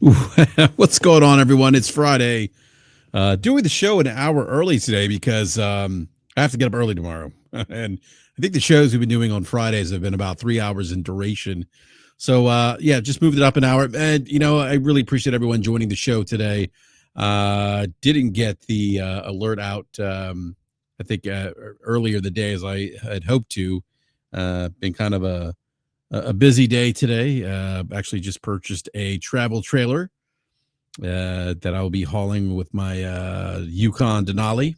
What's going on, everyone? It's Friday. Doing the show an hour early today because I have to get up early tomorrow. And I think the shows we've been doing on Fridays have been about 3 hours in duration. So, yeah, just moved it up an hour. And, I really appreciate everyone joining the show today. Didn't get the alert out, I think, earlier the day as I had hoped to. Been kind of a busy day today. Actually just purchased a travel trailer that I will be hauling with my Yukon Denali.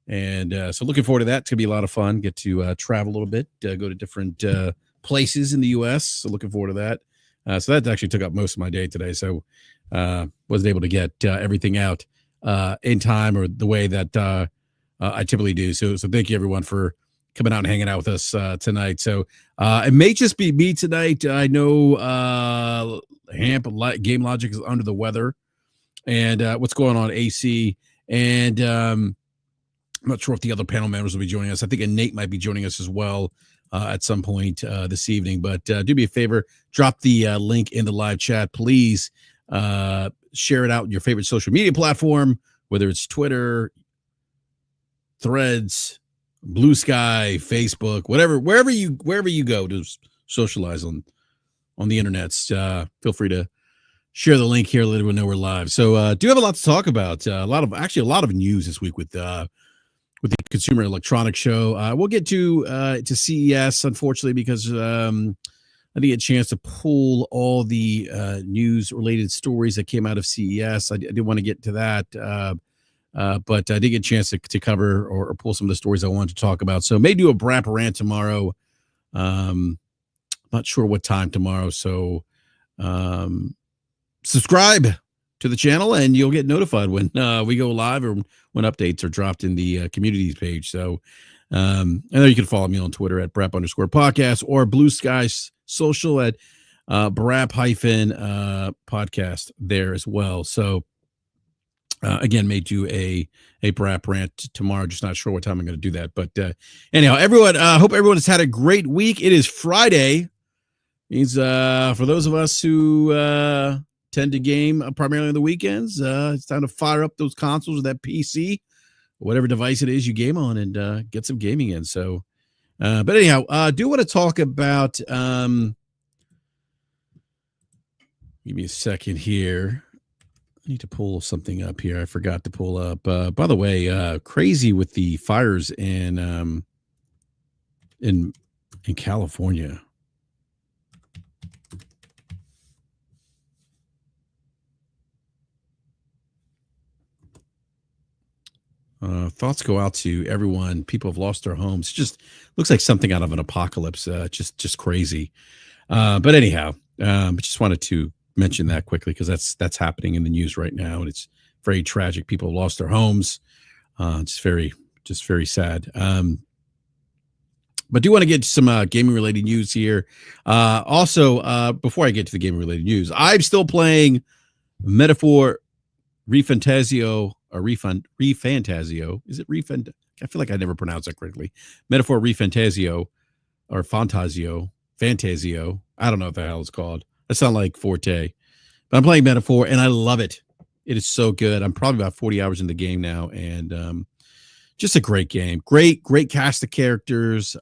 And so looking forward to that. It's going to be a lot of fun. Get to travel a little bit, go to different places in the U.S. So looking forward to that. So that actually took up most of my day today. So wasn't able to get everything out in time or the way that I typically do. So thank you, everyone, for coming out and hanging out with us tonight. So it may just be me tonight. I know Game Logic is under the weather, and what's going on, AC. And I'm not sure if the other panel members will be joining us. I think Nate might be joining us as well at some point this evening. But do me a favor, drop the link in the live chat. Please share it out on your favorite social media platform, whether it's Twitter, Threads, Blue Sky, Facebook, whatever, wherever you go to socialize on the internets. Feel free to share the link here, let everyone know we're live. So do have a lot to talk about. A lot of news this week with the Consumer Electronics Show. We'll get to CES, unfortunately, because I didn't get a chance to pull all the news related stories that came out of CES. I did want to get to that. But I did get a chance to cover or pull some of the stories I wanted to talk about. So may do a BRAP rant tomorrow. Not sure what time tomorrow. So subscribe to the channel and you'll get notified when we go live or when updates are dropped in the communities page. So I know you can follow me on Twitter at BRAP_podcast or Blue Sky Social at BRAP-podcast there as well. So again, may do a BRAP rant tomorrow. Just not sure what time I'm going to do that. But anyhow, everyone, hope everyone has had a great week. It is Friday. Means for those of us who tend to game primarily on the weekends, it's time to fire up those consoles or that PC, whatever device it is you game on, and get some gaming in. So, but anyhow, I do want to talk about. Give me a second here. I need to pull something up here. I forgot to pull up. By the way, crazy with the fires in California. Thoughts go out to everyone. People have lost their homes. Just looks like something out of an apocalypse. Just crazy. But anyhow, just wanted to mention that quickly because that's happening in the news right now, and it's very tragic. People have lost their homes. Just very sad. But do want to get some gaming related news here. Also, before I get to the gaming related news, I'm still playing Metaphor Refantasio or Refantasio. Is it Refant? I feel like I never pronounced that correctly. Metaphor Refantasio or Fantasio. I don't know what the hell it's called. That sounds like Forte, but I'm playing Metaphor and I love it. It is so good. I'm probably about 40 hours in the game now, and just a great game. Great cast of characters,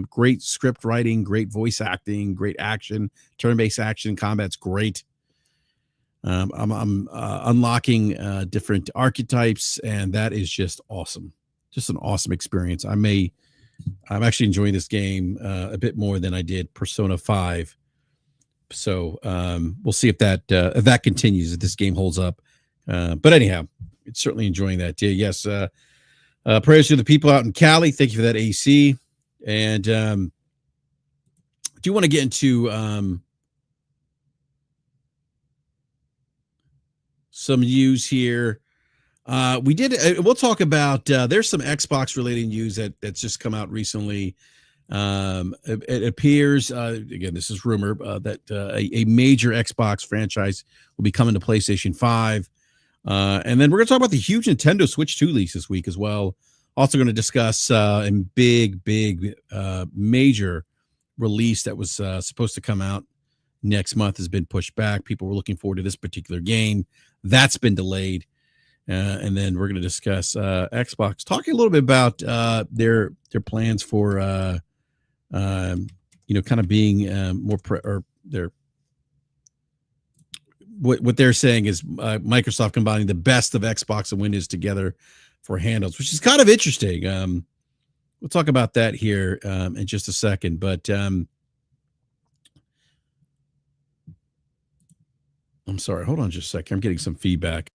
great script writing, great voice acting, great action, turn-based action. Combat's great. I'm unlocking different archetypes, and that is just awesome. Just an awesome experience. I'm actually enjoying this game a bit more than I did Persona 5. So we'll see if that continues, if this game holds up. But anyhow, it's certainly enjoying that. Yes, prayers to the people out in Cali. Thank you for that, AC. And do you want to get into some news here? We'll talk about there's some Xbox related news that's just come out recently. It appears, again, this is rumor, that a major Xbox franchise will be coming to PlayStation 5. And then we're going to talk about the huge Nintendo Switch 2 leaks this week as well. Also going to discuss a big major release that was supposed to come out next month has been pushed back. People were looking forward to this particular game. That's been delayed. And then we're going to discuss Xbox, talking a little bit about their plans for kind of being more or their what they're saying is Microsoft combining the best of Xbox and Windows together for handhelds, which is kind of interesting. We'll talk about that here in just a second, but I'm sorry, hold on just a second. I'm getting some feedback.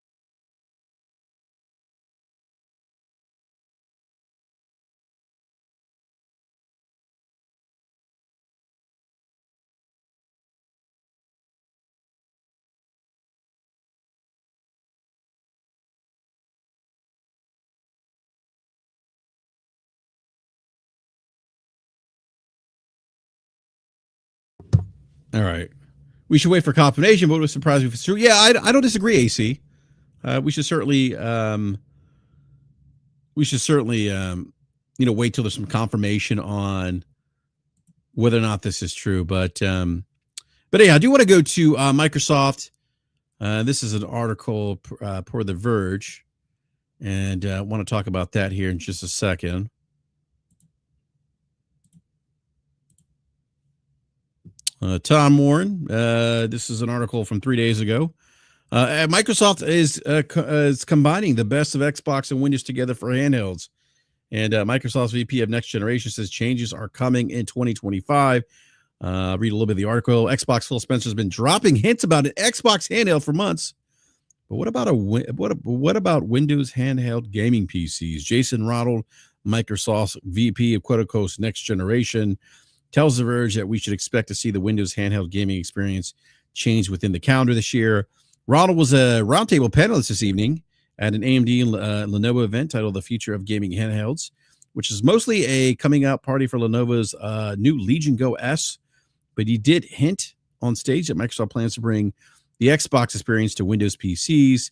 All right. We should wait for confirmation, but it would surprise me if it's true. Yeah, I don't disagree, AC. We should certainly wait till there's some confirmation on whether or not this is true. But yeah, I do want to go to Microsoft. This is an article per The Verge, and I want to talk about that here in just a second. Tom Warren, this is an article from 3 days ago. Microsoft is combining the best of Xbox and Windows together for handhelds. And Microsoft's VP of Next Generation says changes are coming in 2025. Read a little bit of the article. Xbox Phil Spencer has been dropping hints about an Xbox handheld for months. But what about Windows handheld gaming PCs? Jason Ronald, Microsoft's VP of quote-unquote Next Generation, tells The Verge that we should expect to see the Windows handheld gaming experience change within the calendar this year. Ronald was a roundtable panelist this evening at an AMD and Lenovo event titled The Future of Gaming Handhelds, which is mostly a coming out party for Lenovo's new Legion Go S. But he did hint on stage that Microsoft plans to bring the Xbox experience to Windows PCs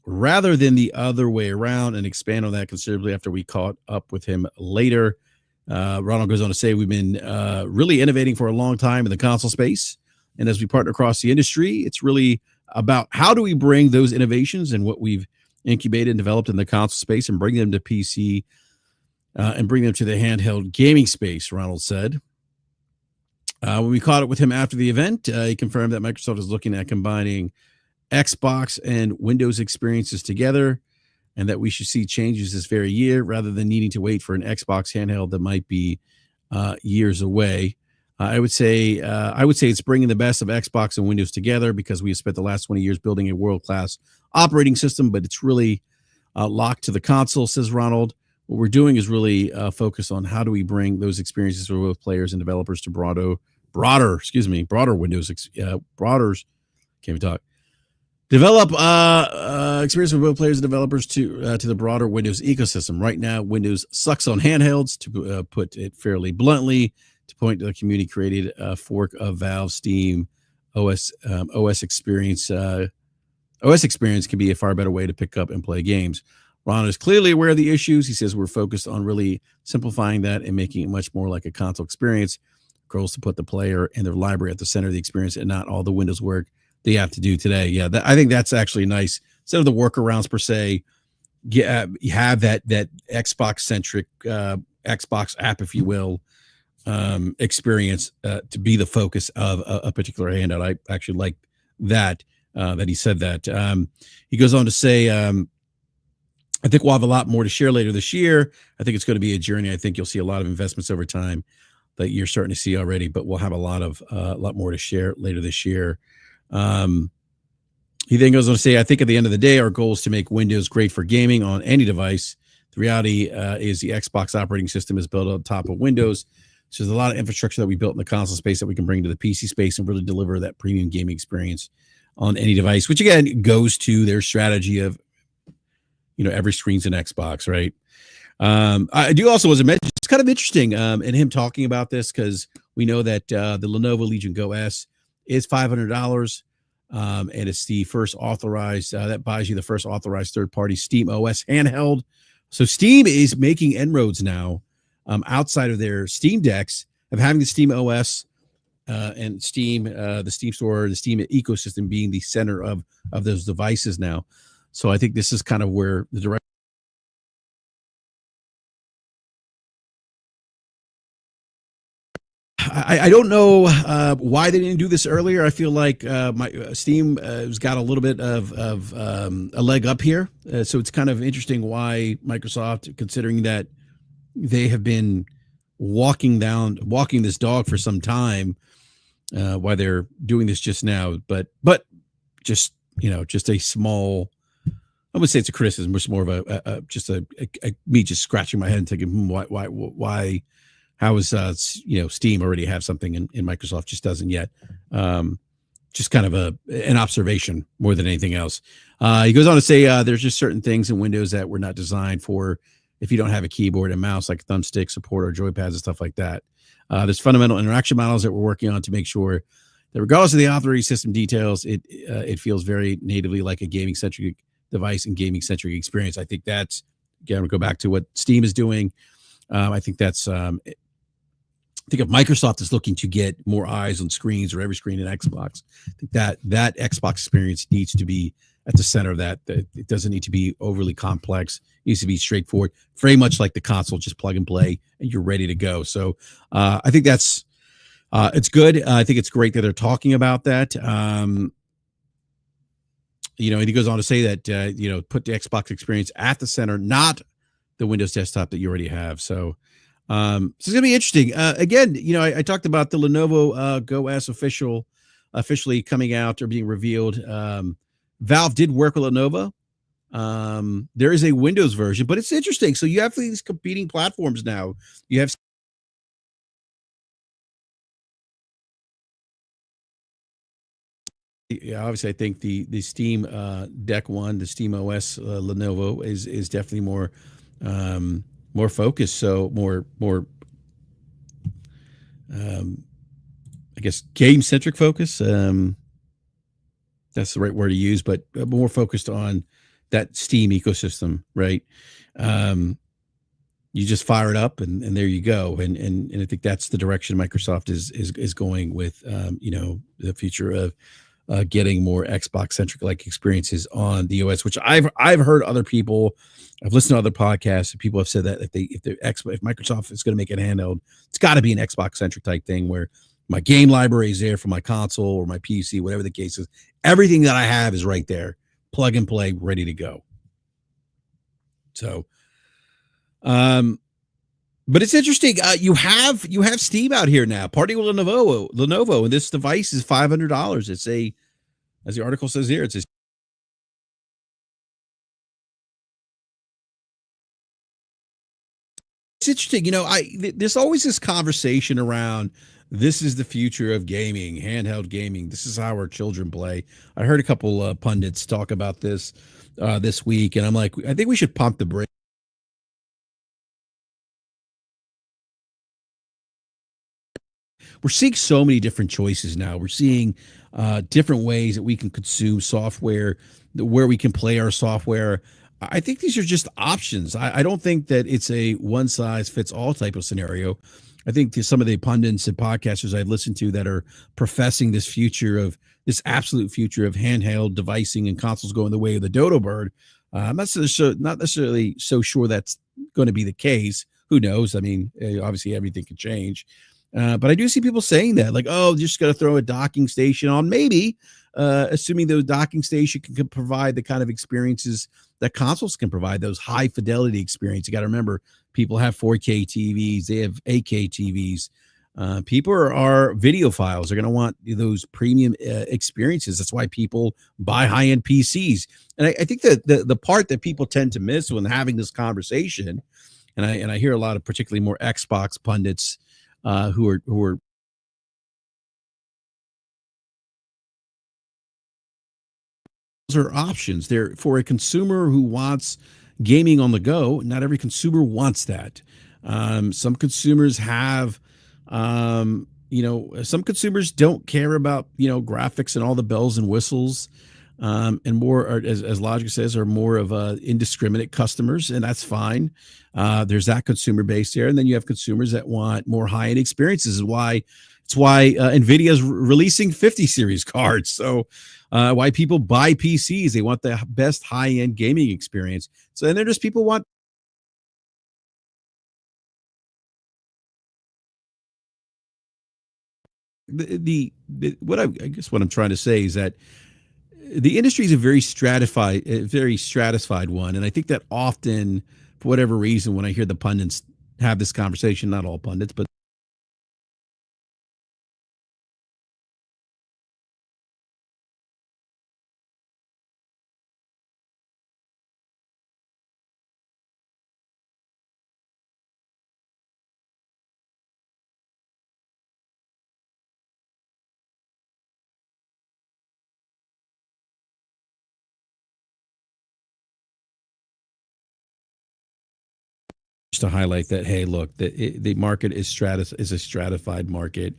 rather than the other way around, and expand on that considerably after we caught up with him later. Ronald goes on to say, we've been really innovating for a long time in the console space. And as we partner across the industry, it's really about how do we bring those innovations and what we've incubated and developed in the console space and bring them to PC and bring them to the handheld gaming space, Ronald said. When we caught up with him after the event, he confirmed that Microsoft is looking at combining Xbox and Windows experiences together, and that we should see changes this very year rather than needing to wait for an Xbox handheld that might be years away. I would say it's bringing the best of Xbox and Windows together, because we have spent the last 20 years building a world-class operating system, but it's really locked to the console, says Ronald. What we're doing is really focus on how do we bring those experiences for both players and developers to broader Windows, can't even talk. Develop experience for both players and developers to the broader Windows ecosystem. Right now, Windows sucks on handhelds, to put it fairly bluntly, to point to the community created a fork of Valve, Steam, OS experience. OS experience can be a far better way to pick up and play games. Ron is clearly aware of the issues. He says we're focused on really simplifying that and making it much more like a console experience. Goals to put the player and their library at the center of the experience and not all the Windows work they have to do today. Yeah, I think that's actually nice. Instead of the workarounds per se, you have that Xbox centric Xbox app, if you will, experience to be the focus of a particular handout. I actually like that he said that. He goes on to say, I think we'll have a lot more to share later this year. I think it's going to be a journey. I think you'll see a lot of investments over time that you're starting to see already, but we'll have a lot more to share later this year. He then goes on to say, I think at the end of the day, our goal is to make Windows great for gaming on any device. The reality is the Xbox operating system is built on top of Windows. So there's a lot of infrastructure that we built in the console space that we can bring to the PC space and really deliver that premium gaming experience on any device, which again goes to their strategy of, every screen's an Xbox, right? I do also, as I mentioned, it's kind of interesting in him talking about this, because we know that the Lenovo Legion Go S is $500, and it's the first authorized, that buys you the first authorized third-party SteamOS handheld. So Steam is making inroads now outside of their Steam Decks of having the SteamOS and Steam, the Steam store, the Steam ecosystem being the center of those devices now. So I think this is kind of where the direct. I don't know why they didn't do this earlier. I feel like my Steam has got a little bit of a leg up here, so it's kind of interesting why Microsoft, considering that they have been walking this dog for some time, why they're doing this just now. But just just a small. I would say it's a criticism, which is more of a me just scratching my head and thinking, why how is Steam already have something and Microsoft just doesn't yet? Just kind of an observation more than anything else. He goes on to say there's just certain things in Windows that were not designed for if you don't have a keyboard and mouse, like thumbstick support or joypads and stuff like that. There's fundamental interaction models that we're working on to make sure that regardless of the operating system details, it feels very natively like a gaming centric device and gaming centric experience. I think that's, again, we go back to what Steam is doing. I think that's I think if Microsoft is looking to get more eyes on screens or every screen in Xbox, I think that Xbox experience needs to be at the center of that. That it doesn't need to be overly complex. It needs to be straightforward, very much like the console, just plug and play, and you're ready to go. So I think that's it's good. I think it's great that they're talking about that. And he goes on to say that put the Xbox experience at the center, not the Windows desktop that you already have. So it's gonna be interesting. Again, I talked about the Lenovo Go S officially coming out or being revealed. Valve did work with Lenovo. There is a Windows version, but it's interesting. So you have these competing platforms now. You have obviously I think the Steam Deck One, the SteamOS Lenovo is definitely more focused, so more I guess game centric focus. That's the right word to use, but more focused on that Steam ecosystem, right? You just fire it up and there you go. And I think that's the direction Microsoft is going with the future of getting more Xbox centric like experiences on the OS, which I've heard other people. I've listened to other podcasts and people have said that if Microsoft is going to make it handheld, it's got to be an Xbox centric type thing where my game library is there for my console or my PC, whatever the case is. Everything that I have is right there, plug and play, ready to go. So, but it's interesting. You have Steam out here now, partnering with Lenovo, and this device is $500. It's as the article says here, it's interesting. There's always this conversation around this is the future of gaming, handheld gaming. This is how our children play. I heard a couple pundits talk about this this week, and I'm like, I think we should pump the brakes. We're seeing so many different choices now. We're seeing different ways that we can consume software, where we can play our software. I think these are just options. I don't think that it's a one size fits all type of scenario. I think some of the pundits and podcasters I've listened to that are professing this absolute future of handheld devicing and consoles going the way of the dodo bird. I'm not necessarily so sure that's going to be the case. Who knows? I mean, obviously everything can change. But I do see people saying that, like, oh, you're just going to throw a docking station on, maybe, assuming the docking station can provide the kind of experiences that consoles can provide, those high fidelity experience. You got to remember, people have 4K TVs, they have 8K TVs. People are videophiles. They're going to want those premium experiences. That's why people buy high-end PCs. And I think that the part that people tend to miss when having this conversation, and I hear a lot of particularly more Xbox pundits who are options. They're for a consumer who wants gaming on the go. Not every consumer wants that. Some consumers have, some consumers don't care about graphics and all the bells and whistles, and more, as Logic says, are more of indiscriminate customers, and that's fine. There's that consumer base there, and then you have consumers that want more high-end experiences. Is why That's why Nvidia's releasing 50 series cards. So why people buy PCs, they want the best high-end gaming experience. So and then there's people want the what I guess what I'm trying to say is that the industry is a very stratified one, and I think that often, for whatever reason, when I hear the pundits have this conversation, not all pundits, but just to highlight that, hey, look, the market is a stratified market.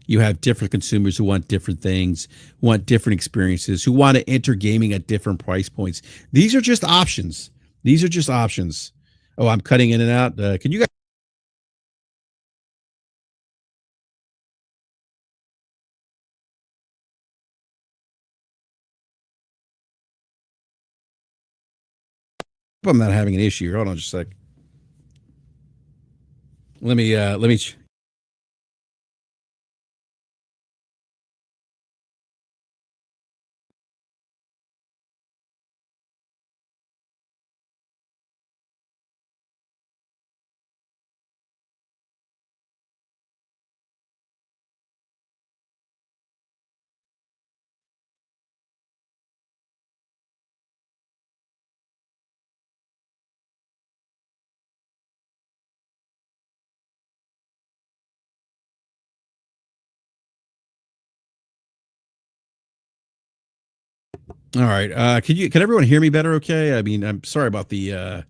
You have different consumers who want different things, want different experiences, who want to enter gaming at different price points. These are just options. These are just options. Oh, I'm cutting in and out. Can you guys? I'm not having an issue. Hold on just a sec. Let me. All right. Can everyone hear me better? Okay. I mean, I'm sorry about the.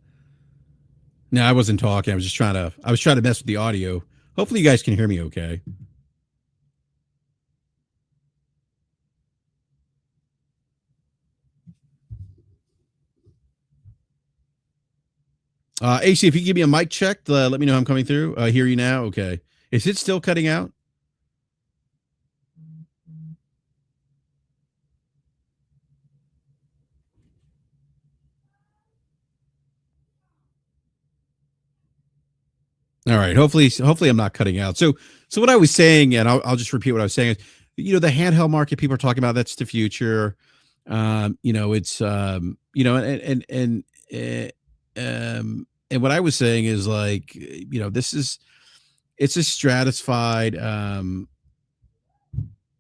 No, I wasn't talking. I was trying to mess with the audio. Hopefully, you guys can hear me okay. AC, if you give me a mic check, let me know I'm coming through. Hear you now. Okay. Is it still cutting out? All right. Hopefully I'm not cutting out. So what I was saying, and I'll just repeat what I was saying is, the handheld market people are talking about, that's the future. It's and what I was saying is like, this is it's a stratified.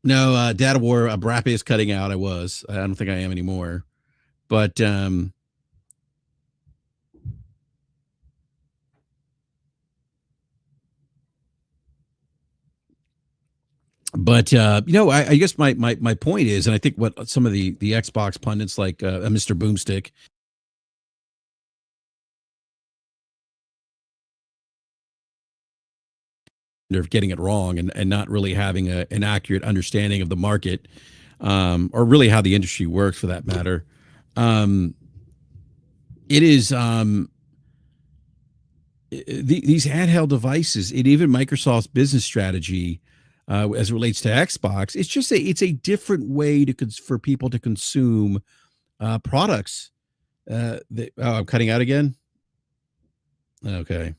No, Data War, BRAP is cutting out. I don't think I am anymore. But I guess my point is, and I think what some of the Xbox pundits like Mr. Boomstick, they're getting it wrong and not really having an accurate understanding of the market, or really how the industry works for that matter. Um, it is these handheld devices, and even Microsoft's business strategy as it relates to Xbox, it's a different way for people to consume products. I'm cutting out again. Okay.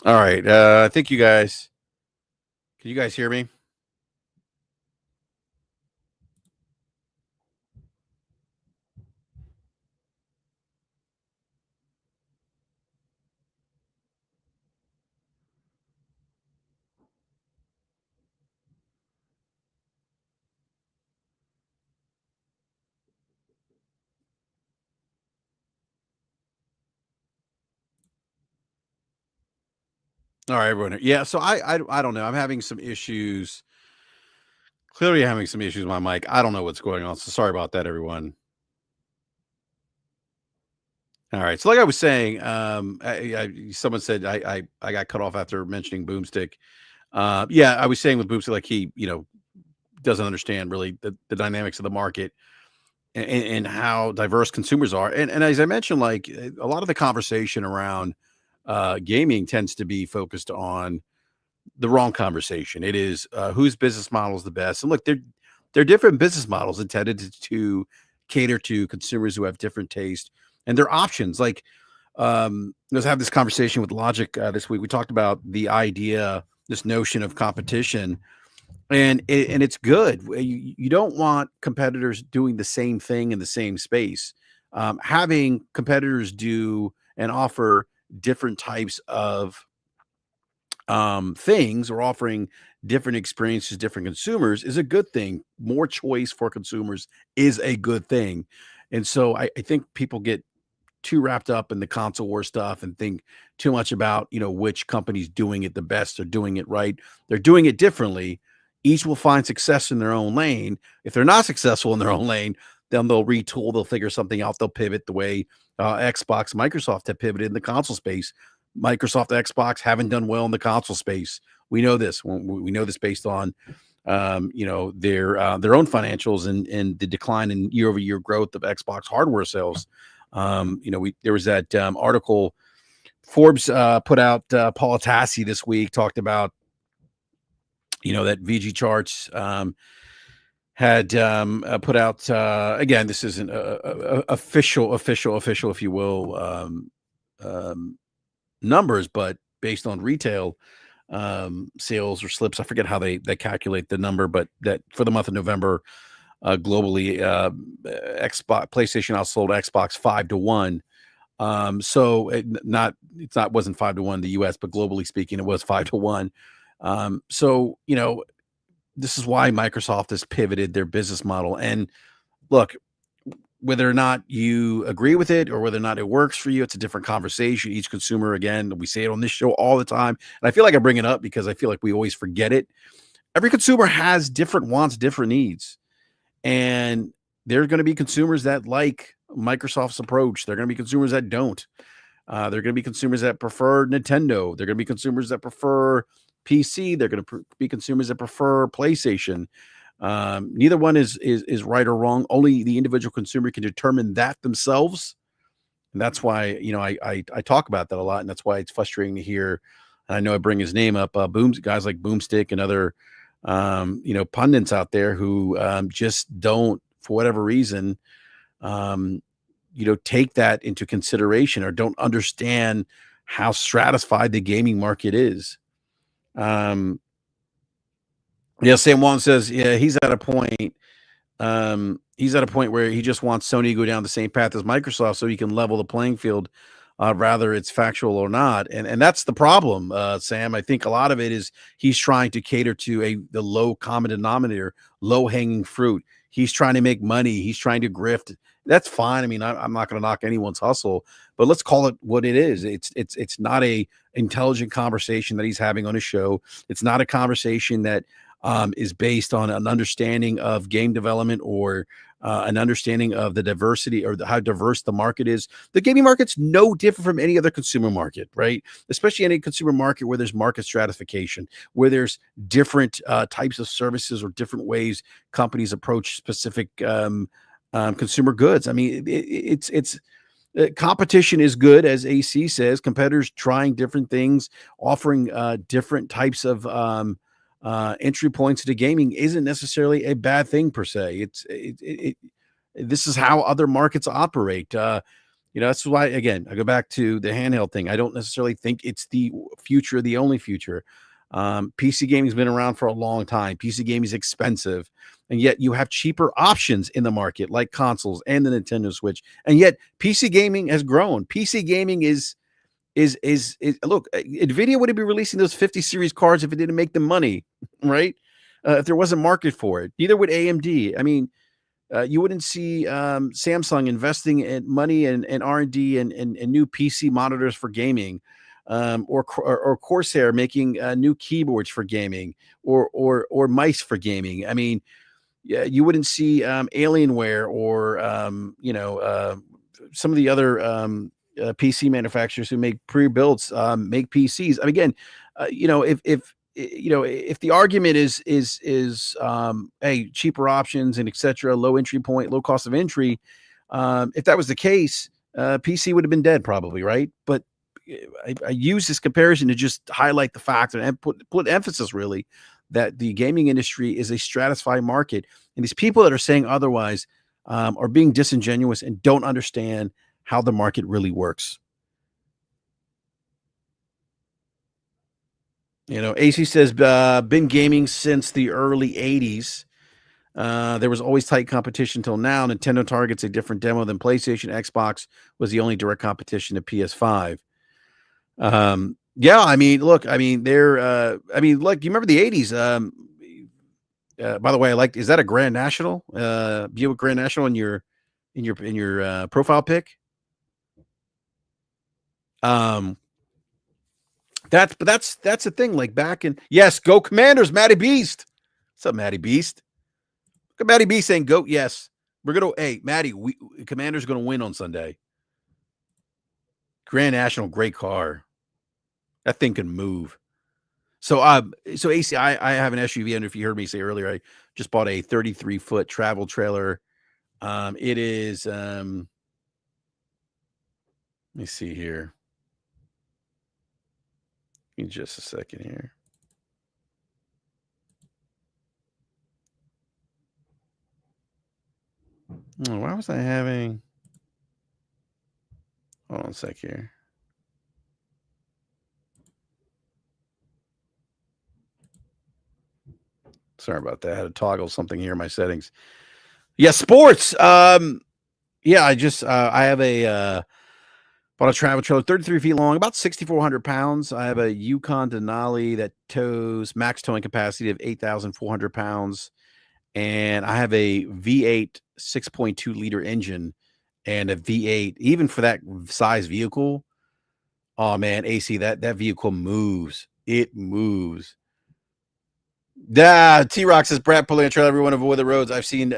All right. I think you guys can you guys hear me? All right, everyone. Yeah, so I don't know. I'm having some issues. Clearly having some issues with my mic. I don't know what's going on. So sorry about that, everyone. All right. So like I was saying, someone said I got cut off after mentioning Boomstick. Yeah, I was saying with Boomstick, like he, doesn't understand really the dynamics of the market and how diverse consumers are. And as I mentioned, like a lot of the conversation around gaming tends to be focused on the wrong conversation. It is whose business model is the best. And look, they're different business models intended to cater to consumers who have different taste and their options. Like I was having this conversation with Logic this week. We talked about the idea, this notion of competition, and it's good. You don't want competitors doing the same thing in the same space. Having competitors do and offer different types of things or offering different experiences, different consumers is a good thing. More choice for consumers is a good thing. And so I think people get too wrapped up in the console war stuff and think too much about, which company's doing it the best or doing it right. They're doing it differently. Each will find success in their own lane. If they're not successful in their own lane, then they'll retool, they'll figure something out, they'll pivot the way Xbox, Microsoft have pivoted in the console space. Microsoft, Xbox haven't done well in the console space. We know this. We know this based on their own financials and the decline in year over year growth of Xbox hardware sales. There was that article Forbes put out. Paul Tassi this week talked about that VG charts had put out again. This isn't official, if you will, numbers, but based on retail sales or slips. I forget how they calculate the number, but that for the month of November, globally, Xbox PlayStation outsold Xbox 5-1. So it wasn't 5-1 in the US, but globally speaking, it was 5-1. So this is why Microsoft has pivoted their business model. And look, whether or not you agree with it or whether or not it works for you, it's a different conversation. Each consumer, again, we say it on this show all the time. And I feel like I bring it up because I feel like we always forget it. Every consumer has different wants, different needs. And there are going to be consumers that like Microsoft's approach. There are going to be consumers that don't. There are going to be consumers that prefer Nintendo. There are going to be consumers that prefer PC. They're going to be consumers that prefer PlayStation. Neither one is right or wrong. Only the individual consumer can determine that themselves. And that's why I talk about that a lot, and that's why it's frustrating to hear. And I know I bring his name up. Guys like Boomstick and other pundits out there who just don't, for whatever reason, take that into consideration or don't understand how stratified the gaming market is. Yeah, Sam Wong says, yeah, he's at a point. He's at a point where he just wants Sony to go down the same path as Microsoft so he can level the playing field, rather it's factual or not. And that's the problem, Sam. I think a lot of it is he's trying to cater to the low common denominator, low hanging fruit. He's trying to make money. He's trying to grift. That's fine. I mean, I'm not going to knock anyone's hustle, but let's call it what it is. It's not a intelligent conversation that he's having on his show. It's not a conversation that is based on an understanding of game development or an understanding of the diversity or how diverse the market is. The gaming market's no different from any other consumer market, right? Especially any consumer market where there's market stratification, where there's different types of services or different ways companies approach specific consumer goods. I mean, it's competition is good, as AC says. Competitors trying different things, offering different types of entry points to gaming isn't necessarily a bad thing per se. This is how other markets operate. That's why, again, I go back to the handheld thing. I don't necessarily think it's the future, the only future. PC gaming's been around for a long time. PC gaming is expensive, and yet you have cheaper options in the market, like consoles and the Nintendo Switch. And yet PC gaming has grown. PC gaming is look, Nvidia wouldn't be releasing those 50 series cards if it didn't make them money, right? If there wasn't market for it. Neither would AMD. I mean, you wouldn't see Samsung investing in money and R&D and new PC monitors for gaming, or Corsair making new keyboards for gaming, or mice for gaming. I mean, yeah, you wouldn't see Alienware or some of the other PC manufacturers who make pre-builds make PCs. I mean, again, if the argument is hey, cheaper options and etc., low entry point, low cost of entry, if that was the case, PC would have been dead probably, right? But I use this comparison to just highlight the fact and put emphasis really that the gaming industry is a stratified market, and these people that are saying otherwise are being disingenuous and don't understand how the market really works. AC says, been gaming since the early 80s. There was always tight competition till now. Nintendo targets a different demo than PlayStation. Xbox was the only direct competition to PS5. Yeah, I mean, look, I mean, look, you remember the 80s? By the way, is that a Grand National? Buick Grand National in your profile pic? That's the thing. Like back in, yes, go Commanders, Matty Beast. What's up, Matty Beast? Look at Matty Beast saying go. Yes, hey, Matty, Commanders gonna win on Sunday. Grand National, great car. That thing can move. So AC, I have an SUV. And if you heard me say earlier, I just bought a 33-foot travel trailer. It is. Let me see here. Give me just a second here. Oh, why was I having? Hold on a sec here. Sorry about that. I had to toggle something here in my settings. Yeah, sports. Yeah, I have bought a travel trailer, 33 feet long, about 6,400 pounds. I have a Yukon Denali that tows max towing capacity of 8,400 pounds. And I have a V8 6.2 liter engine and a V8, even for that size vehicle. Oh man, AC, that vehicle moves. It moves. Yeah, T-Rock says BRAP pulling a trailer, everyone avoid the roads. I've seen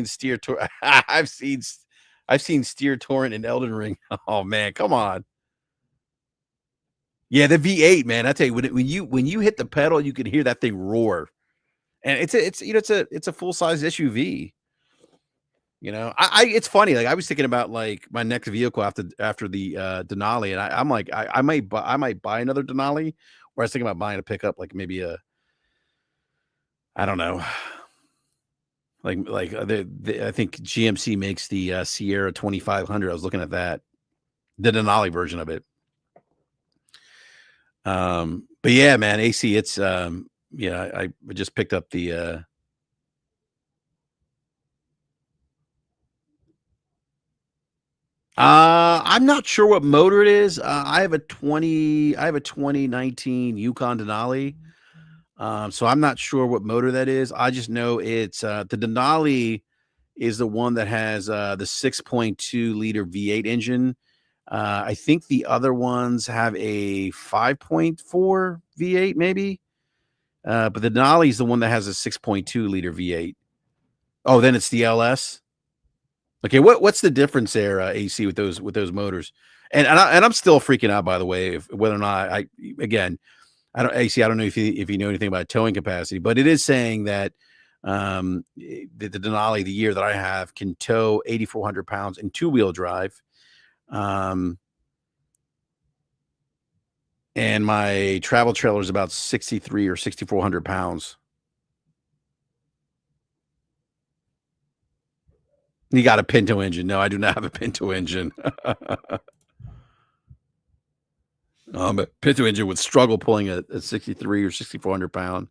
steer I've seen steer torrent in Elden Ring. Oh man, come on. Yeah, the V8, man. I tell you, when you hit the pedal, you can hear that thing roar. And it's a full-size SUV. It's funny. Like I was thinking about like my next vehicle after the Denali, and I'm like, I might buy another Denali, or I was thinking about buying a pickup, like maybe I don't know, like I think GMC makes the Sierra 2500. I was looking at that, the Denali version of it. But yeah, man, AC, it's yeah, I just picked up the I'm not sure what motor it is. I have a 2019 Yukon Denali. So I'm not sure what motor that is. I just know it's the Denali is the one that has the 6.2 liter V8 engine. I think the other ones have a 5.4 V8 maybe. But the Denali is the one that has a 6.2 liter V8. Oh, then it's the LS. Okay, what's the difference there, AC, with those motors? And I'm still freaking out, by the way, whether or not I don't, AC, I don't know if you know anything about towing capacity, but it is saying that the Denali, the year that I have, can tow 8,400 pounds in two-wheel drive. And my travel trailer is about 63 or 6,400 pounds. You got a Pinto engine. No, I do not have a Pinto engine. A Pinto engine would struggle pulling a 63 or 6,400 pound.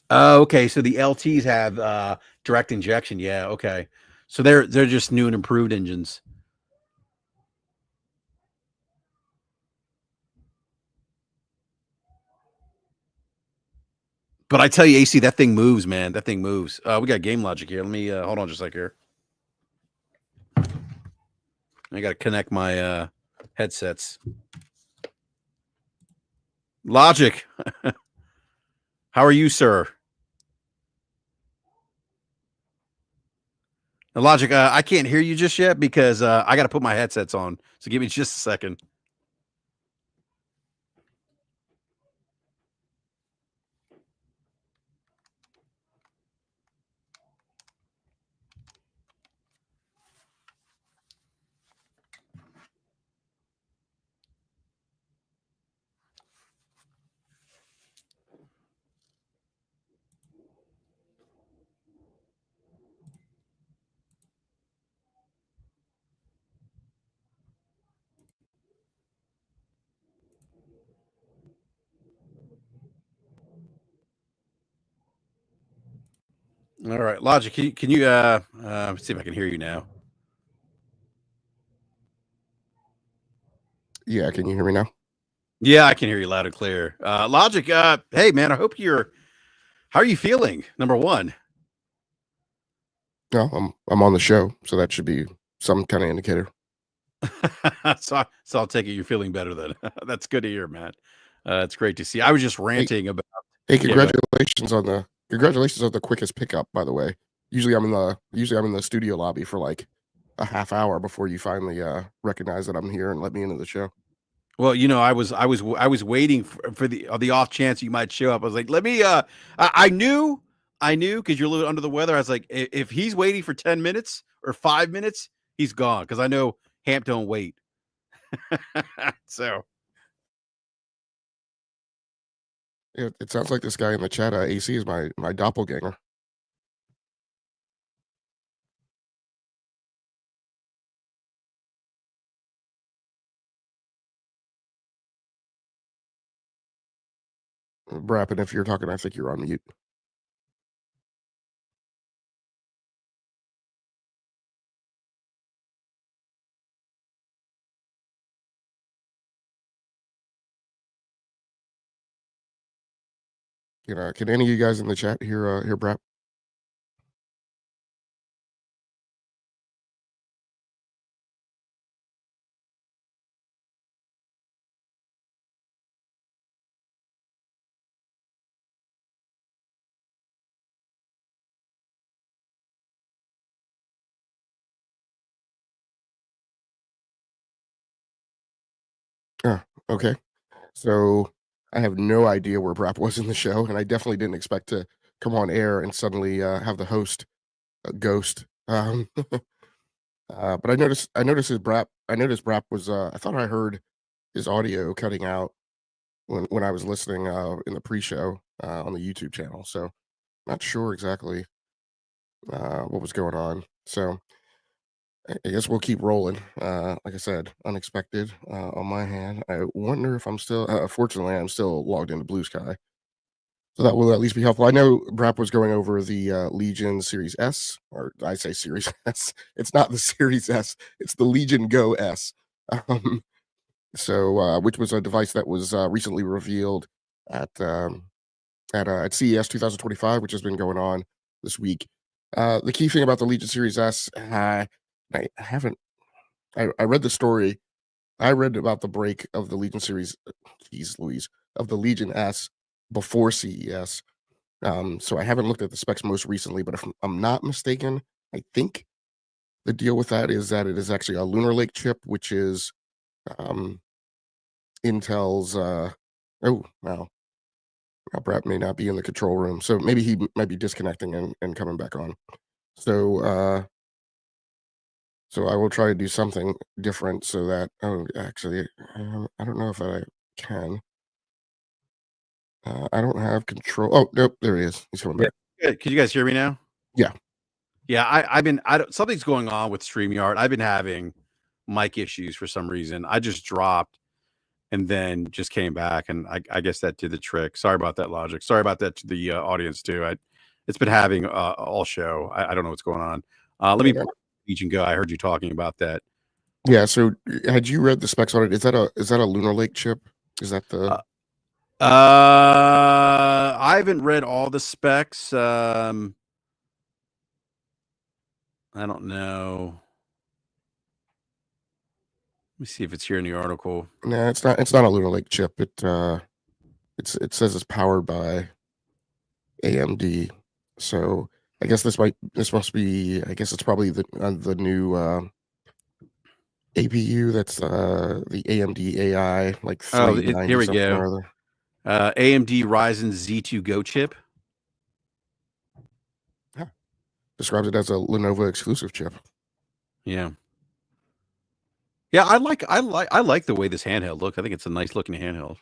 Oh, okay. So the LTs have direct injection. Yeah. Okay. So they're just new and improved engines. But I tell you, AC, that thing moves, man. That thing moves. We got game logic here. Let me hold on just a sec here. I got to connect my headsets. Logic. How are you, sir? Now, Logic, I can't hear you just yet because I got to put my headsets on. So give me just a second. All right, Logic, can you let's see if I can hear you now. Yeah, can you hear me now? Yeah, I can hear you loud and clear. Logic, hey man, I hope how are you feeling? Number one. No, I'm on the show, so that should be some kind of indicator. so I'll take it you're feeling better then. That's good to hear, man. It's great to see. I was just ranting about. Hey, congratulations on the quickest pickup, by the way. Usually I'm in the studio lobby for like a half hour before you finally recognize that I'm here and let me into the show. Well, I was waiting for the off chance you might show up. I was like, let me. I knew because you're a little under the weather. I was like, if he's waiting for 10 minutes or 5 minutes, he's gone because I know Hamp don't wait. So It sounds like this guy in the chat, AC, is my doppelganger. BRAP, and if you're talking, I think you're on mute. Can any of you guys in the chat hear BRAP? Okay. So I have no idea where BRAP was in the show, and I definitely didn't expect to come on air and suddenly have the host ghost. But I noticed BRAP was. I thought I heard his audio cutting out when I was listening in the pre-show on the YouTube channel. So not sure exactly what was going on. So I guess we'll keep rolling. Like I said, unexpected on my hand. I wonder if I'm still. Fortunately, I'm still logged into Blue Sky. So that will at least be helpful. I know BRAP was going over the Legion Series S, or I say Series S. It's not the Series S. It's the Legion Go S. Um, which was a device that was recently revealed at CES 2025, which has been going on this week. The key thing about the Legion Series S, I haven't. I read the story. I read about the break of the Legion Series. Geez, Louise, of the Legion S before CES. So I haven't looked at the specs most recently, but if I'm not mistaken, I think the deal with that is that it is actually a Lunar Lake chip, which is um, Intel's. Oh, wow. Now Brett may not be in the control room, so maybe he might be disconnecting and coming back on. So I will try to do something different so that. Oh, actually, I don't know if I can. I don't have control. Oh, nope, there he is. He's coming back. Can you guys hear me now? Yeah. Yeah, I've been something's going on with StreamYard. I've been having mic issues for some reason. I just dropped and then just came back, and I guess that did the trick. Sorry about that, Logic. Sorry about that to the audience too. It's been having all show. I don't know what's going on. Let me Yeah. Legion Go. I heard you talking about that. Yeah. So, had you read the specs on it? Is that a Lunar Lake chip? Is that the? I haven't read all the specs. I don't know. Let me see if it's here in the article. No, it's not. It's not a Lunar Lake chip. It says it's powered by AMD. So I guess this must be. I guess it's probably the new APU. That's the AMD AI like Oh, 390 here we something go. or other. AMD Ryzen Z2 Go chip. Yeah. Describes it as a Lenovo exclusive chip. Yeah. Yeah, I like the way this handheld looks. I think it's a nice looking handheld.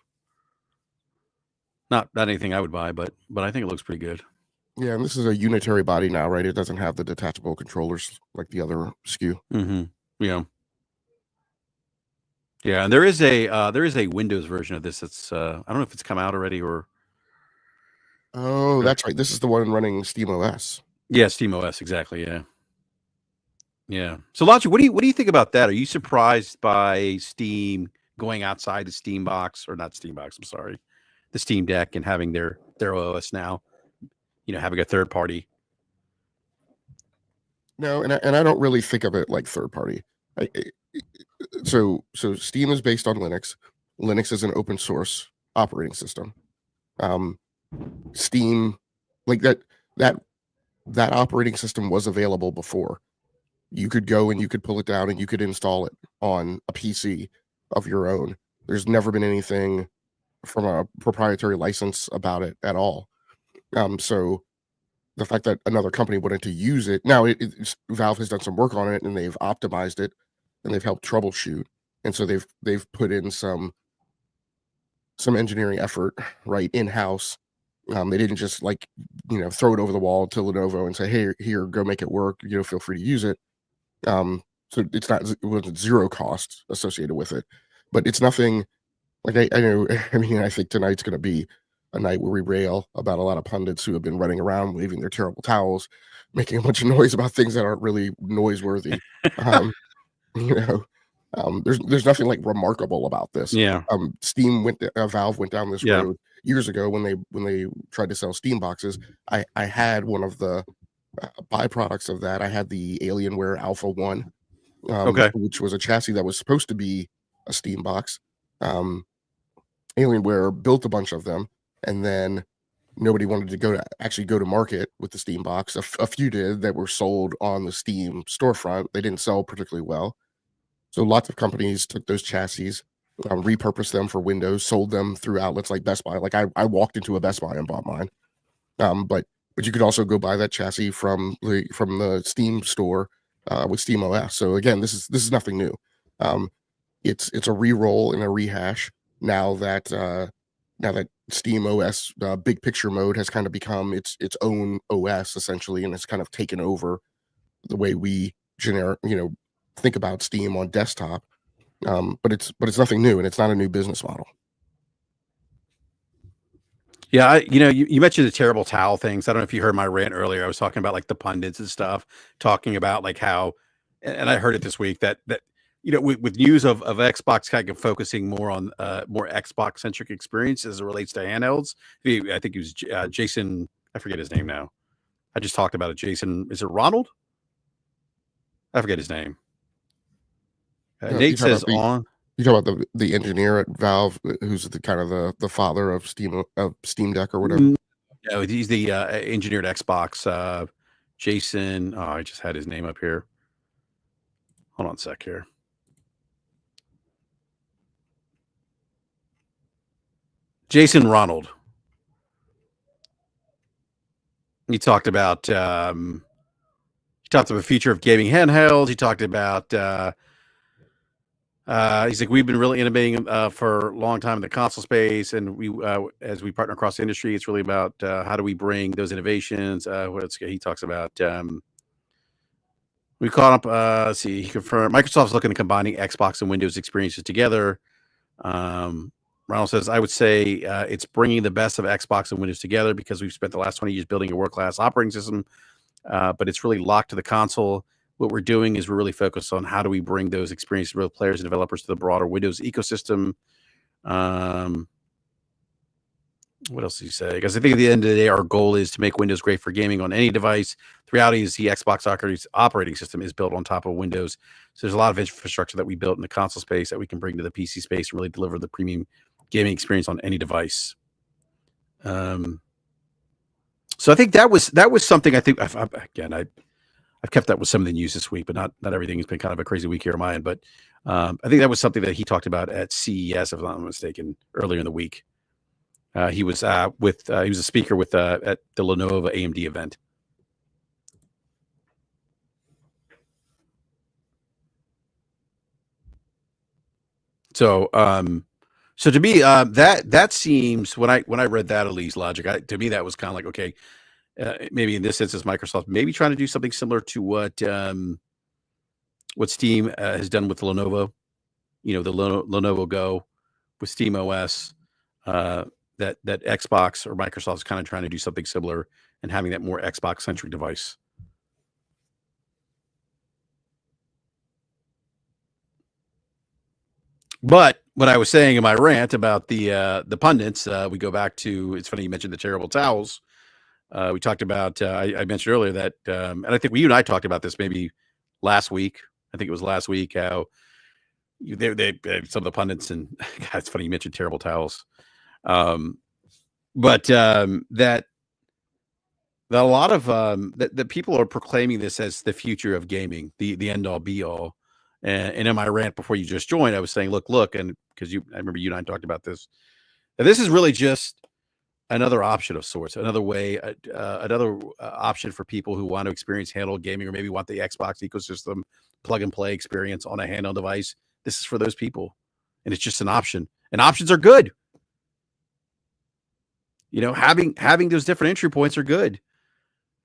Not anything I would buy, but I think it looks pretty good. Yeah, and this is a unitary body now, right? It doesn't have the detachable controllers like the other SKU. Mm-hmm. Yeah. Yeah, and there is a Windows version of this. That's I don't know if it's come out already or. Oh, that's right. This is the one running SteamOS. Yeah, SteamOS, exactly. Yeah. Yeah. So, Logic, what do you think about that? Are you surprised by Steam going outside the Steam box, or not Steam box? I'm sorry, the Steam Deck, and having their OS now? Having a third party. No, and I don't really think of it like third party. So Steam is based on Linux. Linux is an open source operating system. Steam, like that operating system was available before. You could go and you could pull it down and you could install it on a PC of your own. There's never been anything from a proprietary license about it at all. So the fact that another company wanted to use it now, Valve has done some work on it and they've optimized it and they've helped troubleshoot, and so they've put in some engineering effort right in house. They didn't just throw it over the wall to Lenovo and say, hey, here, go make it work. Feel free to use it. So it wasn't zero cost associated with it, but it's nothing like I know. I mean, I think tonight's going to be a night where we rail about a lot of pundits who have been running around waving their terrible towels, making a bunch of noise about things that aren't really noiseworthy. um, there's nothing like remarkable about this. Yeah. Valve went down this Yeah. road years ago when they tried to sell Steam boxes. I had one of the byproducts of that. I had the Alienware Alpha 1, Okay. which was a chassis that was supposed to be a Steam box. Alienware built a bunch of them, and then nobody wanted to go to market with the Steam box. A few did that were sold on the Steam storefront. They didn't sell particularly well. So lots of companies took those chassis, repurposed them for Windows, sold them through outlets like Best Buy. Like I walked into a Best Buy and bought mine. But you could also go buy that chassis from the Steam store with SteamOS. So again, this is nothing new. It's a re-roll and a rehash now that SteamOS big picture mode has kind of become its own OS essentially, and it's kind of taken over the way we think about Steam on desktop. But it's nothing new, and it's not a new business model. Yeah, you mentioned the terrible towel things. I don't know if you heard my rant earlier. I was talking about like the pundits and stuff, talking about like how, and I heard it this week that with news of Xbox kind of focusing more on more Xbox centric experience as it relates to handhelds. I think it was Jason. I forget his name now. I just talked about it. Jason, is it Ronald? I forget his name. Nate says on. You talk about the engineer at Valve, who's the kind of the father of Steam Deck or whatever. No, he's the engineer at Xbox. Jason. Oh, I just had his name up here. Hold on a sec here. Jason Ronald. He talked about the future of gaming handhelds. He talked about He's like, we've been really innovating for a long time in the console space, and we, as we partner across the industry, it's really about how do we bring those innovations. What else he talks about? We caught up. Let's see. He confirmed Microsoft's looking at combining Xbox and Windows experiences together. Ronald says, I would say it's bringing the best of Xbox and Windows together because we've spent the last 20 years building a world-class operating system, but it's really locked to the console. What we're doing is we're really focused on how do we bring those experiences with players and developers to the broader Windows ecosystem. What else did he say? Because I think at the end of the day, our goal is to make Windows great for gaming on any device. The reality is the Xbox operating system is built on top of Windows. So there's a lot of infrastructure that we built in the console space that we can bring to the PC space and really deliver the premium gaming experience on any device. So I think that was something. I think I've kept that with some of the news this week, but not everything. It's been kind of a crazy week here on my end. But I think that was something that he talked about at CES, if I'm not mistaken, earlier in the week. He was a speaker with at the Lenovo AMD event. So so to me, that seems when I read that, at least logic, to me that was kind of like, okay, maybe in this instance, Microsoft maybe trying to do something similar to what Steam has done with the Lenovo, the Lenovo Go with SteamOS. That Xbox or Microsoft is kind of trying to do something similar and having that more Xbox centric device. But what I was saying in my rant about the pundits, we go back to, it's funny you mentioned the terrible towels. We talked about, I mentioned earlier that, and I think you and I talked about this maybe last week. I think it was last week, how they some of the pundits, and God, it's funny you mentioned terrible towels. But that a lot of that people are proclaiming this as the future of gaming, the end all be all. And in my rant before you just joined, I was saying, look, and because I remember you and I talked about this. And this is really just another option of sorts, another way, another option for people who want to experience handheld gaming or maybe want the Xbox ecosystem plug and play experience on a handheld device. This is for those people, and it's just an option. And options are good. Having those different entry points are good.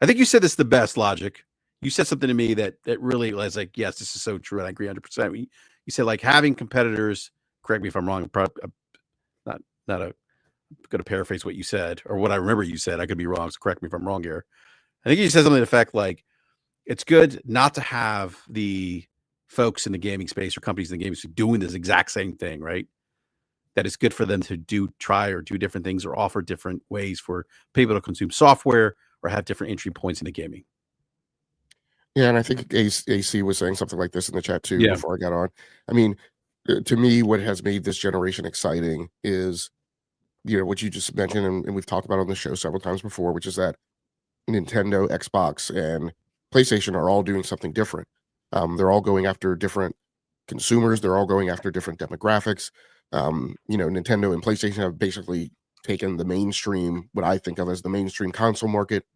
I think you said this the best, Logic. You said something to me that really was like, yes, this is so true, and I agree 100%. You said like having competitors. Correct me if I'm wrong. Not a going to paraphrase what you said or what I remember you said. I could be wrong, so correct me if I'm wrong here. I think you said something to the effect like it's good not to have the folks in the gaming space or companies in the gaming space doing this exact same thing, right? That it's good for them to try or do different things or offer different ways for people to consume software or have different entry points into gaming. Yeah, and I think AC was saying something like this in the chat too Yeah. before I got on. I mean, to me, what has made this generation exciting is, what you just mentioned, and we've talked about on the show several times before, which is that Nintendo, Xbox, and PlayStation are all doing something different. They're all going after different consumers. They're all going after different demographics. Nintendo and PlayStation have basically taken the mainstream, what I think of as the mainstream console market,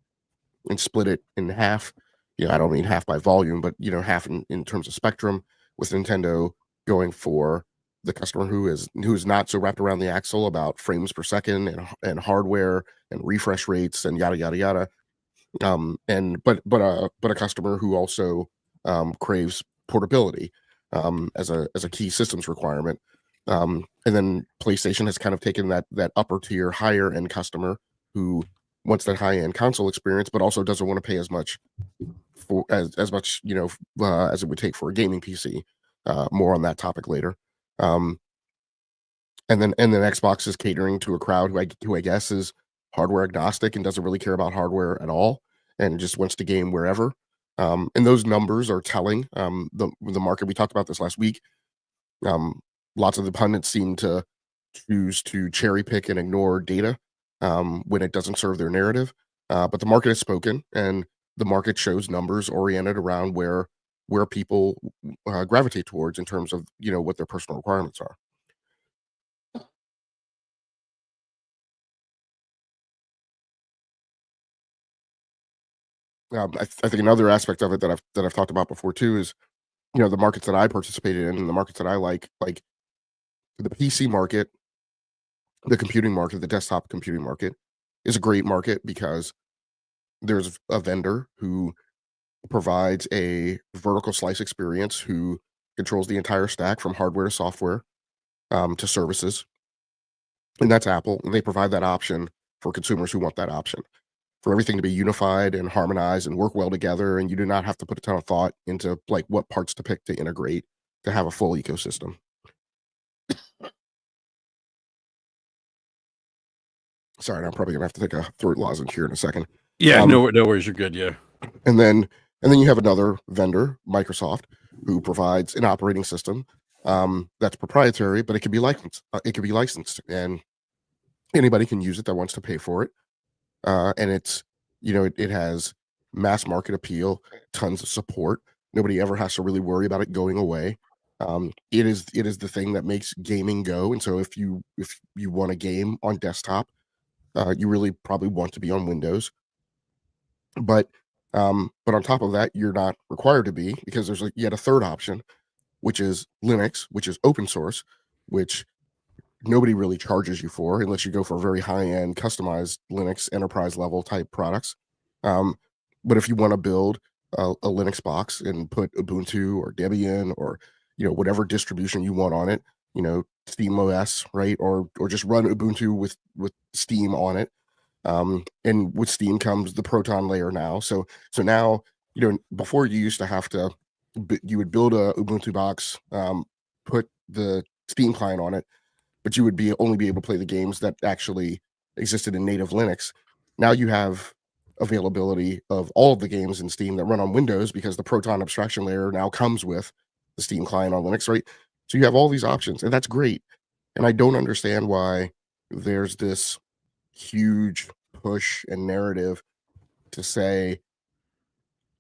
and split it in half. I don't mean half by volume, but half in terms of spectrum, with Nintendo going for the customer who is not so wrapped around the axle about frames per second and hardware and refresh rates and yada yada yada. And but a customer who also craves portability as a key systems requirement. And then PlayStation has kind of taken that upper tier, higher end customer who wants that high end console experience, but also doesn't want to pay as much for as much as it would take for a gaming PC. More on that topic later. And then Xbox is catering to a crowd who I guess is hardware agnostic and doesn't really care about hardware at all and just wants to game wherever. And those numbers are telling. The market, we talked about this last week. Lots of the pundits seem to choose to cherry pick and ignore data when it doesn't serve their narrative. But the market has spoken, and the market shows numbers oriented around where people gravitate towards in terms of what their personal requirements are. I think another aspect of it that I've talked about before too is the markets that I participated in and the markets that I like the PC market, the computing market, the desktop computing market is a great market because there's a vendor who provides a vertical slice experience, who controls the entire stack from hardware to software, to services, and that's Apple. And they provide that option for consumers who want that option, for everything to be unified and harmonized and work well together, and you do not have to put a ton of thought into like what parts to pick to integrate to have a full ecosystem. Sorry, I'm probably gonna have to take a throat lozenge here in a second. Yeah, no worries, you're good. Yeah. And then you have another vendor, Microsoft, who provides an operating system that's proprietary, but it can be licensed. And anybody can use it that wants to pay for it. And it's it has mass market appeal, tons of support. Nobody ever has to really worry about it going away. It is the thing that makes gaming go. And so if you want a game on desktop, you really probably want to be on Windows. But on top of that, you're not required to be, because there's yet a third option, which is Linux, which is open source, which nobody really charges you for unless you go for very high-end customized Linux enterprise level type products. But if you want to build a Linux box and put Ubuntu or Debian or whatever distribution you want on it, SteamOS, right, or just run Ubuntu with Steam on it. And with Steam comes the Proton layer now. So now, before you used to have to, you would build a Ubuntu box, put the Steam client on it, but you would only be able to play the games that actually existed in native Linux. Now you have availability of all of the games in Steam that run on Windows, because the Proton abstraction layer now comes with the Steam client on Linux, right? So you have all these options, and that's great. And I don't understand why there's this huge push and narrative to say,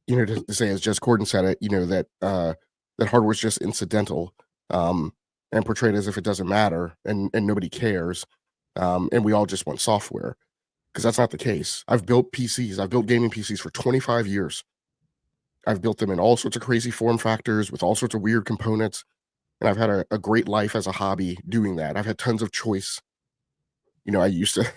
to say, as Jess Corden said it, that hardware is just incidental, and portrayed as if it doesn't matter and nobody cares, and we all just want software, because that's not the case. I've built gaming PCs for 25 years. I've built them in all sorts of crazy form factors with all sorts of weird components, and I've had a great life as a hobby doing that. I've had tons of choice. I used to,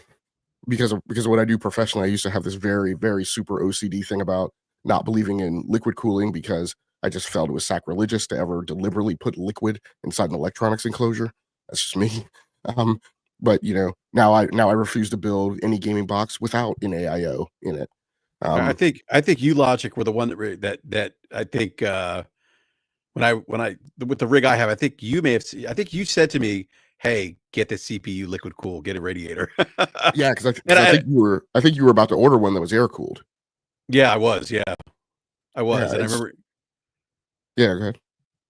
because of what I do professionally, I used to have this very, very super OCD thing about not believing in liquid cooling, because I just felt it was sacrilegious to ever deliberately put liquid inside an electronics enclosure. That's just me. But now I refuse to build any gaming box without an AIO in it. I think Ulogic were the one that I think when I with the rig I have, I think you said to me, "Hey, get the CPU liquid cool, get a radiator." Yeah, because I think you were about to order one that was air cooled. Yeah, I was. Yeah, I was, Yeah, and I remember. Yeah, go ahead.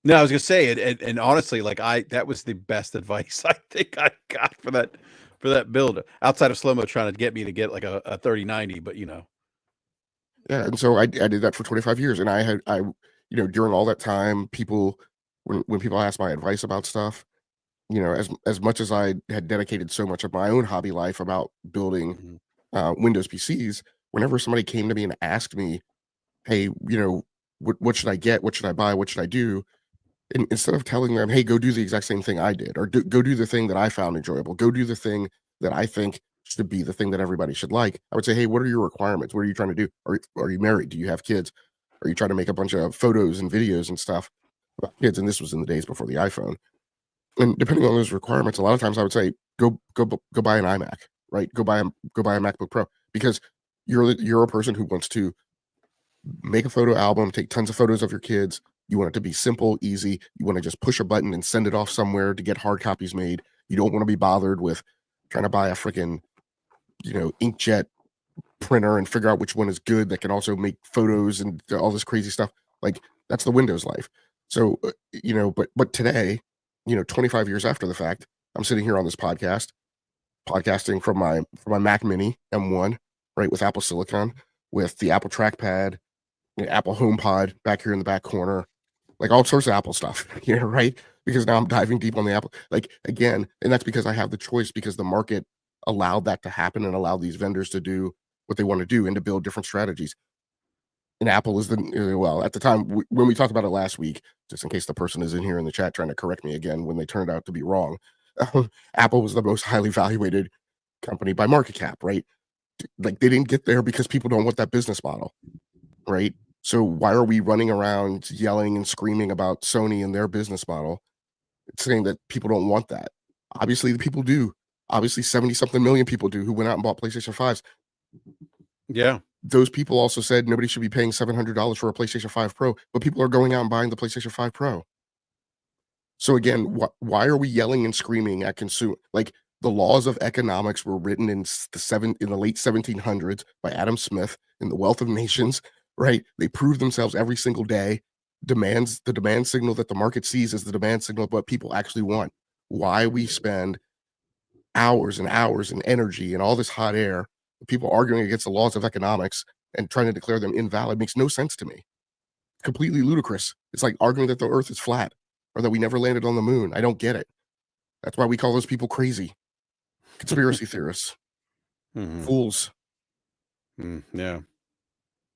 No, I was gonna say it, and honestly, that was the best advice I think I got for that build, outside of Slow-Mo trying to get me to get like a 3090, but Yeah, and so I did that for 25 years, and I during all that time, people, when people ask my advice about stuff, as much as I had dedicated so much of my own hobby life about building Windows PCs, whenever somebody came to me and asked me, "Hey, what should I get? What should I buy? What should I do?" And instead of telling them, "Hey, go do the exact same thing I did," or go do the thing that I found enjoyable, go do the thing that I think should be the thing that everybody should like, I would say, "Hey, what are your requirements? What are you trying to do? Are you married? Do you have kids? Are you trying to make a bunch of photos and videos and stuff about kids?" And this was in the days before the iPhone. And depending on those requirements, a lot of times I would say, go buy an iMac, right? Go buy a MacBook Pro, because you're a person who wants to make a photo album, take tons of photos of your kids. You want it to be simple, easy. You want to just push a button and send it off somewhere to get hard copies made. You don't want to be bothered with trying to buy a freaking, inkjet printer and figure out which one is good that can also make photos and all this crazy stuff. Like, that's the Windows life. So, but today, 25 years after the fact, I'm sitting here on this podcasting from my Mac Mini M1, right, with Apple Silicon, with the Apple trackpad, Apple HomePod back here in the back corner, like all sorts of Apple stuff, right? Because now I'm diving deep on the Apple, like, again, and that's because I have the choice, because the market allowed that to happen and allowed these vendors to do what they want to do and to build different strategies. and Apple is well, at the time when we talked about it last week, just in case the person is in here in the chat trying to correct me again when they turned out to be wrong, Apple was the most highly valuated company by market cap, right? Like, they didn't get there because people don't want that business model, right? So why are we running around yelling and screaming about Sony and their business model, saying that people don't want that? Obviously, the people do. Obviously, 70-something million people do who went out and bought PlayStation 5s. Yeah. Those people also said nobody should be paying $700 for a PlayStation 5 Pro, but people are going out and buying the PlayStation 5 Pro. So again, why are we yelling and screaming at consumer? Like, the laws of economics were written in the late 1700s by Adam Smith in The Wealth of Nations, right? They prove themselves every single day. The demand signal that the market sees is the demand signal of what people actually want. Why we spend hours and hours and energy and all this hot air, people arguing against the laws of economics and trying to declare them invalid makes no sense to me. Completely ludicrous. It's like arguing that the earth is flat or that we never landed on the moon. I don't get it. That's why we call those people crazy. Conspiracy theorists. Fools. Yeah.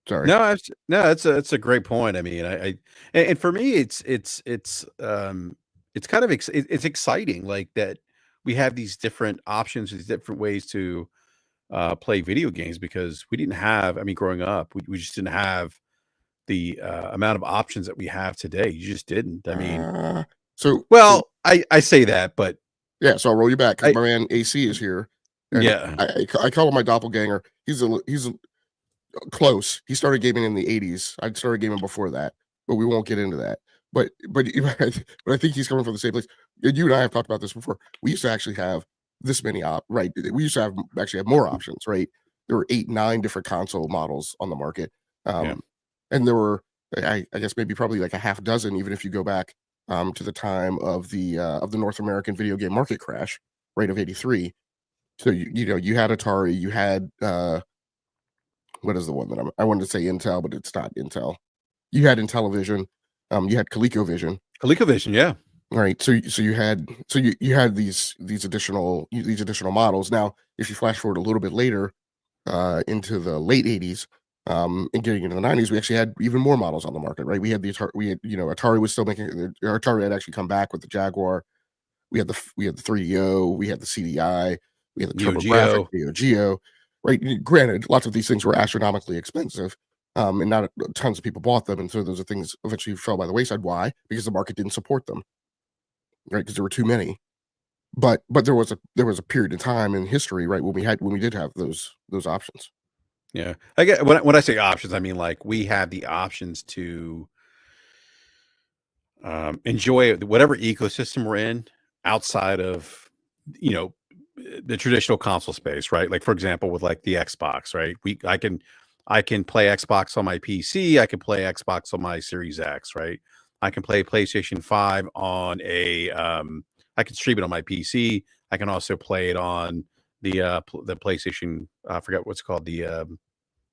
Sorry. No, it's a great point. I mean, and for me, it's kind of it's exciting, like that we have these different options, these different ways to play video games because we didn't have. I mean, growing up, we just didn't have the amount of options that we have today. You just didn't. I mean, so I say that, but yeah. So I'll roll you back because my man AC is here. And yeah, I call him my doppelganger. He's close. He started gaming in the 80s. I started gaming before that, but we won't get into that. But I think he's coming from the same place. You and I have talked about this before. We used to actually have this many right. We used to actually have more options, right? There were 8, 9 different console models on the market. And there were, I guess maybe probably like a half dozen, even if you go back to the time of the North American video game market crash, right, of 83. So you had Atari, you had what is the one that I wanted to say Intel, but it's not Intel. You had Intellivision, you had ColecoVision. ColecoVision, yeah. Right. So you had these additional models. Now, if you flash forward a little bit later, into the late 80s, and getting into the 90s, we actually had even more models on the market, right? We had the Atari, Atari was still making Atari had actually come back with the Jaguar. We had the 3DO, we had the CDI, we had the TurboGrafx, Neo Geo, right? Granted, lots of these things were astronomically expensive, and not tons of people bought them, and so those are things eventually fell by the wayside. Why? Because the market didn't support them, right? Because there were too many. But there was a period of time in history, right, when we did have those options. Yeah, I get when I say options, I mean like we have the options to enjoy whatever ecosystem we're in outside of the traditional console space, right? Like for example, with like the Xbox, right? I can play Xbox on my PC. I can play Xbox on my Series X, right? I can play PlayStation 5 on I can stream it on my PC. I can also play it on the PlayStation. I forgot what's called the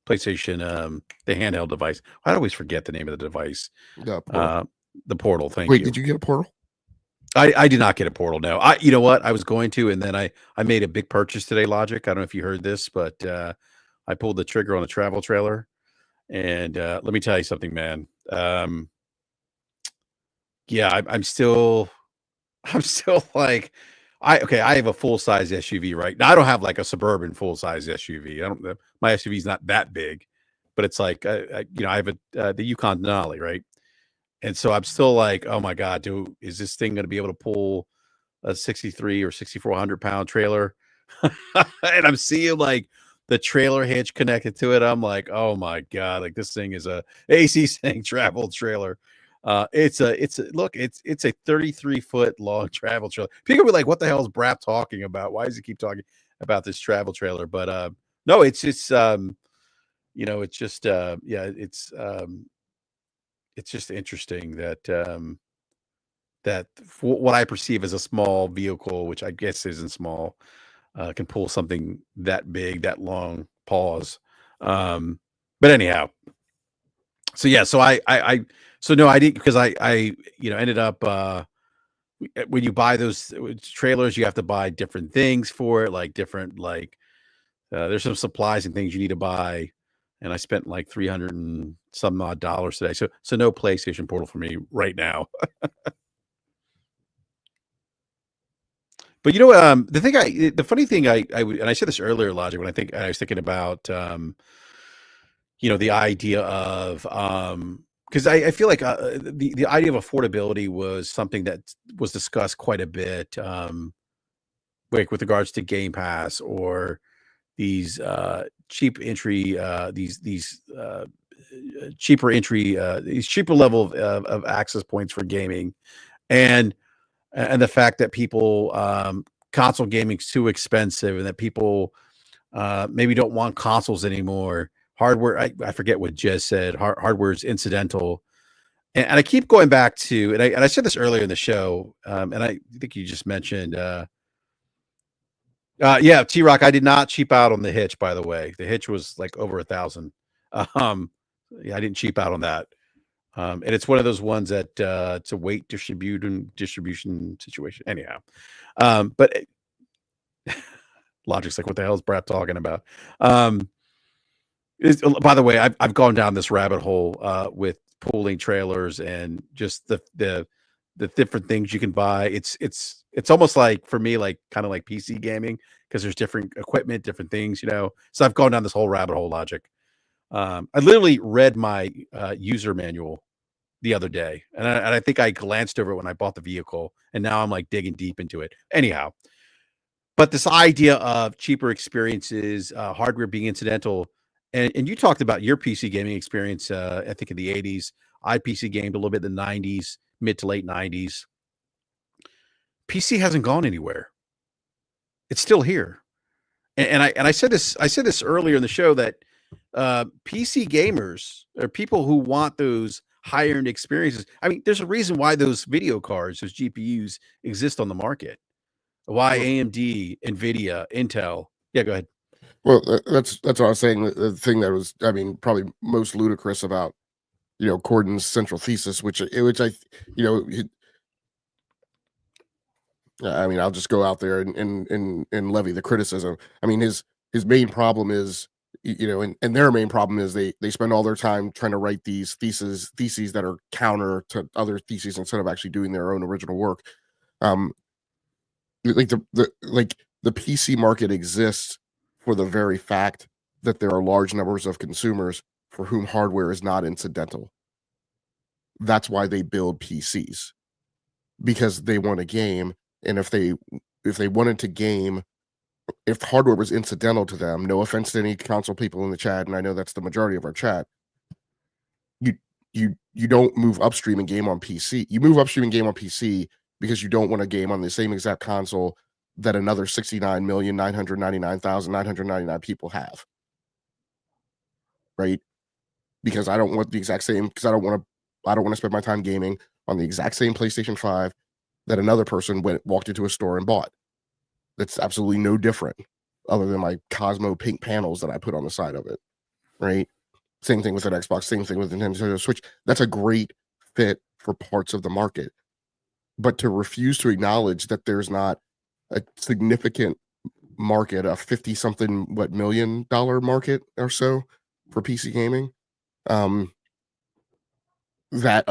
PlayStation, the handheld device. I always forget the name of the device. The Portal. Thank you. Wait, did you get a Portal? I did not get a Portal. No, you know what? I was going to, and then I made a big purchase today. Logic. I don't know if you heard this, but I pulled the trigger on a travel trailer, and let me tell you something, man. Yeah, I'm still like, I have a full size SUV right now. I don't have like a suburban full size SUV. I don't. My SUV is not that big, but it's like I have the Yukon Denali, right? And so I'm still like, oh my God, dude, is this thing going to be able to pull a 63 or 6,400 pound trailer? And I'm seeing like the trailer hitch connected to it. I'm like, oh my God, like this thing is a AC Sync travel trailer. It's a 33-foot long travel trailer. People be like, what the hell is BRAP talking about? Why does he keep talking about this travel trailer? But no, it's just it's just it's just interesting that that what I perceive as a small vehicle, which I guess isn't small, can pull something that big, that long. Pause. But anyhow, so yeah, so so no, I didn't because I ended up when you buy those trailers, you have to buy different things for it, like different there's some supplies and things you need to buy. and I spent like 300 and some odd dollars today. So no PlayStation Portal for me right now. But the funny thing and I said this earlier, Logic, when I was thinking about the idea of because I feel like the idea of affordability was something that was discussed quite a bit, like with regards to Game Pass or these cheap entry, cheaper entry, these cheaper level of access points for gaming, and the fact that people console gaming's too expensive, and that people maybe don't want consoles anymore. Hardware, I forget what Jez said. Hardware is incidental, and I keep going back to, and I said this earlier in the show, and I think you just mentioned, yeah, T Rock. I did not cheap out on the hitch. By the way, the hitch was like over 1,000. Yeah, I didn't cheap out on that. And it's one of those ones that it's a weight distribution situation. Anyhow, but Logic's like, what the hell is Brap talking about? By the way, I've gone down this rabbit hole with pooling trailers and just the different things you can buy. It's almost like, for me, like kind of like PC gaming, because there's different equipment, different things, So I've gone down this whole rabbit hole, Logic. I literally read my user manual the other day, and I think I glanced over it when I bought the vehicle, and now I'm like digging deep into it. Anyhow, but this idea of cheaper experiences, hardware being incidental, and you talked about your PC gaming experience, I think in the 80s. I PC gamed a little bit in the 90s, mid to late 90s. PC hasn't gone anywhere. It's still here. And I said this earlier in the show that PC gamers are people who want those higher end experiences. I mean, there's a reason why those video cards, those GPUs exist on the market. Why Well, AMD, Nvidia, Intel. Yeah, go ahead. well, that's what I was saying. The thing that was, I mean, probably most ludicrous about Corden's central thesis, which I mean, I'll just go out there and levy the criticism. I mean, his main problem is, and their main problem is they spend all their time trying to write these theses that are counter to other theses instead of actually doing their own original work. Um, like the PC market exists for the very fact that there are large numbers of consumers for whom hardware is not incidental. That's why they build PCs, because they want a game, and if they wanted to game, if hardware was incidental to them, no offense to any console people in the chat, and I know that's the majority of our chat, you you don't move upstream and game on PC. You move upstream and game on PC because you don't want to game on the same exact console that another 69,999,999 people have. Right? Because I don't want the exact same, because I don't want to spend my time gaming on the exact same PlayStation 5 that another person walked into a store and bought. That's absolutely no different, other than my Cosmo pink panels that I put on the side of it, right? Same thing with an Xbox, same thing with Nintendo Switch. That's a great fit for parts of the market. But to refuse to acknowledge that there's not a significant market, a 50-something $1 million market or so for PC gaming, that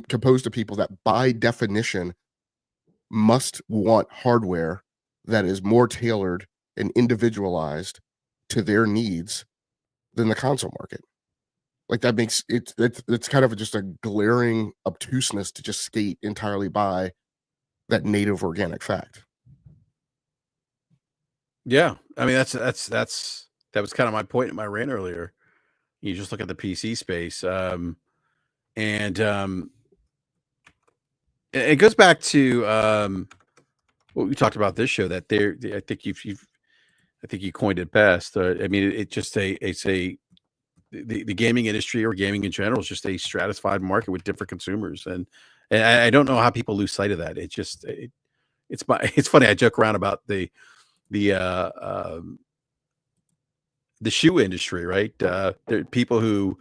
composed of people that by definition must want hardware that is more tailored and individualized to their needs than the console market. Like, that makes it's kind of just a glaring obtuseness to just skate entirely by that native organic fact. Yeah, I mean that was kind of my point in my rant earlier. You just look at the PC space, and it goes back to what we talked about this show. That I think I think you coined it best. I mean, it's the gaming industry, or gaming in general, is just a stratified market with different consumers, and I don't know how people lose sight of that. It's funny. I joke around about the shoe industry, right? There are people who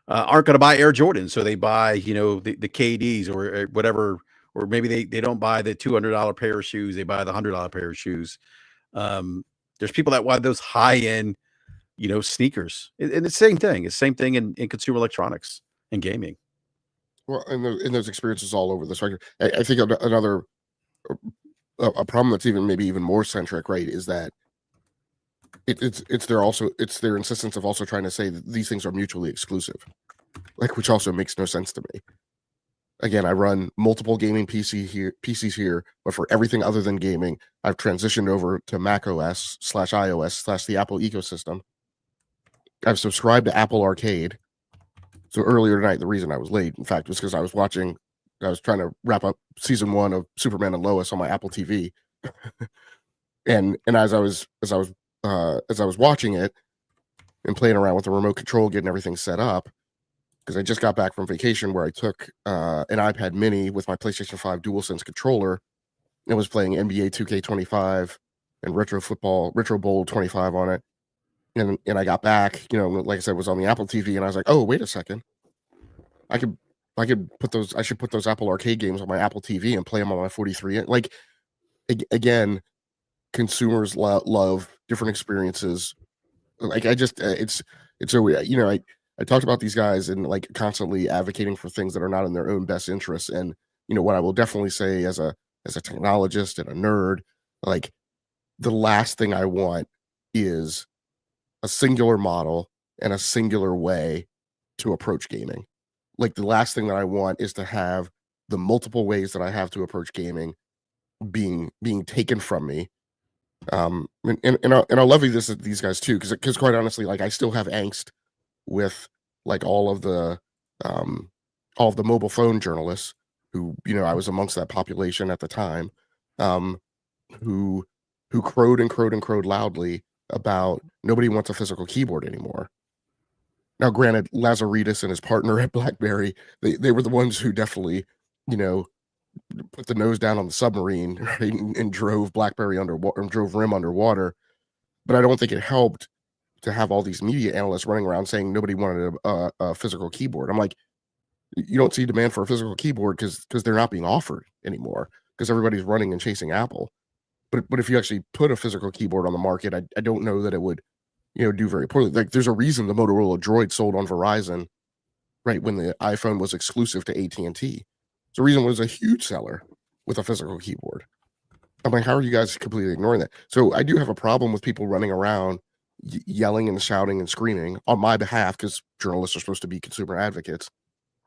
aren't going to buy Air Jordans, so they buy the KDs or whatever, or maybe they don't buy the $200 pair of shoes, they buy the $100 pair of shoes. There's people that want those high end sneakers. And it's the same thing. It's the same thing in consumer electronics and gaming. Well, and those experiences all over the spectrum. I think another a problem that's maybe even more centric, right, is that it's their insistence of also trying to say that these things are mutually exclusive, like, which also makes no sense to me. Again, I run multiple gaming PCs here, but for everything other than gaming, I've transitioned over to Mac OS / iOS / the Apple ecosystem. I've subscribed to Apple Arcade. So earlier tonight, the reason I was late, in fact, was because I was trying to wrap up season 1 of Superman and Lois on my Apple TV, and as I was watching it and playing around with the remote control, getting everything set up, because I just got back from vacation where I took an iPad mini with my PlayStation 5 DualSense controller and was playing NBA 2K25 and Retro Bowl 25 on it. And I got back, like I said, was on the Apple TV, and I was like, oh, wait a second. I should put those Apple Arcade games on my Apple TV and play them on my 43. Like, again, consumers love different experiences. Like, it's so weird. I talked about these guys and, like, constantly advocating for things that are not in their own best interests. And, what I will definitely say as a technologist and a nerd, like, the last thing I want is a singular model and a singular way to approach gaming. Like, the last thing that I want is to have the multiple ways that I have to approach gaming being taken from me. And I'll levy these guys too, because quite honestly, like, I still have angst with, like, all of the mobile phone journalists who, I was amongst that population at the time, who crowed and crowed and crowed loudly about nobody wants a physical keyboard anymore. Now, granted, Lazaridis and his partner at BlackBerry, they were the ones who definitely, put the nose down on the submarine, right, and drove BlackBerry underwater, and drove RIM underwater. But I don't think it helped to have all these media analysts running around saying nobody wanted a physical keyboard. I'm like, you don't see demand for a physical keyboard because they're not being offered anymore, because everybody's running and chasing Apple. But if you actually put a physical keyboard on the market, I don't know that it would, do very poorly. Like, there's a reason the Motorola Droid sold on Verizon, right, when the iPhone was exclusive to AT&T. The reason it was a huge seller with a physical keyboard. I'm like, how are you guys completely ignoring that? So I do have a problem with people running around yelling and shouting and screaming on my behalf, because journalists are supposed to be consumer advocates,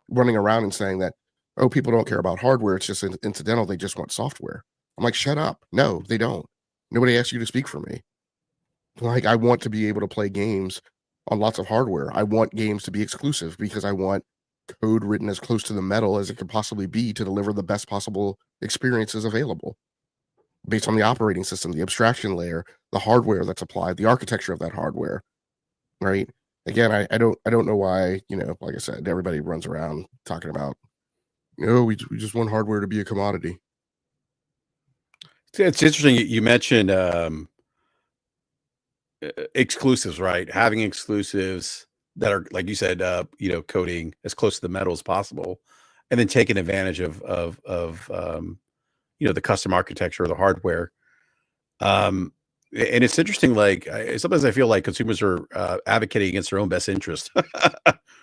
running around and saying that, oh, people don't care about hardware, it's just incidental, they just want software. I'm like, shut up. No, they don't. Nobody asked you to speak for me. Like, I want to be able to play games on lots of hardware. I want games to be exclusive because I want code written as close to the metal as it could possibly be to deliver the best possible experiences available based on the operating system, the abstraction layer, the hardware that's applied, the architecture of that hardware, right? Again, I don't know why, like I said, everybody runs around talking about, we just want hardware to be a commodity. It's interesting you mentioned exclusives, right? Having exclusives that are, like you said, coding as close to the metal as possible, and then taking advantage of the custom architecture of the hardware. And it's interesting. Like, sometimes I feel like consumers are advocating against their own best interest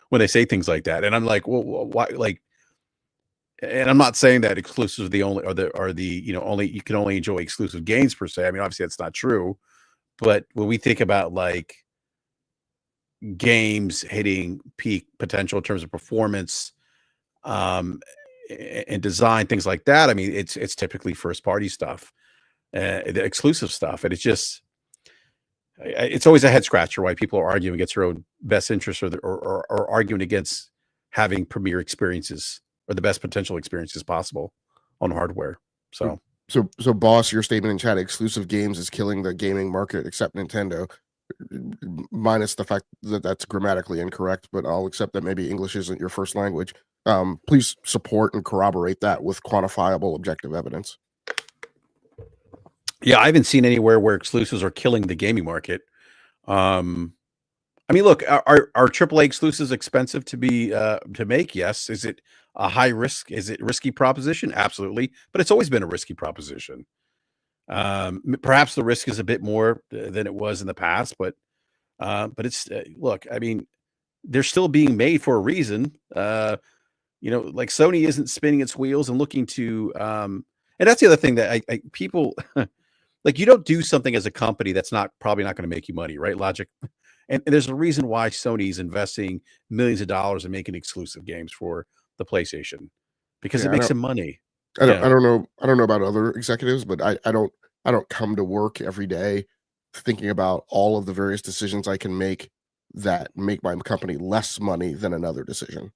when they say things like that. And I'm like, well, why? Like, and I'm not saying that exclusives are the only, only you can only enjoy exclusive games per se. I mean, obviously that's not true. But when we think about, like, games hitting peak potential in terms of performance, and design, things like that, I mean, it's typically first party stuff, the exclusive stuff, and it's always a head scratcher why people are arguing against their own best interests, or arguing against having premier experiences or the best potential experiences possible on hardware. So boss, your statement in chat, exclusive games is killing the gaming market except Nintendo, minus the fact that that's grammatically incorrect, but I'll accept that maybe English isn't your first language. Please support and corroborate that with quantifiable objective evidence. Yeah, I haven't seen anywhere where exclusives are killing the gaming market. I mean, look, are AAA exclusives expensive to make? Yes. Is it a high risk? Is it a risky proposition? Absolutely. But it's always been a risky proposition. Perhaps the risk is a bit more than it was in the past, but But it's look, I mean, they're still being made for a reason. Like Sony isn't spinning its wheels and looking to and that's the other thing that I people like you don't do something as a company that's not probably not going to make you money, right? Logic. And there's a reason why Sony's investing millions of dollars in making exclusive games for the PlayStation because it Yeah, makes them money. I don't Yeah. I don't know I don't know about other executives, but I don't come to work every day thinking about all of the various decisions I can make that make my company less money than another decision,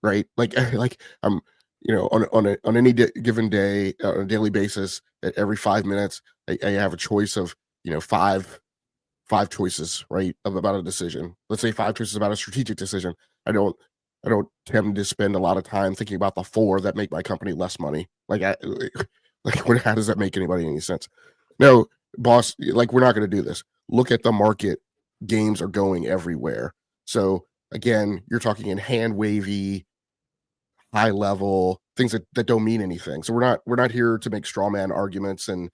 right? Like like I'm on any given day on a daily basis at every 5 minutes I have a choice of five choices, right, of about a decision. Let's say five choices about a strategic decision. I don't I don't tend to spend a lot of time thinking about the four that make my company less money. Like how does that make anybody any sense? No, boss, like we're not going to do this. Look at the market. Games are going everywhere. So again, you're talking in hand wavy, high level things that don't mean anything. So we're not here to make straw man arguments and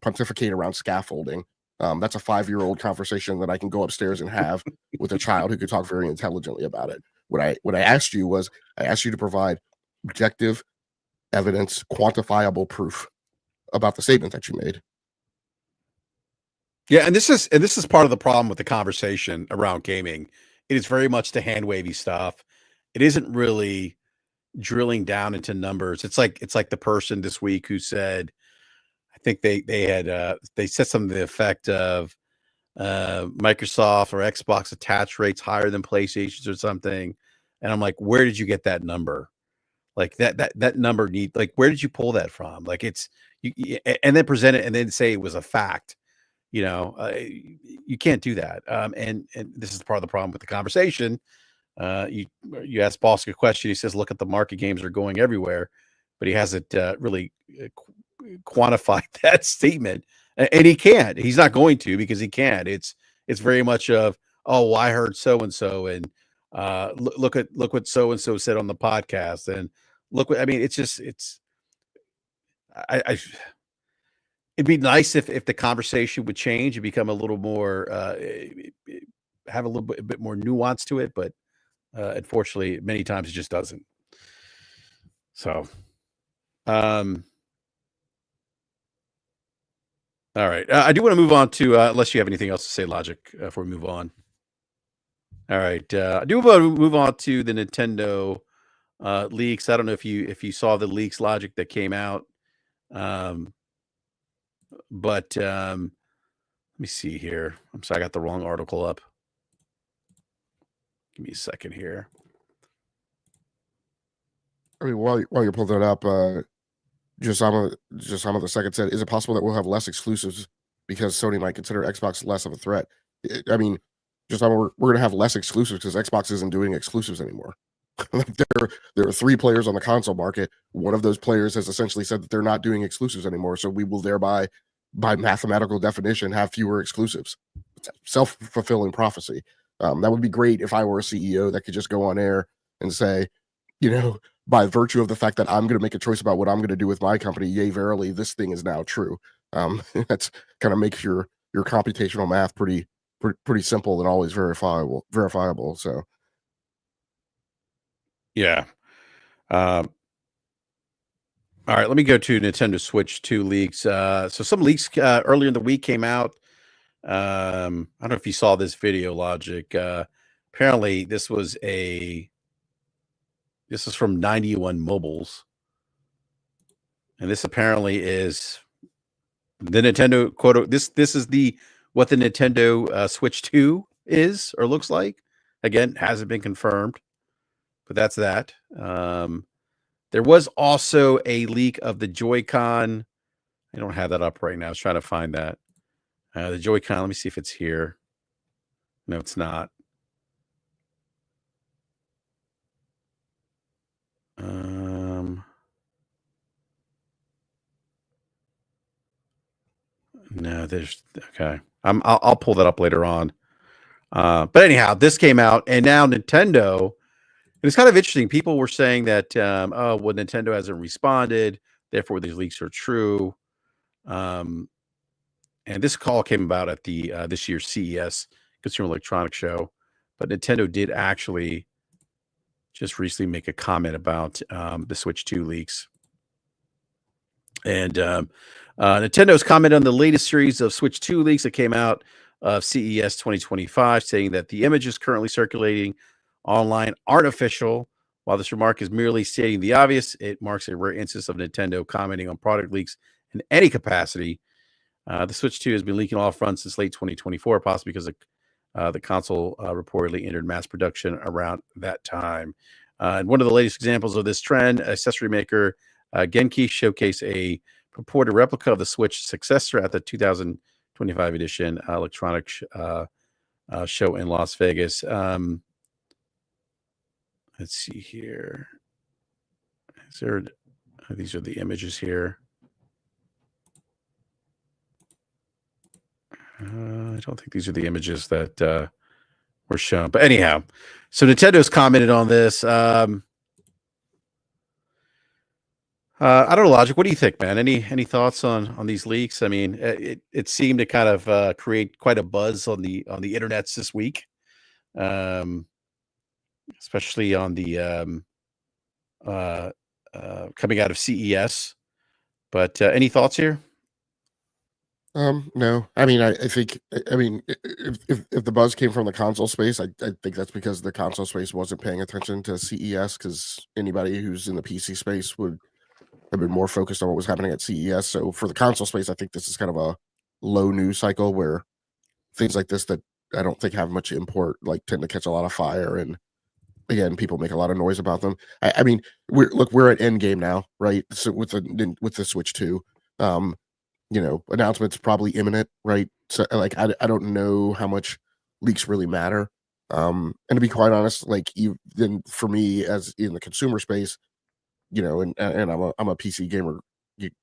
pontificate around scaffolding. That's a 5-year-old conversation that I can go upstairs and have with a child who could talk very intelligently about it. What I asked you was I asked you to provide objective evidence, quantifiable proof about the statement that you made. Yeah, and this is part of the problem with the conversation around gaming. It is very much the hand wavy stuff. It isn't really drilling down into numbers. It's like the person this week who said, I think they said something to the effect of Microsoft or Xbox attach rates higher than PlayStation's or something. And I'm like, where did you get that number? Like that number where did you pull that from? Like and then present it and then say it was a fact. You can't do that. And this is part of the problem with the conversation. You ask Bosk a question. He says, "Look at the market. Games are going everywhere," but he hasn't really quantified that statement, and he can't. He's not going to because he can't. It's very much of, "Oh, well, I heard so and so, and look what so and so said on the podcast, and look what I mean." It's I it'd be nice if the conversation would change and become a little more have a bit more nuance to it, but unfortunately, many times it just doesn't. So, um, all right. I do want to move on to unless you have anything else to say, Logic, before we move on. All right. I do want to move on to the Nintendo leaks. I don't know if you saw the leaks, Logic, that came out. Um, but let me see here. I'm sorry, I got the wrong article up. Give me a second here. I mean, while you're pulling that up, Josama the second said, "Is it possible that we'll have less exclusives because Sony might consider Xbox less of a threat?" I mean, Josama, we're gonna have less exclusives because Xbox isn't doing exclusives anymore. Like there are three players on the console market. One of those players has essentially said that they're not doing exclusives anymore. So we will thereby, by mathematical definition, have fewer exclusives. It's a self-fulfilling prophecy. That would be great if I were a CEO that could just go on air and say, you know, by virtue of the fact that I'm going to make a choice about what I'm going to do with my company, yay, verily, this thing is now true. That's kind of makes your computational math pretty simple and always verifiable. So Yeah. Um, all right. Let me go to Nintendo Switch 2 leaks. So some leaks earlier in the week came out. I don't know if you saw this video, Logic. Apparently, this is from 91 Mobiles, and this apparently is the Nintendo quote. This is the what the Nintendo Switch 2 is or looks like. Again, hasn't been confirmed, but that's that. There was also a leak of the Joy-Con. I don't have that up right now. I was trying to find that. The Joy-Con. Let me see if it's here. No, it's not. No, there's okay. I'll pull that up later on. But anyhow, this came out, and now Nintendo. It's kind of interesting. People were saying that, oh, well, Nintendo hasn't responded, therefore these leaks are true. Um, and this call came about at the this year's CES Consumer Electronics Show, but Nintendo did actually just recently make a comment about the Switch 2 leaks. And Nintendo's commented on the latest series of Switch 2 leaks that came out of CES 2025, saying that the images currently circulating online aren't official. While this remark is merely stating the obvious, it marks a rare instance of Nintendo commenting on product leaks in any capacity. The Switch 2 has been leaking all fronts since late 2024, possibly because the console reportedly entered mass production around that time. And one of the latest examples of this trend, accessory maker Genki showcased a purported replica of the Switch successor at the 2025 edition electronics show in Las Vegas. Let's see here. These are the images here. I don't think these are the images that were shown. But anyhow, so Nintendo's commented on this. I don't know, Logic. What do you think, man? Any thoughts on these leaks? I mean, it seemed to kind of create quite a buzz on the internets this week, especially on the coming out of CES. But any thoughts here? No. I mean, I think, I mean, if the buzz came from the console space, I think that's because the console space wasn't paying attention to CES, because anybody who's in the PC space would have been more focused on what was happening at CES. So for the console space, I think this is kind of a low news cycle where things like this that I don't think have much import, like, tend to catch a lot of fire, and again, people make a lot of noise about them. I mean, we're at end game now, right? So with the Switch 2, announcements probably imminent, right? So like, I don't know how much leaks really matter. And to be quite honest, like, then for me, as in the consumer space, and I'm a PC gamer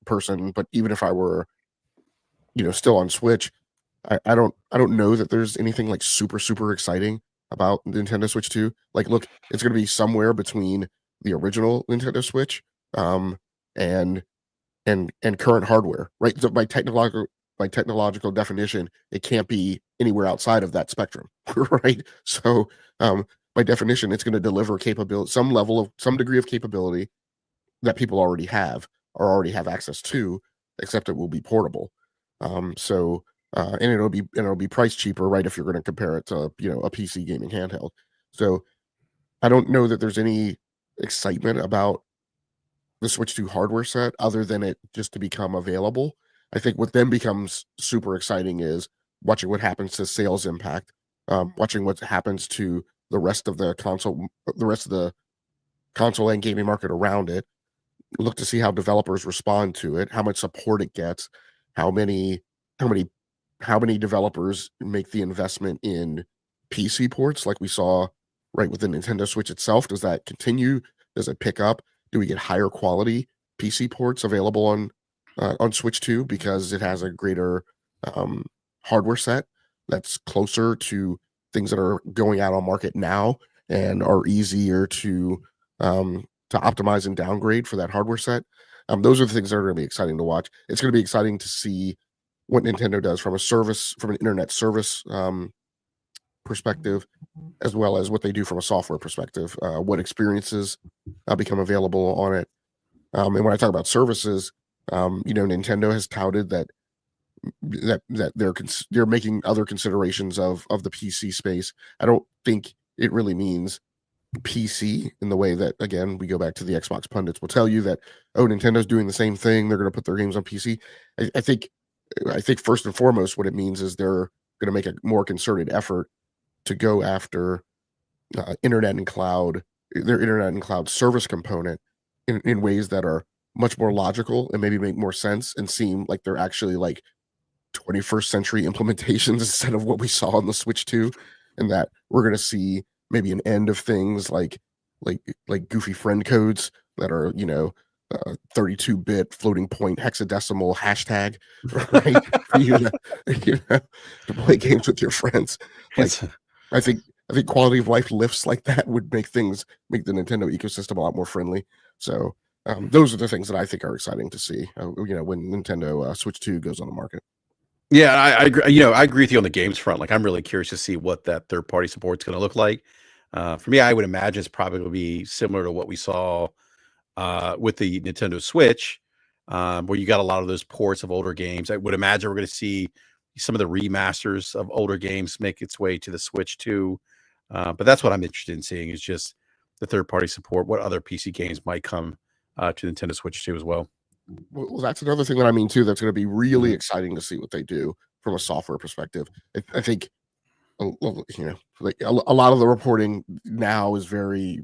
person, but even if I were, still on Switch, I don't know that there's anything like super exciting about Nintendo Switch 2. Like, look, it's going to be somewhere between the original Nintendo Switch, and current hardware, right? So by technological definition, it can't be anywhere outside of that spectrum, right? So, by definition, it's going to deliver capability, some degree of capability that people already have or already have access to, except it will be portable. And it'll be priced cheaper, right? If you're going to compare it to, a PC gaming handheld. So I don't know that there's any excitement about the Switch 2 hardware set other than it just to become available. I think what then becomes super exciting is watching what happens to sales impact, watching what happens to the rest of the console and gaming market around it. Look to see how developers respond to it, how much support it gets, how many developers make the investment in PC ports like we saw right with the Nintendo Switch itself. Does that continue? Does it pick up? Do we get higher quality PC ports available on Switch 2 because it has a greater hardware set that's closer to things that are going out on market now and are easier to optimize and downgrade for that hardware set? Those are the things that are going to be exciting to watch. It's going to be exciting to see what Nintendo does from an internet service perspective, as well as what they do from a software perspective, what experiences become available on it. And when I talk about services, Nintendo has touted that they're making other considerations of the PC space. I don't think it really means PC in the way that, again, we go back to the Xbox pundits will tell you that, oh, Nintendo's doing the same thing, they're going to put their games on PC. I think first and foremost what it means is they're going to make a more concerted effort to go after their internet and cloud service component in ways that are much more logical and maybe make more sense and seem like they're actually like 21st century implementations instead of what we saw on the Switch 2, and that we're going to see maybe an end of things like goofy friend codes that are 32-bit floating point hexadecimal hashtag, right? For you to play games with your friends. Like, I think quality of life lifts like that would make the Nintendo ecosystem a lot more friendly. So those are the things that I think are exciting to see when Nintendo Switch 2 goes on the market. Yeah, I agree. You know, I agree with you on the games front. Like, I'm really curious to see what that third party support's going to look like. For me, I would imagine it's probably going to be similar to what we saw with the Nintendo Switch, where you got a lot of those ports of older games. I would imagine we're going to see some of the remasters of older games make its way to the Switch too. But that's what I'm interested in seeing is just the third party support. What other PC games might come to Nintendo Switch too as well. Well, that's another thing that I mean too. That's going to be really Mhm. exciting to see what they do from a software perspective. I think like a lot of the reporting now is very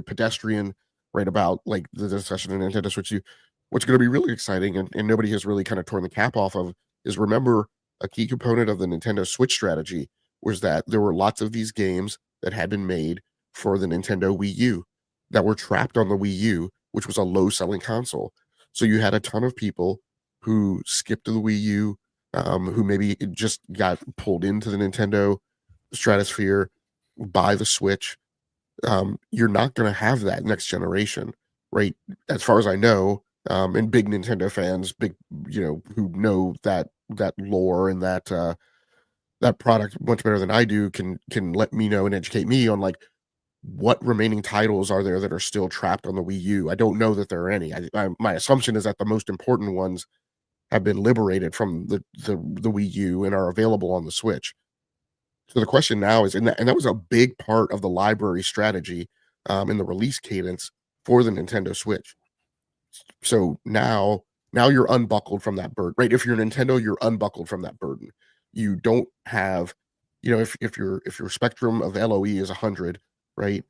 pedestrian, right? About like the discussion in Nintendo Switch U. What's going to be really exciting, and nobody has really kind of torn the cap off of, is remember a key component of the Nintendo Switch strategy was that there were lots of these games that had been made for the Nintendo Wii U that were trapped on the Wii U, which was a low selling console. So you had a ton of people who skipped to the Wii U, who maybe just got pulled into the Nintendo stratosphere by the Switch. You're not going to have that next generation, right? As far as I know, and big Nintendo fans, big who know that lore and that product much better than I do, can let me know and educate me on like what remaining titles are there that are still trapped on the Wii U. I don't know that there are any. My assumption is that the most important ones have been liberated from the Wii U and are available on the Switch. So the question now is, and that was a big part of the library strategy in the release cadence for the Nintendo Switch. So now you're unbuckled from that burden, right? If you're Nintendo, you're unbuckled from that burden. You don't have, if your spectrum of LOE is 100, right?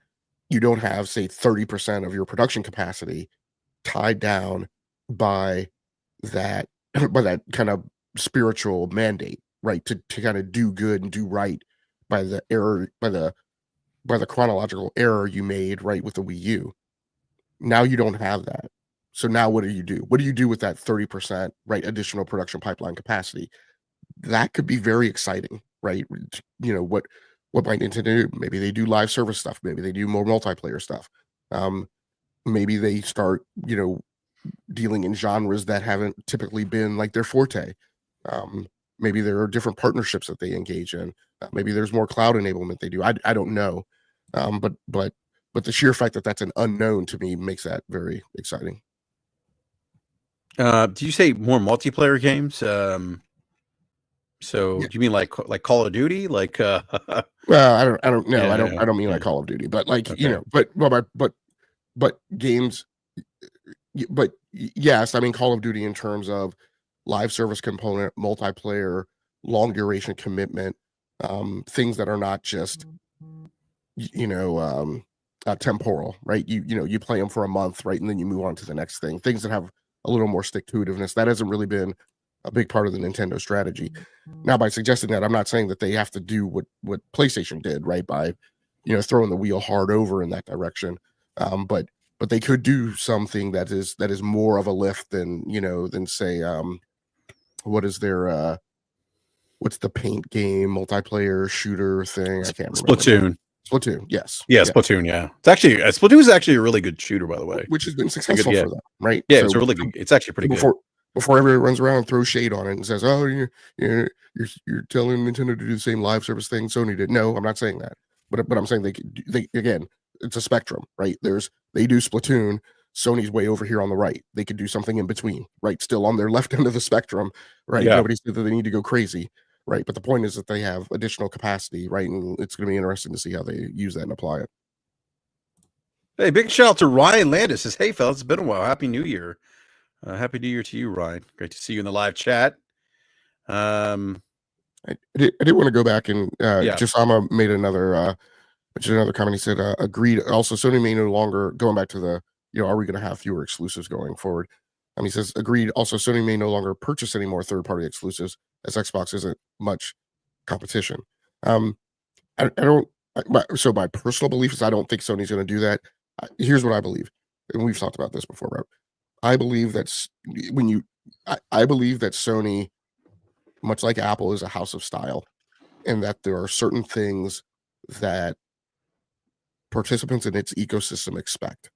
You don't have, say, 30% of your production capacity tied down by that by that kind of spiritual mandate, right? To kind of do good and do right by the error by the chronological error you made, right, with the Wii U. Now you don't have that. So now what do you do? What do you do with that 30%, right, additional production pipeline capacity? That could be very exciting, right? What might Nintendo do? Maybe they do live service stuff. Maybe they do more multiplayer stuff. Um, maybe they start, dealing in genres that haven't typically been like their forte. Um, maybe there are different partnerships that they engage in. Maybe there's more cloud enablement they do. I don't know, but the sheer fact that that's an unknown to me makes that very exciting. Do you say more multiplayer games? So Yeah. do you mean like Call of Duty? Like Well, I don't know. I don't yeah, I don't mean yeah. like Call of Duty, but like Okay. but games. Yes, I mean Call of Duty in terms of live service component, multiplayer, long duration commitment, things that are not just y- you know temporal, right? You play them for a month, right, and then you move on to the next thing. Things that have a little more stick to itiveness. That hasn't really been a big part of the Nintendo strategy. Now, by suggesting that, I'm not saying that they have to do what PlayStation did, right, by throwing the wheel hard over in that direction. But they could do something that is more of a lift than say what is their what's the paint game multiplayer shooter thing? I can't remember now. Splatoon. Splatoon, yes, Yeah, yeah, Splatoon. Yeah, it's actually Splatoon is actually a really good shooter, by the way. which has been Pretty good. successful Yeah, for them, right? yeah. It's So a really good. It's actually pretty good. before everybody runs around and throws shade on it and says, "Oh, you're telling Nintendo to do the same live service thing Sony did." No, I'm not saying that, but I'm saying they again, it's a spectrum, right? They do Splatoon. Sony's way over here on the right. They could do something in between, right? Still on their left end of the spectrum, right? Yeah. Nobody said that they need to go crazy, right? But the point is that they have additional capacity, right? And it's going to be interesting to see how they use that and apply it. Hey, big shout out to Ryan Landis. Says, "Hey, fellas, it's been a while. Happy New Year. Happy New Year to you, Ryan. Great to see you in the live chat." Um, I did want to go back and yeah. Josama made another comment. He said, agreed. Also, Sony may no longer, going back to are we going to have fewer exclusives going forward? He says, agreed. Also, Sony may no longer purchase any more third-party exclusives as Xbox isn't much competition. Um, I don't, so my personal belief is I don't think Sony's going to do that. Here's what I believe, and we've talked about this before, Rob. I believe that's when you, I believe that Sony, much like Apple, is a house of style, and that there are certain things that participants in its ecosystem expect,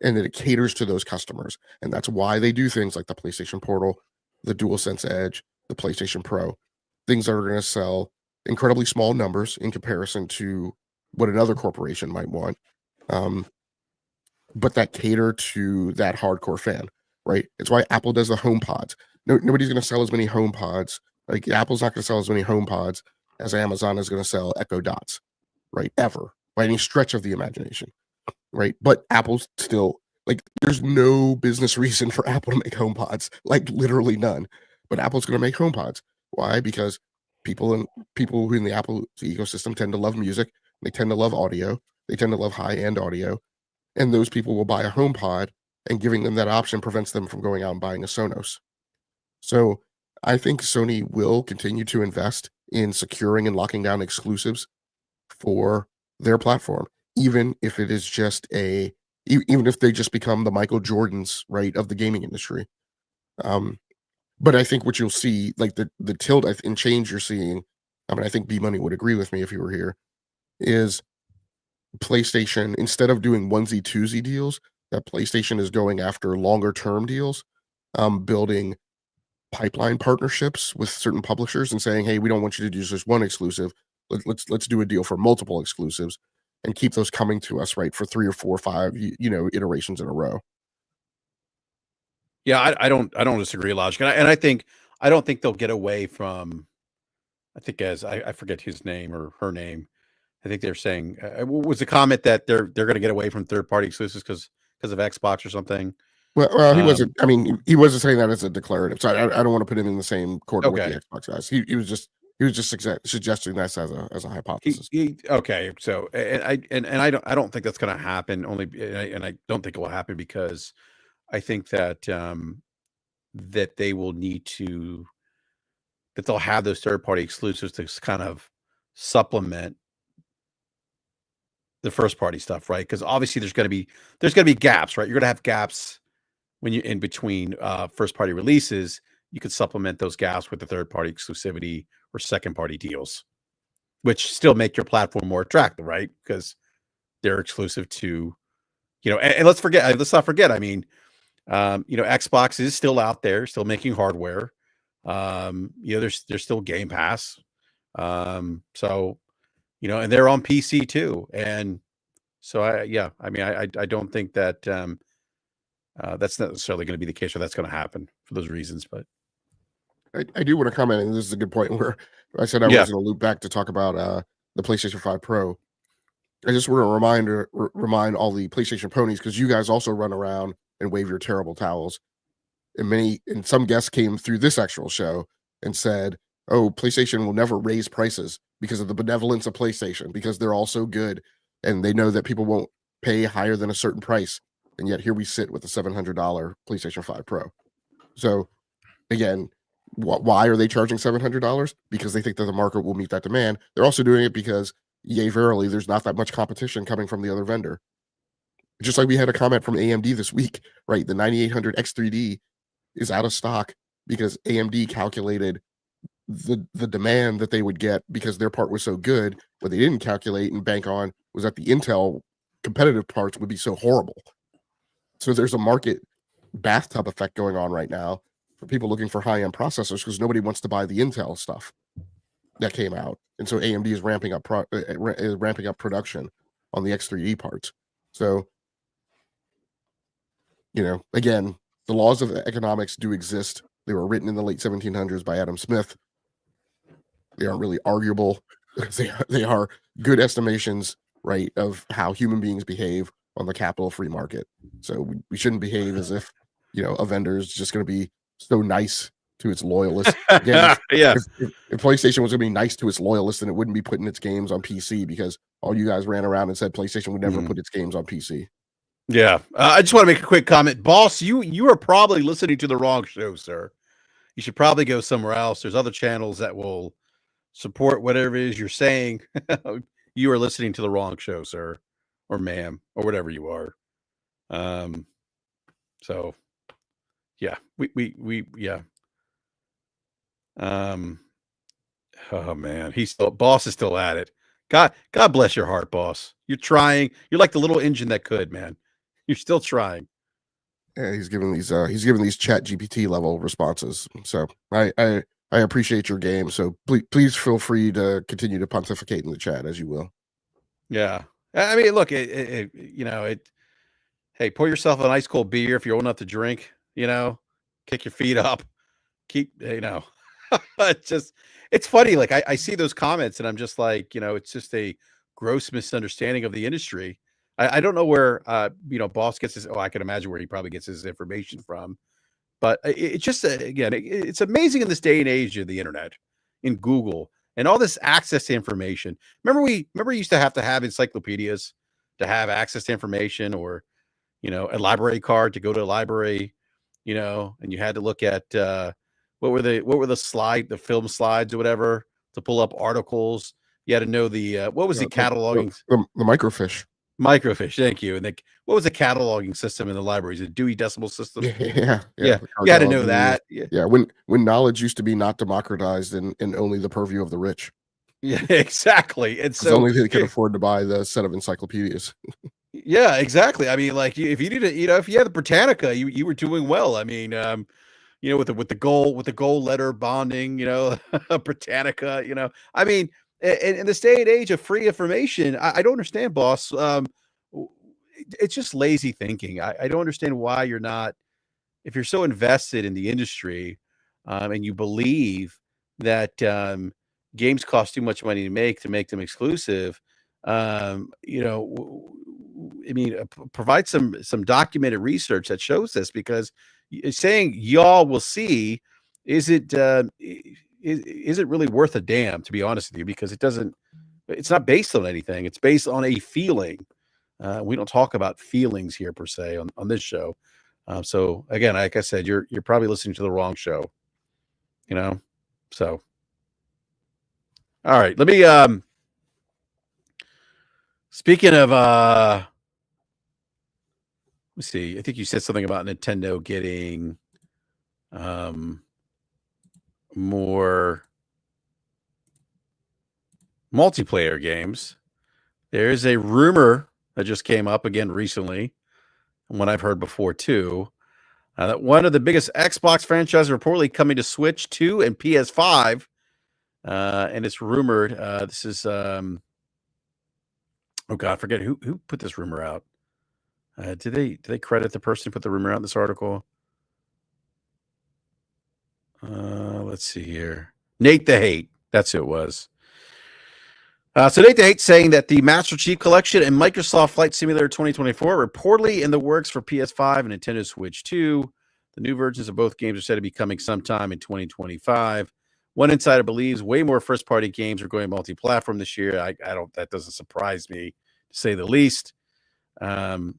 and that it caters to those customers. And that's why they do things like the PlayStation Portal, the DualSense Edge, the PlayStation Pro, things that are going to sell incredibly small numbers in comparison to what another corporation might want, but that cater to that hardcore fan, right? It's why Apple does the HomePods. Nobody's going to sell as many HomePods. Like Apple's not going to sell as many HomePods as Amazon is going to sell Echo Dots, right? Ever, by any stretch of the imagination, right? But Apple's still like, there's no business reason for Apple to make HomePods, like literally none. But Apple's going to make HomePods. Why? Because people who in the Apple ecosystem tend to love music. They tend to love audio. They tend to love high-end audio. And those people will buy a HomePod, and giving them that option prevents them from going out and buying a Sonos. So I think Sony will continue to invest in securing and locking down exclusives for their platform, even if it is just even if they just become the Michael Jordans, right, of the gaming industry. But I think what you'll see, like the tilt and change you're seeing, I mean, I think B Money would agree with me if he were here, is PlayStation, instead of doing onesie twosie deals, that PlayStation is going after longer term deals, building pipeline partnerships with certain publishers and saying, hey, we don't want you to do just one exclusive. Let's do a deal for multiple exclusives and keep those coming to us, right, for 3 or 4 or 5 iterations in a row. Yeah, I don't disagree, Logic, and I don't think they'll get away from. I think as I forget his name or her name. I think they're saying was the comment that they're going to get away from third party exclusives because of Xbox or something. Well, he wasn't. I mean, he wasn't saying that as a declarative. So I don't want to put him in the same quarter with Okay. the Xbox guys. He was just suggesting that as a hypothesis. Okay, so and I don't think that's going to happen. And I don't think it will happen because I think that that they will need to that they'll have those third party exclusives to kind of supplement the first party stuff, right? Because obviously there's going to be gaps, right? You're going to have gaps when you're in between first party releases. You could supplement those gaps with the third party exclusivity or second party deals, which still make your platform more attractive, right? Because they're exclusive to, and let's not forget. I mean, Xbox is still out there, still making hardware. There's still Game Pass. So, and they're on PC too. And so I don't think that that's not necessarily going to be the case or that's going to happen for those reasons. But I do want to comment, and this is a good point where I said I was going to loop back to talk about the PlayStation 5 Pro. I just want to remind all the PlayStation ponies, because you guys also run around and wave your terrible towels. And some guests came through this actual show and said, oh, PlayStation will never raise prices because of the benevolence of PlayStation, because they're all so good and they know that people won't pay higher than a certain price. And yet here we sit with a $700 PlayStation 5 Pro. So again, why are they charging $700? Because they think that the market will meet that demand. They're also doing it because, yay, verily, there's not that much competition coming from the other vendor. Just like we had a comment from AMD this week, right? The 9800 X3D is out of stock because AMD calculated the demand that they would get because their part was so good. What they didn't calculate and bank on was that the Intel competitive parts would be so horrible. So there's a market bathtub effect going on right now for people looking for high-end processors because nobody wants to buy the Intel stuff that came out. And so AMD is ramping up production on the X3D parts. So, again, the laws of economics do exist. They were written in the late 1700s by Adam Smith. They aren't really arguable. They are good estimations, right, of how human beings behave on the capital free market. So we shouldn't behave as if, a vendor is just going to be so nice to its loyalists. Again, if PlayStation was going to be nice to its loyalists, then it wouldn't be putting its games on PC, because all you guys ran around and said PlayStation would never put its games on PC. Yeah. I just want to make a quick comment. Boss, you are probably listening to the wrong show, sir. You should probably go somewhere else. There's other channels that will support whatever it is you're saying. You are listening to the wrong show, sir, or ma'am, or whatever you are. So yeah, we yeah. Oh man, boss is still at it. God bless your heart, boss. You're trying. You're like the little engine that could, man. You're still trying. Yeah, he's giving these Chat GPT level responses. So I appreciate your game. So please feel free to continue to pontificate in the chat as you will. Yeah. I mean, look, hey, pour yourself an ice cold beer if you're old enough to drink, kick your feet up, it's funny. Like I see those comments and I'm just like, it's just a gross misunderstanding of the industry. I don't know where, Boss gets his, I can imagine where he probably gets his information from, but it's just, again, it's amazing in this day and age of the internet, in Google and all this access to information. Remember we used to have encyclopedias to have access to information, or, a library card to go to a library, and you had to look at, what were the film slides or whatever to pull up articles. You had to know what was the cataloging? The microfiche. Microfiche, thank you. And what was the cataloging system in the libraries? A Dewey Decimal System? Yeah. You had to know that. Yeah. When knowledge used to be not democratized and only the purview of the rich. Yeah, exactly. And so only they could afford to buy the set of encyclopedias. Yeah, exactly. I mean, like if you needed, if you had the Britannica, you were doing well. I mean, with the gold letter bonding, Britannica, I mean, in this day and age of free information, I don't understand, boss. It's just lazy thinking. I don't understand why you're not, if you're so invested in the industry, and you believe that games cost too much money to make them exclusive. I mean, provide some documented research that shows this, because saying y'all will see, is it really worth a damn, to be honest with you, because it's not based on anything. It's based on a feeling. We don't talk about feelings here per se on this show. So again, like I said, you're probably listening to the wrong show, so. All right, let me, speaking of, let's see. I think you said something about Nintendo getting more multiplayer games. There is a rumor that just came up again recently, and one I've heard before too, that one of the biggest Xbox franchises reportedly coming to Switch 2 and PS5, and it's rumored. This is oh God, I forget who put this rumor out. Did they credit the person who put the rumor out in this article? Let's see here. Nate the Hate. That's who it was. So Nate the Hate saying that the Master Chief Collection and Microsoft Flight Simulator 2024 are reportedly in the works for PS5 and Nintendo Switch 2. The new versions of both games are said to be coming sometime in 2025. One insider believes way more first-party games are going multi-platform this year. That doesn't surprise me, to say the least. But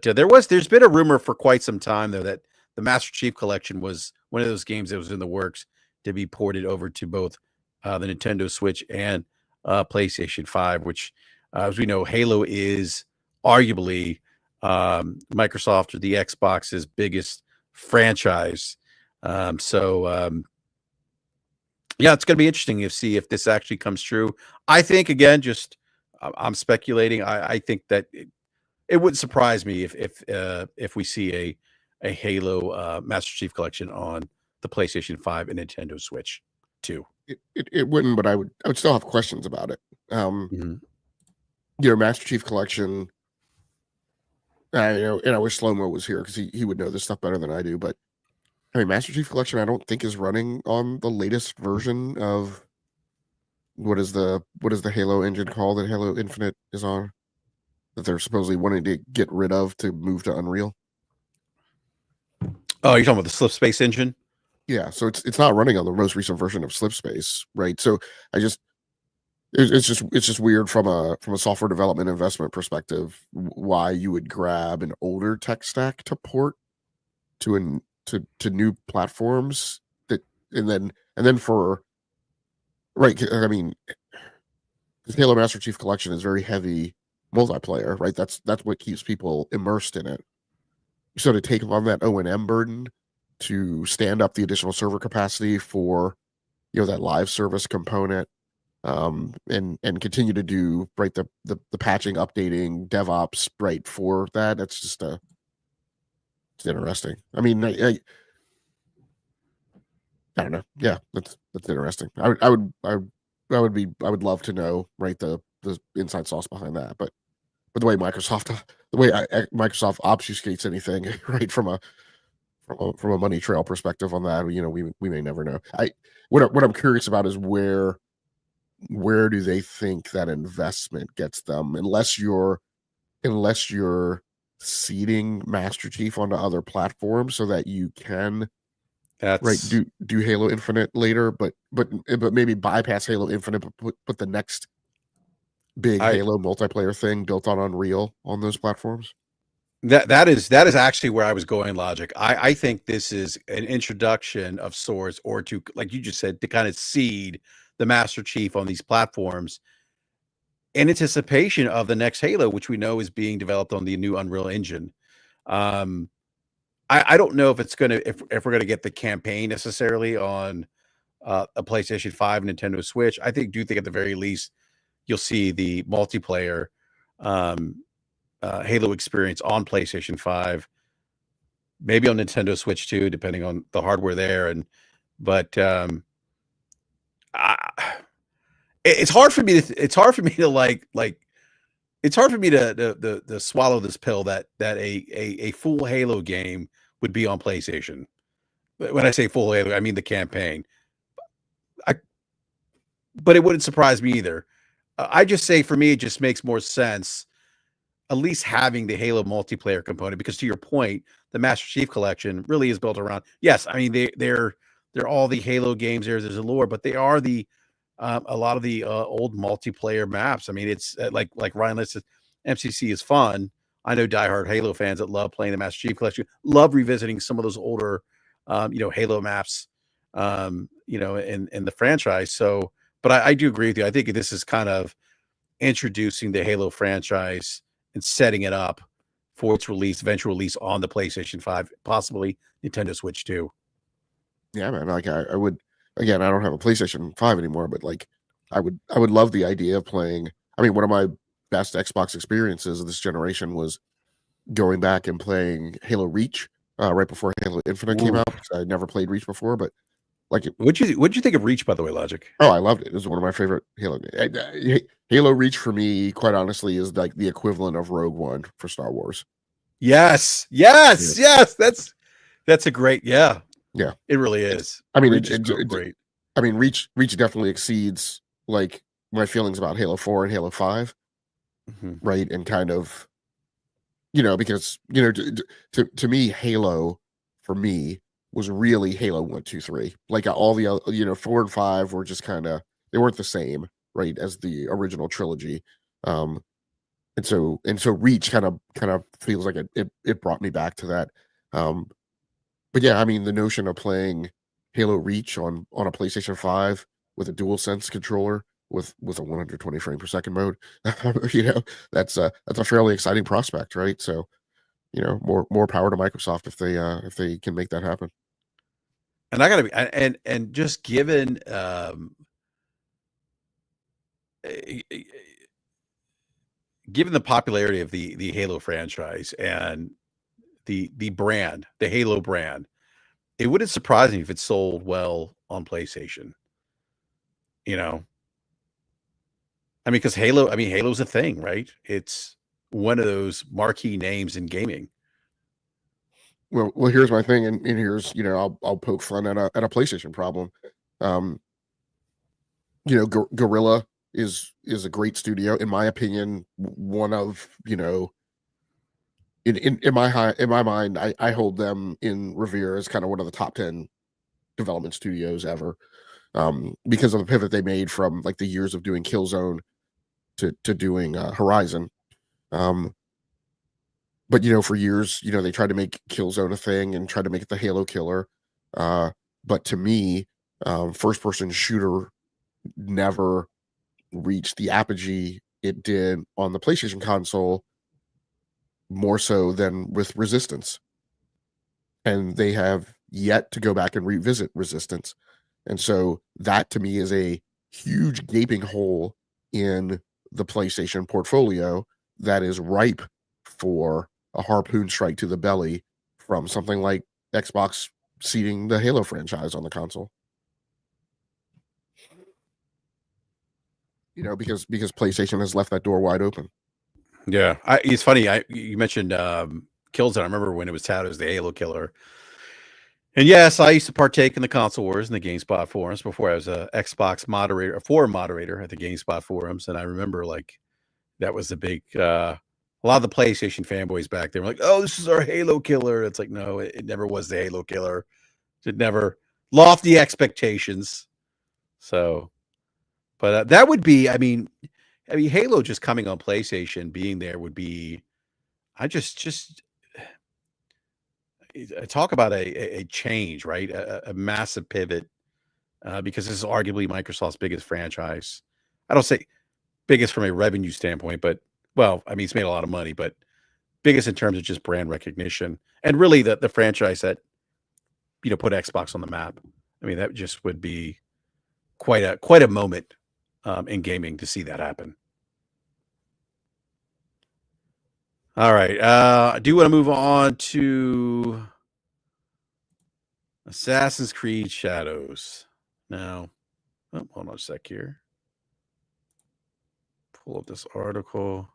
there's been a rumor for quite some time, though, that the Master Chief Collection was one of those games that was in the works to be ported over to both the Nintendo Switch and PlayStation 5, which, as we know, Halo is arguably Microsoft or the Xbox's biggest franchise. Yeah, it's going to be interesting to see if this actually comes true. I think, again, I'm speculating. I think that it wouldn't surprise me if we see a Halo Master Chief Collection on the PlayStation 5 and Nintendo Switch 2. It wouldn't, but I would still have questions about it. Master Chief Collection. And I wish Slow-Mo was here because he would know this stuff better than I do. But I mean, Master Chief Collection, I don't think is running on the latest version of what is the Halo engine called that Halo Infinite is on, that they're supposedly wanting to get rid of to move to Unreal. Oh, you're talking about the Slip Space engine? Yeah, so it's not running on the most recent version of Slip Space, right? So it's just weird from a software development investment perspective why you would grab an older tech stack to port to new platforms and then for right. I mean, the Halo Master Chief Collection is very heavy multiplayer, right? That's what keeps people immersed in it. So to take on that O&M burden to stand up the additional server capacity for that live service component, and continue to do right the patching, updating, DevOps right for that. That's just it's interesting. I mean, I don't know. Yeah, that's interesting. I would love to know, right, the inside sauce behind that. But the way Microsoft obfuscates anything, right, from a money trail perspective on that, we may never know. What I'm curious about is where do they think that investment gets them, unless you're seeding Master Chief onto other platforms so that you can, right, That's do Halo Infinite later, but maybe bypass Halo Infinite, but put the next big I Halo multiplayer thing built on Unreal on those platforms. that is actually where I was going, Logic. I think this is an introduction of sorts, or to, like you just said, to kind of seed the Master Chief on these platforms in anticipation of the next Halo, which we know is being developed on the new Unreal Engine. Um, I don't know if it's gonna if we're gonna get the campaign necessarily on a PlayStation 5, Nintendo Switch. Do think at the very least you'll see the multiplayer um, Halo experience on PlayStation 5, maybe on Nintendo Switch too, depending on the hardware there. But I, it's hard for me to it's hard for me to swallow this pill that a full Halo game would be on PlayStation. When I say full Halo, I mean the campaign. I But it wouldn't surprise me either. I just say for me, it just makes more sense at least having the Halo multiplayer component, because to your point, the Master Chief Collection really is built around. Yes, I mean they're all the Halo games. There's a lore, but they are the a lot of the old multiplayer maps. I mean, it's like Ryan listed, MCC is fun. I know diehard Halo fans that love playing the Master Chief Collection, love revisiting some of those older, Halo maps, in the franchise. So, but I do agree with you. I think this is kind of introducing the Halo franchise and setting it up for its eventual release on the PlayStation 5, possibly Nintendo Switch too. Yeah, man. Like I would, again, I don't have a PlayStation 5 anymore, but like I would love the idea of playing. I mean, one of my best Xbox experiences of this generation was going back and playing Halo Reach right before Halo Infinite came Ooh. out, because I never played Reach before, but like What'd you think of Reach, by the way, Logic? oh, I loved it. It was one of my favorite Halo games. Halo Reach for me, quite honestly, is like the equivalent of Rogue One for Star Wars. Yes, Yeah. yes, yes. That's a great, yeah. Yeah. It really is. I mean, Reach is great. I mean, Reach definitely exceeds like my feelings about Halo 4 and Halo 5, Mhm. right? And kind of, because to me, Halo for me was really Halo 1, 2, 3. Like all the other, 4 and 5 were just kind of, they weren't the same, right, as the original trilogy. Um, and so Reach kind of feels like it brought me back to that. Um, but yeah, I mean, the notion of playing Halo Reach on a PlayStation 5 with a DualSense controller with a 120 frame per second mode, that's a fairly exciting prospect, right? So, more power to Microsoft if they can make that happen. And I gotta be and just given eh, eh, given the popularity of the Halo franchise and the brand, the Halo brand, it wouldn't surprise me if it sold well on PlayStation. You know, because Halo's a thing, right? It's one of those marquee names in gaming. Well, here's my thing, and here's, I'll poke fun at a PlayStation problem. Um, Gorilla is a great studio, in my opinion. One of, in my mind, I hold them in revere as kind of one of the top 10 development studios ever, because of the pivot they made from like the years of doing Killzone to doing Horizon. Um, but for years, they tried to make Killzone a thing and tried to make it the Halo killer. But to me, first person shooter never reached the apogee it did on the PlayStation console, more so than with Resistance. And they have yet to go back and revisit Resistance. And so that to me is a huge gaping hole in the PlayStation portfolio that is ripe for a harpoon strike to the belly from something like Xbox seeding the Halo franchise on the console. because PlayStation has left that door wide open. Yeah, it's funny. You mentioned Killzone. I remember when it was touted as the Halo killer. And yes, I used to partake in the console wars and the GameSpot forums before I was a Xbox moderator, a forum moderator at the GameSpot forums. And I remember like that was a big a lot of the PlayStation fanboys back there were like, "Oh, this is our Halo killer." It's like, no, it never was the Halo killer. It never lofty expectations. So, but that would be, I mean, Halo just coming on PlayStation, being there would be, I just talk about a change, right? A massive pivot, because this is arguably Microsoft's biggest franchise. I don't say biggest from a revenue standpoint, but well, I mean, it's made a lot of money, but biggest in terms of just brand recognition and really the franchise that put Xbox on the map. I mean, that just would be quite a moment in gaming to see that happen. All right, I do want to move on to Assassin's Creed Shadows. Now, hold on a sec here. Pull up this article.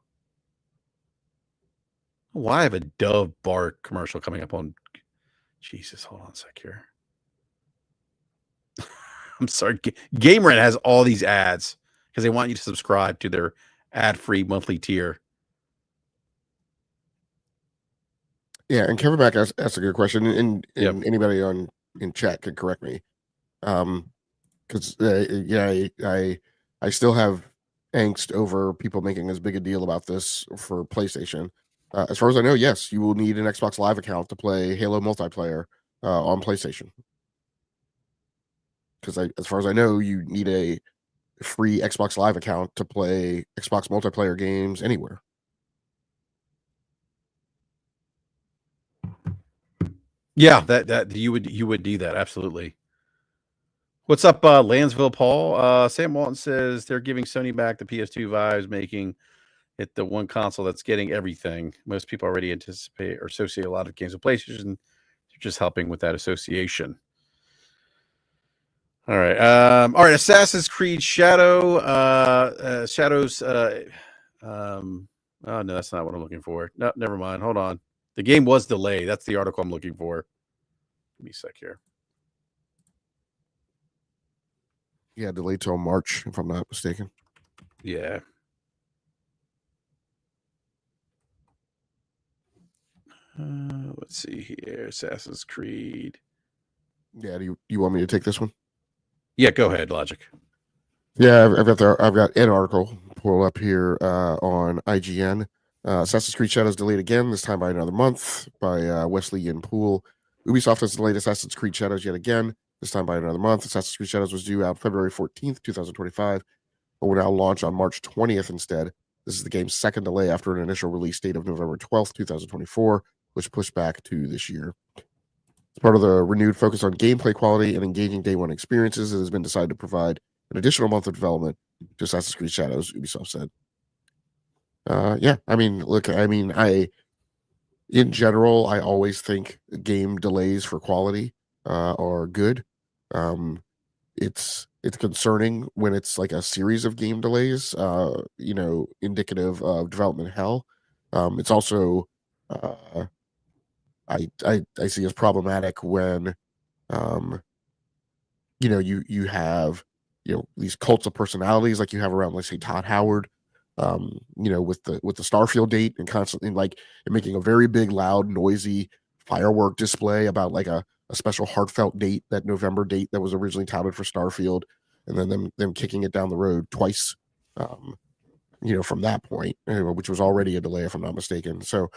Why I have a Dove Bark commercial coming up on? Jesus, hold on a sec here. I'm sorry. GameRant has all these ads because they want you to subscribe to their ad-free monthly tier. Yeah, and Kevin Mack asked a good question, and Yep. anybody in chat can correct me, because I still have angst over people making as big a deal about this for PlayStation. As far as I know, yes, you will need an Xbox Live account to play Halo multiplayer on PlayStation. Because as far as I know, you need a free Xbox Live account to play Xbox multiplayer games anywhere. Yeah, that you would do that, absolutely. What's up, Lansville Paul? Sam Walton says they're giving Sony back the PS2 vibes, making it the one console that's getting everything. Most people already anticipate or associate a lot of games with PlayStation. They're just helping with that association. All right. All right. Assassin's Creed Shadows. Oh no, that's not what I'm looking for. No, never mind. Hold on. The game was delayed. That's the article I'm looking for. Give me a sec here. Yeah, delayed till March, if I'm not mistaken. Yeah. Let's see here. Assassin's Creed. Yeah, do you want me to take this one? Yeah, go ahead, Logic. Yeah, I've got an article pull up here on IGN. Assassin's Creed Shadows delayed again, this time by another month, by Wesley Yin Poole. Ubisoft has delayed Assassin's Creed Shadows yet again, this time by another month. Assassin's Creed Shadows was due out February 14th, 2025, but will now launch on March 20th instead. This is the game's second delay after an initial release date of November 12th, 2024, which pushed back to this year. As part of the renewed focus on gameplay quality and engaging day one experiences, it has been decided to provide an additional month of development to Assassin's Creed Shadows, Ubisoft said. Yeah, I mean, look, in general, I always think game delays for quality are good. It's concerning when it's like a series of game delays, indicative of development hell. It's also I see as problematic when you have these cults of personalities like you have around, let's say, Todd Howard, with the Starfield date, and constantly and making a very big, loud, noisy firework display about like a special heartfelt date, that November date that was originally touted for Starfield, and then them kicking it down the road twice, from that point, which was already a delay if I'm not mistaken. So,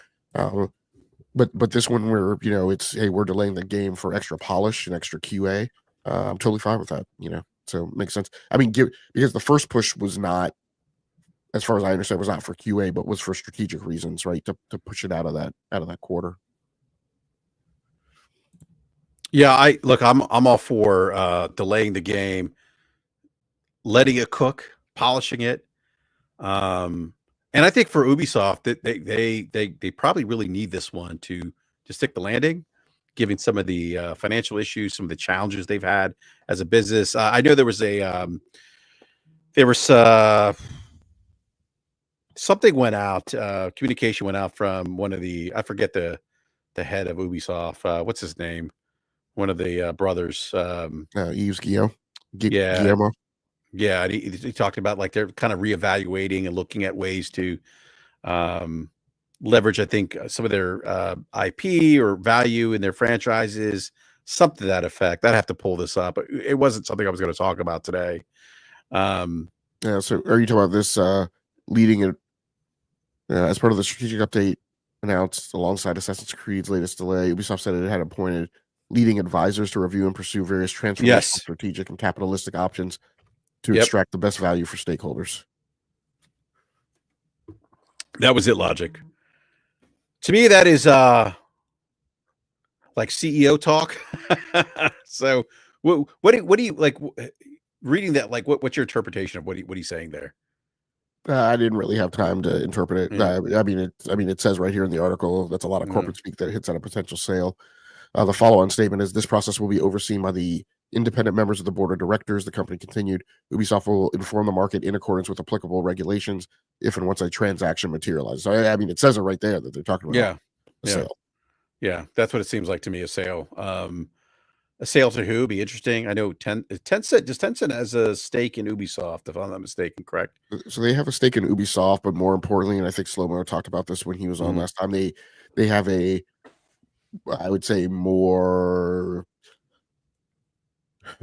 but this one where it's, hey, we're delaying the game for extra polish and extra QA. I'm totally fine with that. So it makes sense. I mean, because the first push was not, as far as I understand, was not for QA, but was for strategic reasons, right? To push it out of that quarter. Yeah, I'm all for delaying the game, letting it cook, polishing it. And I think for Ubisoft that they probably really need this one to stick the landing, given some of the financial issues, some of the challenges they've had as a business. I know there was There was something went out. Communication went out from one of the, I forget the head of Ubisoft. What's his name? One of the brothers. Yves Guillemot. Yeah, Guillermo. yeah. And he talked about like they're kind of reevaluating and looking at ways to leverage, I think, some of their IP or value in their franchises, something to that effect. I'd have to pull this up. It wasn't something I was going to talk about today. Yeah. So, are you talking about this leading it as part of the strategic update announced alongside Assassin's Creed's latest delay? Ubisoft said it had appointed leading advisors to review and pursue various transformational, Yes. strategic, and capitalistic options to Yep. extract the best value for stakeholders. That was it, Logic. To me, that is like CEO talk. So, what do you like reading that? Like, what's your interpretation of what he's saying there? I didn't really have time to interpret it. Yeah. I mean, it says right here in the article that's a lot of Mhm. corporate speak that hits on a potential sale. The follow-on statement is this process will be overseen by the independent members of the board of directors. The company continued. Ubisoft will inform the market in accordance with applicable regulations if and once a transaction materializes. So, I mean, it says it right there that they're talking about Yeah, a yeah, sale. yeah. That's what it seems like to me. A sale. A sale to who? Be interesting. I know Tencent. Does Tencent has a stake in Ubisoft? If I'm not mistaken, correct? So they have a stake in Ubisoft, but more importantly, and I think Slow-Mo talked about this when he was on Mhm. last time, they have a, I would say more,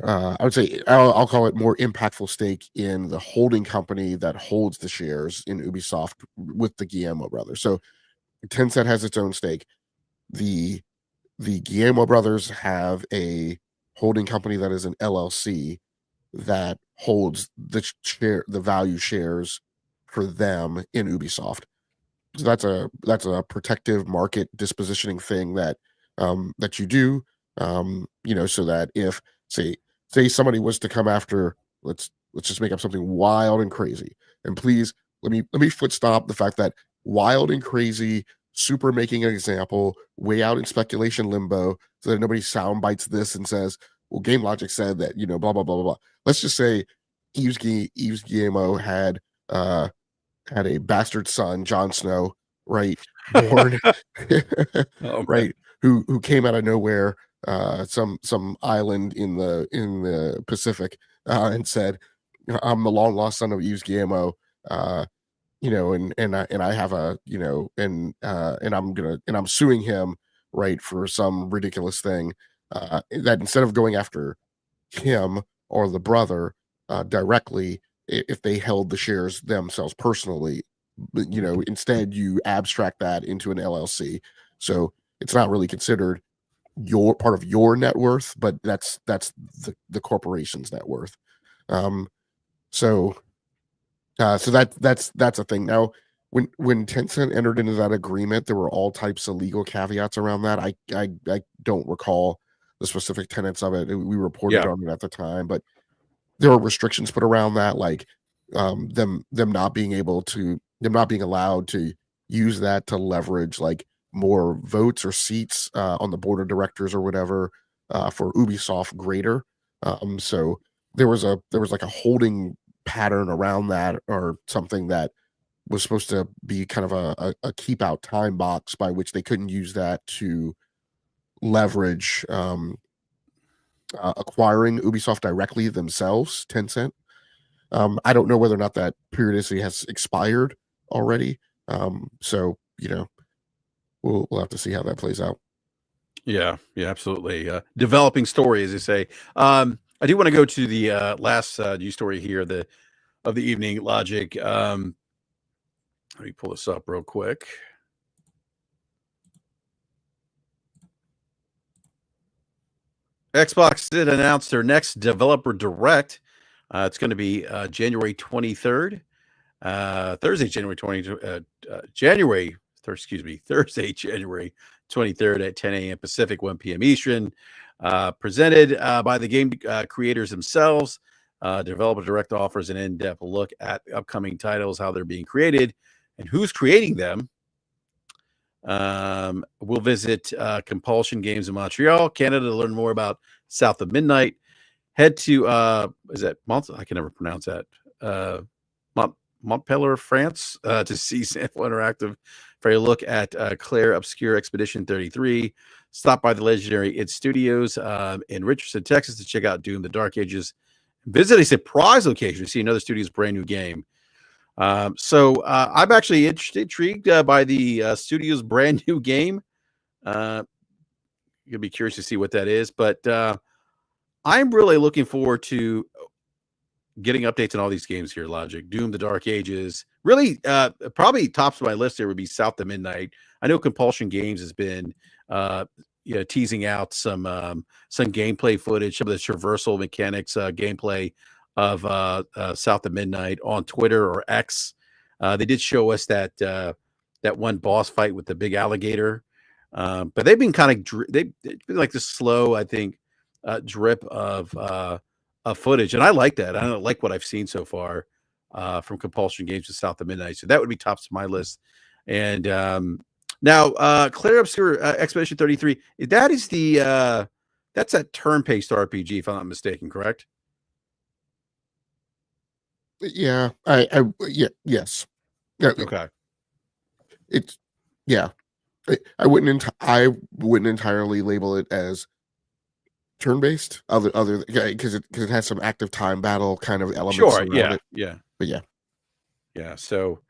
I would say I'll call it more impactful stake in the holding company that holds the shares in Ubisoft with the Guillemot brothers. So Tencent has its own stake. The Guillemot brothers have a holding company that is an LLC that holds the value shares for them in Ubisoft. So that's a protective market dispositioning thing that you do, so that if say somebody was to come after, let's just make up something wild and crazy, and please let me foot stop the fact that wild and crazy, super making an example, way out in speculation limbo, so that nobody sound bites this and says, well, Game Logic said that, blah blah blah blah blah. Let's just say Yves Guillemot had a bastard son, Jon Snow, right? Born, Oh man. right? Who came out of nowhere, some island in the Pacific, and said, "I'm the long lost son of Yves Guillemot." Uh, and I have a, and I'm suing him, right, for some ridiculous thing. That instead of going after him or the brother directly, if they held the shares themselves personally, but instead you abstract that into an LLC, so it's not really considered your part of your net worth, but that's the corporation's net worth. um so that's a thing. Now, when Tencent entered into that agreement, there were all types of legal caveats around that. I don't recall the specific tenets of it. We reported Yeah. on it at the time, but there were restrictions put around that, like them not being allowed to use that to leverage like more votes or seats on the board of directors or whatever for Ubisoft greater. So there was like a holding pattern around that, or something that was supposed to be kind of a keep out time box by which they couldn't use that to leverage acquiring Ubisoft directly themselves, Tencent. I don't know whether or not that periodicity has expired already. So we'll have to see how that plays out. Yeah, yeah, absolutely. Developing story, as they say. I do want to go to the last news story here, the of the evening. Logic. Let me pull this up real quick. Xbox did announce their next developer direct. It's going to be January 23rd, Thursday, Thursday, January 23rd at 10 a.m. Pacific, 1 p.m. Eastern. Presented by the game creators themselves. Developer Direct offers an in-depth look at upcoming titles, how they're being created, and who's creating them. We'll visit Compulsion Games in Montreal, Canada, to learn more about South of Midnight. Head to is that I can never pronounce that. Montpellier, France, to see Sample Interactive for a look at Claire Obscure Expedition 33. Stop by the legendary It Studios in Richardson, Texas to check out Doom: The Dark Ages. Visit a surprise location to see another studio's brand new game. So I'm actually intrigued by the studio's brand new game. You'll be curious to see what that is, but I'm really looking forward to getting updates on all these games here. Logic, Doom: The Dark Ages. Really, probably tops of my list there would be South to Midnight. I know Compulsion Games has been teasing out some gameplay footage, some of the traversal mechanics, gameplay of South to Midnight on Twitter or X. They did show us that one boss fight with the big alligator, but they've been kind of they've been like this slow, I think, drip of footage, and I like that. I don't like what I've seen so far from Compulsion Games to South of Midnight, so that would be tops of my list. And now, Claire Obscure Expedition 33. That is that's that turn-based RPG, if I'm not mistaken, correct? Yeah, yes. Okay. It's yeah. I wouldn't entirely label it as turn-based, other because it has some active time battle kind of elements around it. But yeah. So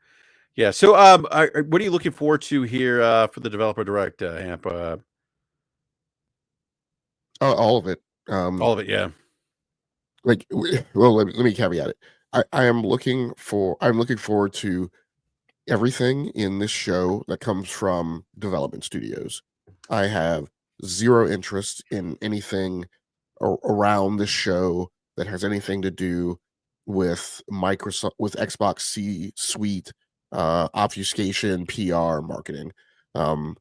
what are you looking forward to here for the developer direct, Hamp? all of it. All of it, yeah. Like, well, let me caveat it. I'm looking forward to everything in this show that comes from development studios. I have zero interest in anything around this show that has anything to do with Microsoft, with Xbox C-suite, obfuscation, PR, marketing. All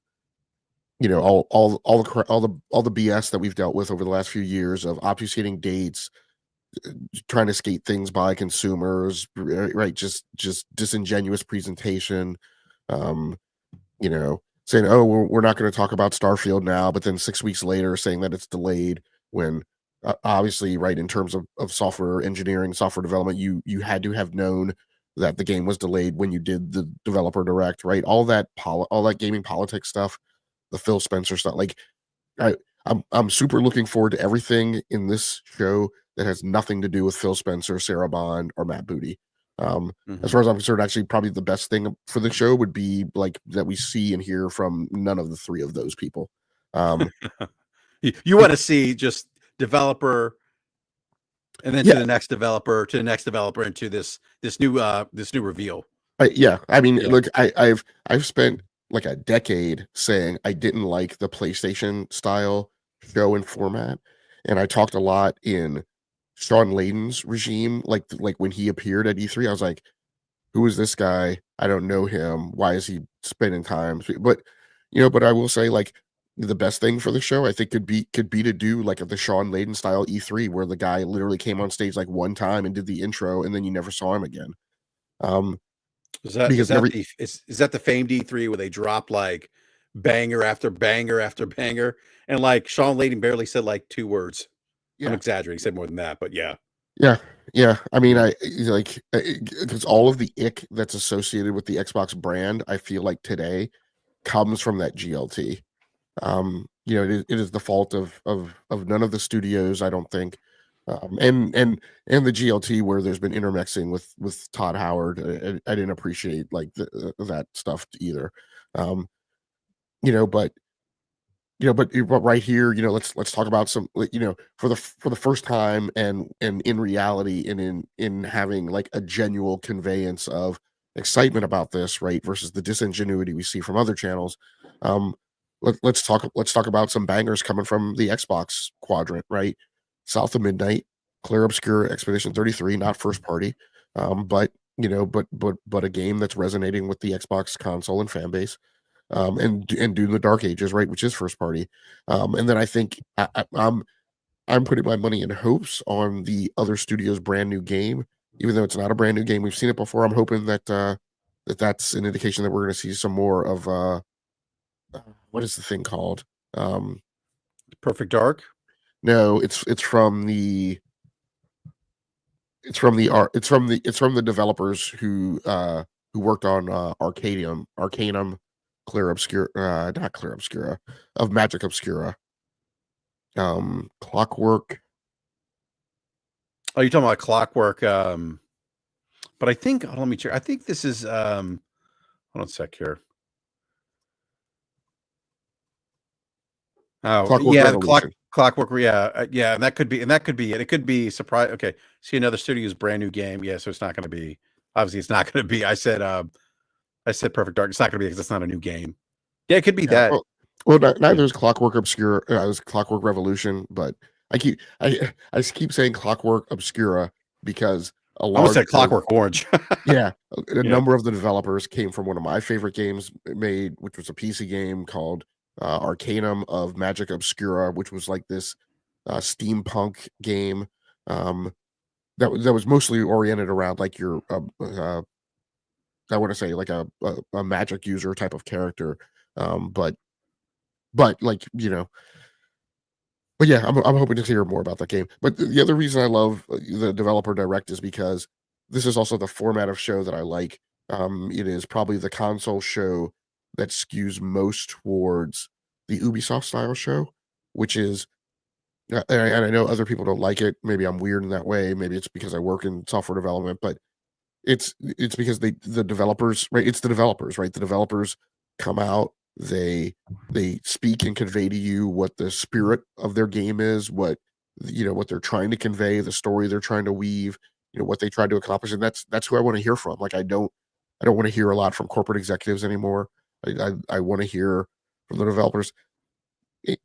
the BS that we've dealt with over the last few years of obfuscating dates, trying to skate things by consumers, right? Just disingenuous presentation. Saying, "Oh, we're not going to talk about Starfield now," but then 6 weeks later saying that it's delayed when obviously, right, in terms of software engineering, software development, you had to have known that the game was delayed when you did the developer direct, right? All that gaming politics stuff, the Phil Spencer stuff. Like, I'm super looking forward to everything in this show that has nothing to do with Phil Spencer, Sarah Bond, or Matt Booty. As far as I'm concerned, actually, probably the best thing for the show would be like that we see and hear from none of the three of those people. You want to see just developer, and then to the next developer, and to this new reveal. I mean, look, I've spent like a decade saying I didn't like the PlayStation style show and format, and I talked a lot in Sean Layden's regime, like when he appeared at E3. I was like, who is this guy? I don't know him. Why is he spending time? But I will say, like, the best thing for the show, I think, could be to do like the Sean Layden style E3, where the guy literally came on stage like one time and did the intro, and then you never saw him again. Is that the famed E3 where they drop like banger after banger after banger, and like Sean Layden barely said like 2 words? I'm exaggerating. He said more than that, but yeah. I mean, I like, because all of the ick that's associated with the Xbox brand, I feel like today comes from that GLT. It is the fault of none of the studios, I don't think. And the GLT, where there's been intermixing with Todd Howard. I didn't appreciate like that stuff either. But right here, let's talk about some, for the first time, and in reality, and in having like a genuine conveyance of excitement about this, right, versus the disingenuity we see from other channels. Let's talk about some bangers coming from the Xbox quadrant, right? South of Midnight, Claire Obscure Expedition 33, not first party, but a game that's resonating with the Xbox console and fan base. And Doom: The Dark Ages, right, which is first party. And then I think I'm putting my money in hopes on the other studio's brand new game, even though it's not a brand new game. We've seen it before. I'm hoping that that's an indication that we're going to see some more of what is the thing called? Perfect Dark? No, it's from the It's from the art. It's from the developers who worked on Arcanum, Clear Obscura, not Clear Obscura, of Magic Obscura. Clockwork. Oh, you're talking about Clockwork. But I think let me check. I think this is hold on a sec here. Oh, Clockwork yeah, the Revolution. Clockwork, yeah, and that could be it. It could be surprise. Okay, see another studio's brand new game. Yeah, so it's not going to be. Obviously, it's not going to be. I said Perfect Dark. It's not going to be because it's not a new game. Yeah, it could be Yeah, that. neither is Clockwork Obscura. It was Clockwork Revolution, but I just keep saying Clockwork Obscura because I almost said Clockwork Orange. yeah, a Yeah. number of the developers came from one of my favorite games made, which was a PC game called Arcanum of Magic Obscura, which was like this steampunk game that was mostly oriented around like your I want to say like a magic user type of character, but like but yeah, I'm hoping to hear more about that game. But the other reason I love the developer direct is because this is also the format of show that I like. It is probably the console show that skews most towards the Ubisoft style show, which is and I know other people don't like it. Maybe I'm weird in that way. Maybe it's because I work in software development, but it's because the developers, right? It's the developers, right? The developers come out, they speak and convey to you what the spirit of their game is, what they're trying to convey, the story they're trying to weave, what they tried to accomplish, and that's who I want to hear from. Like I don't want to hear a lot from corporate executives anymore. I want to hear from the developers.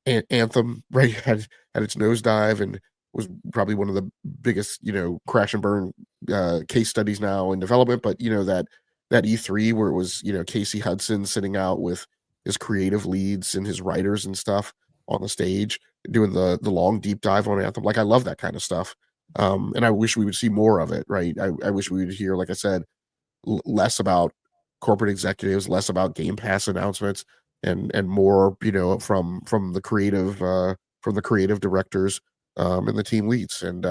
Anthem, right, had its nosedive and was probably one of the biggest, crash and burn case studies now in development. But that E3 where it was, Casey Hudson sitting out with his creative leads and his writers and stuff on the stage doing the long deep dive on Anthem. Like I love that kind of stuff. And I wish we would see more of it, right? I wish we would hear, like I said, less about corporate executives, less about Game Pass announcements, and more, from the creative directors and the team leads. And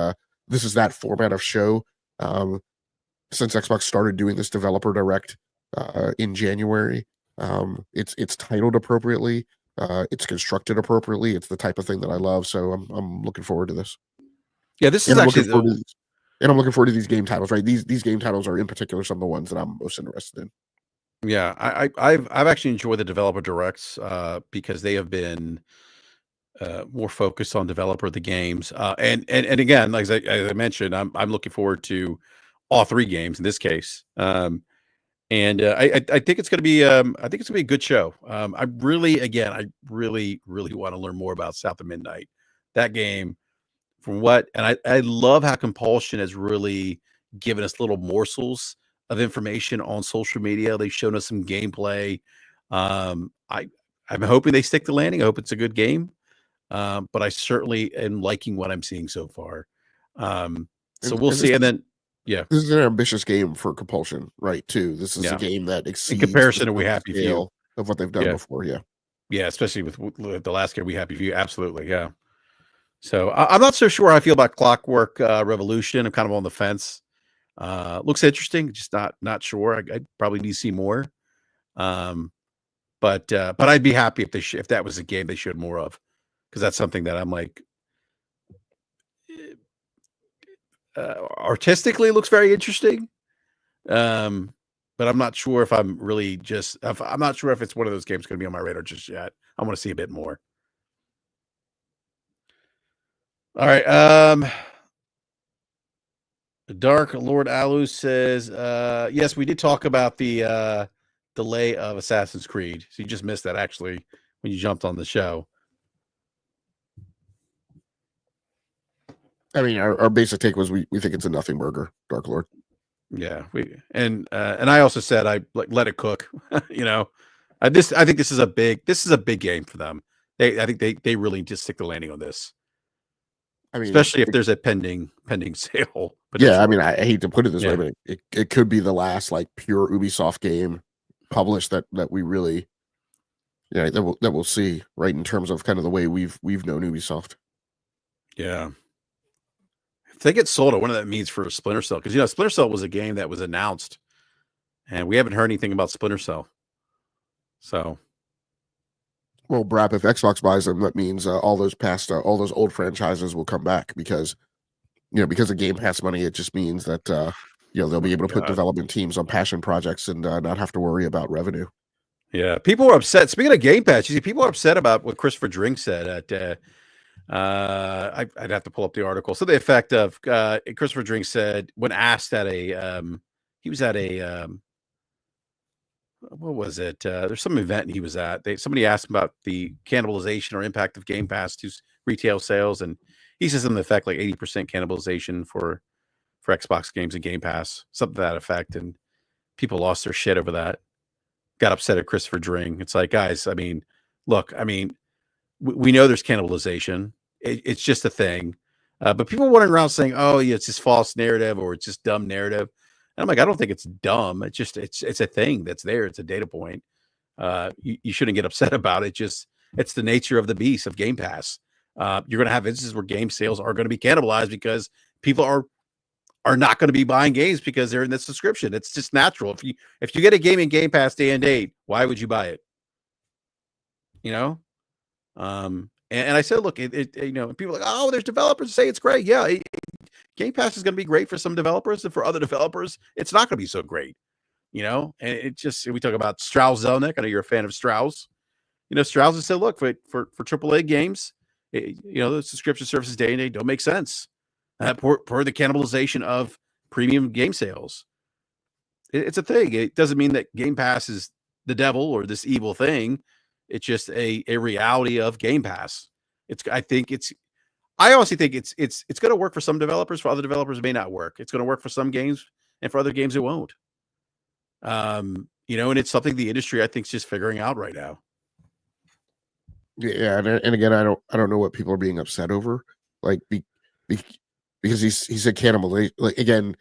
this is that format of show. Since Xbox started doing this developer direct in January, it's titled appropriately. It's constructed appropriately. It's the type of thing that I love. So I'm looking forward to this. Yeah, this is And I'm actually looking forward to these. And I'm looking forward to these game titles, right? These game titles are in particular some of the ones that I'm most interested in. yeah. I've actually enjoyed the developer directs because they have been more focused on developer of the games. And again, like as I mentioned, I'm looking forward to all three games in this case. And I think it's going to be I think it's going to be a good show. I really want to learn more about South of Midnight. That game, from what, and I love how Compulsion has really given us little morsels of information on social media. They've shown us some gameplay. I'm hoping they stick the landing. I hope it's a good game. But I certainly am liking what I'm seeing so far. So we'll And see. And then, yeah, this is an ambitious game for Compulsion, right? Too. This is a yeah. game that In exceeds the comparison to We scope and Happy Few, scale of what they've done yeah, before. Yeah. yeah, especially with the last game, We Happy Few, absolutely, yeah. So I'm not so sure how I feel about Clockwork Revolution. I'm kind of on the fence. Looks interesting, just not sure. I probably need to see more. But I'd be happy if that was a game they showed more of, because that's something that I'm like, artistically looks very interesting. But I'm not sure if I'm really I'm not sure if it's one of those games going to be on my radar just yet. I want to see a bit more. All right. Dark Lord Alu says, yes, we did talk about the delay of Assassin's Creed. So you just missed that actually when you jumped on the show. I mean, our basic take was we think it's a nothing burger, Dark Lord. Yeah, and I also said I let it cook. I think this is a big game for them. I think they really just stick the landing on this. I mean, Especially if there's a pending sale. yeah. I mean, I hate to put it this way, Yeah. but it could be the last like pure Ubisoft game published that we really, that we'll see, right, in terms of kind of the way we've known Ubisoft. Yeah. they get sold, I wonder what that means for Splinter Cell, because Splinter Cell was a game that was announced, and we haven't heard anything about Splinter Cell. So, Well, BRAP, if Xbox buys them, that means all those old franchises will come back because because of Game Pass money. It just means that they'll be able to put development teams on passion projects and not have to worry about revenue. Yeah, people were upset. Speaking of Game Pass, people are upset about what Christopher Drink said at. I'd have to pull up the article. So the effect of Christopher Drink said when asked at he was at a what was it? There's some event he was at. Somebody asked him about the cannibalization or impact of Game Pass to retail sales, and he says in the effect like 80% cannibalization for Xbox games and Game Pass, something to that effect, and people lost their shit over that. Got upset at Christopher Dring. It's like, guys, look, we know there's cannibalization. It's just a thing. But people running around saying, oh, yeah, it's just false narrative or it's just dumb narrative. And I'm like, I don't think it's dumb. It's just, it's a thing that's there. It's a data point. You shouldn't get upset about it. It's the nature of the beast of Game Pass. You're going to have instances where game sales are going to be cannibalized because people are not going to be buying games because they're in this subscription. It's just natural. If you get a game in Game Pass day and date, why would you buy it? And I said, look, people are like, oh, there's developers who say it's great. Yeah, Game Pass is going to be great for some developers, and for other developers, it's not going to be so great. And we talk about Strauss Zelnick. I know you're a fan of Strauss. Strauss has said, look, for AAA games, the subscription services day and date don't make sense. Per the cannibalization of premium game sales. It's a thing. It doesn't mean that Game Pass is the devil or this evil thing. It's just a reality of Game Pass. I honestly think it's going to work for some developers. For other developers, it may not work. It's going to work for some games, and for other games, it won't. And it's something the industry, I think, is just figuring out right now. Yeah, and again, I don't know what people are being upset over. Like, because he said cannibalization. Like, again,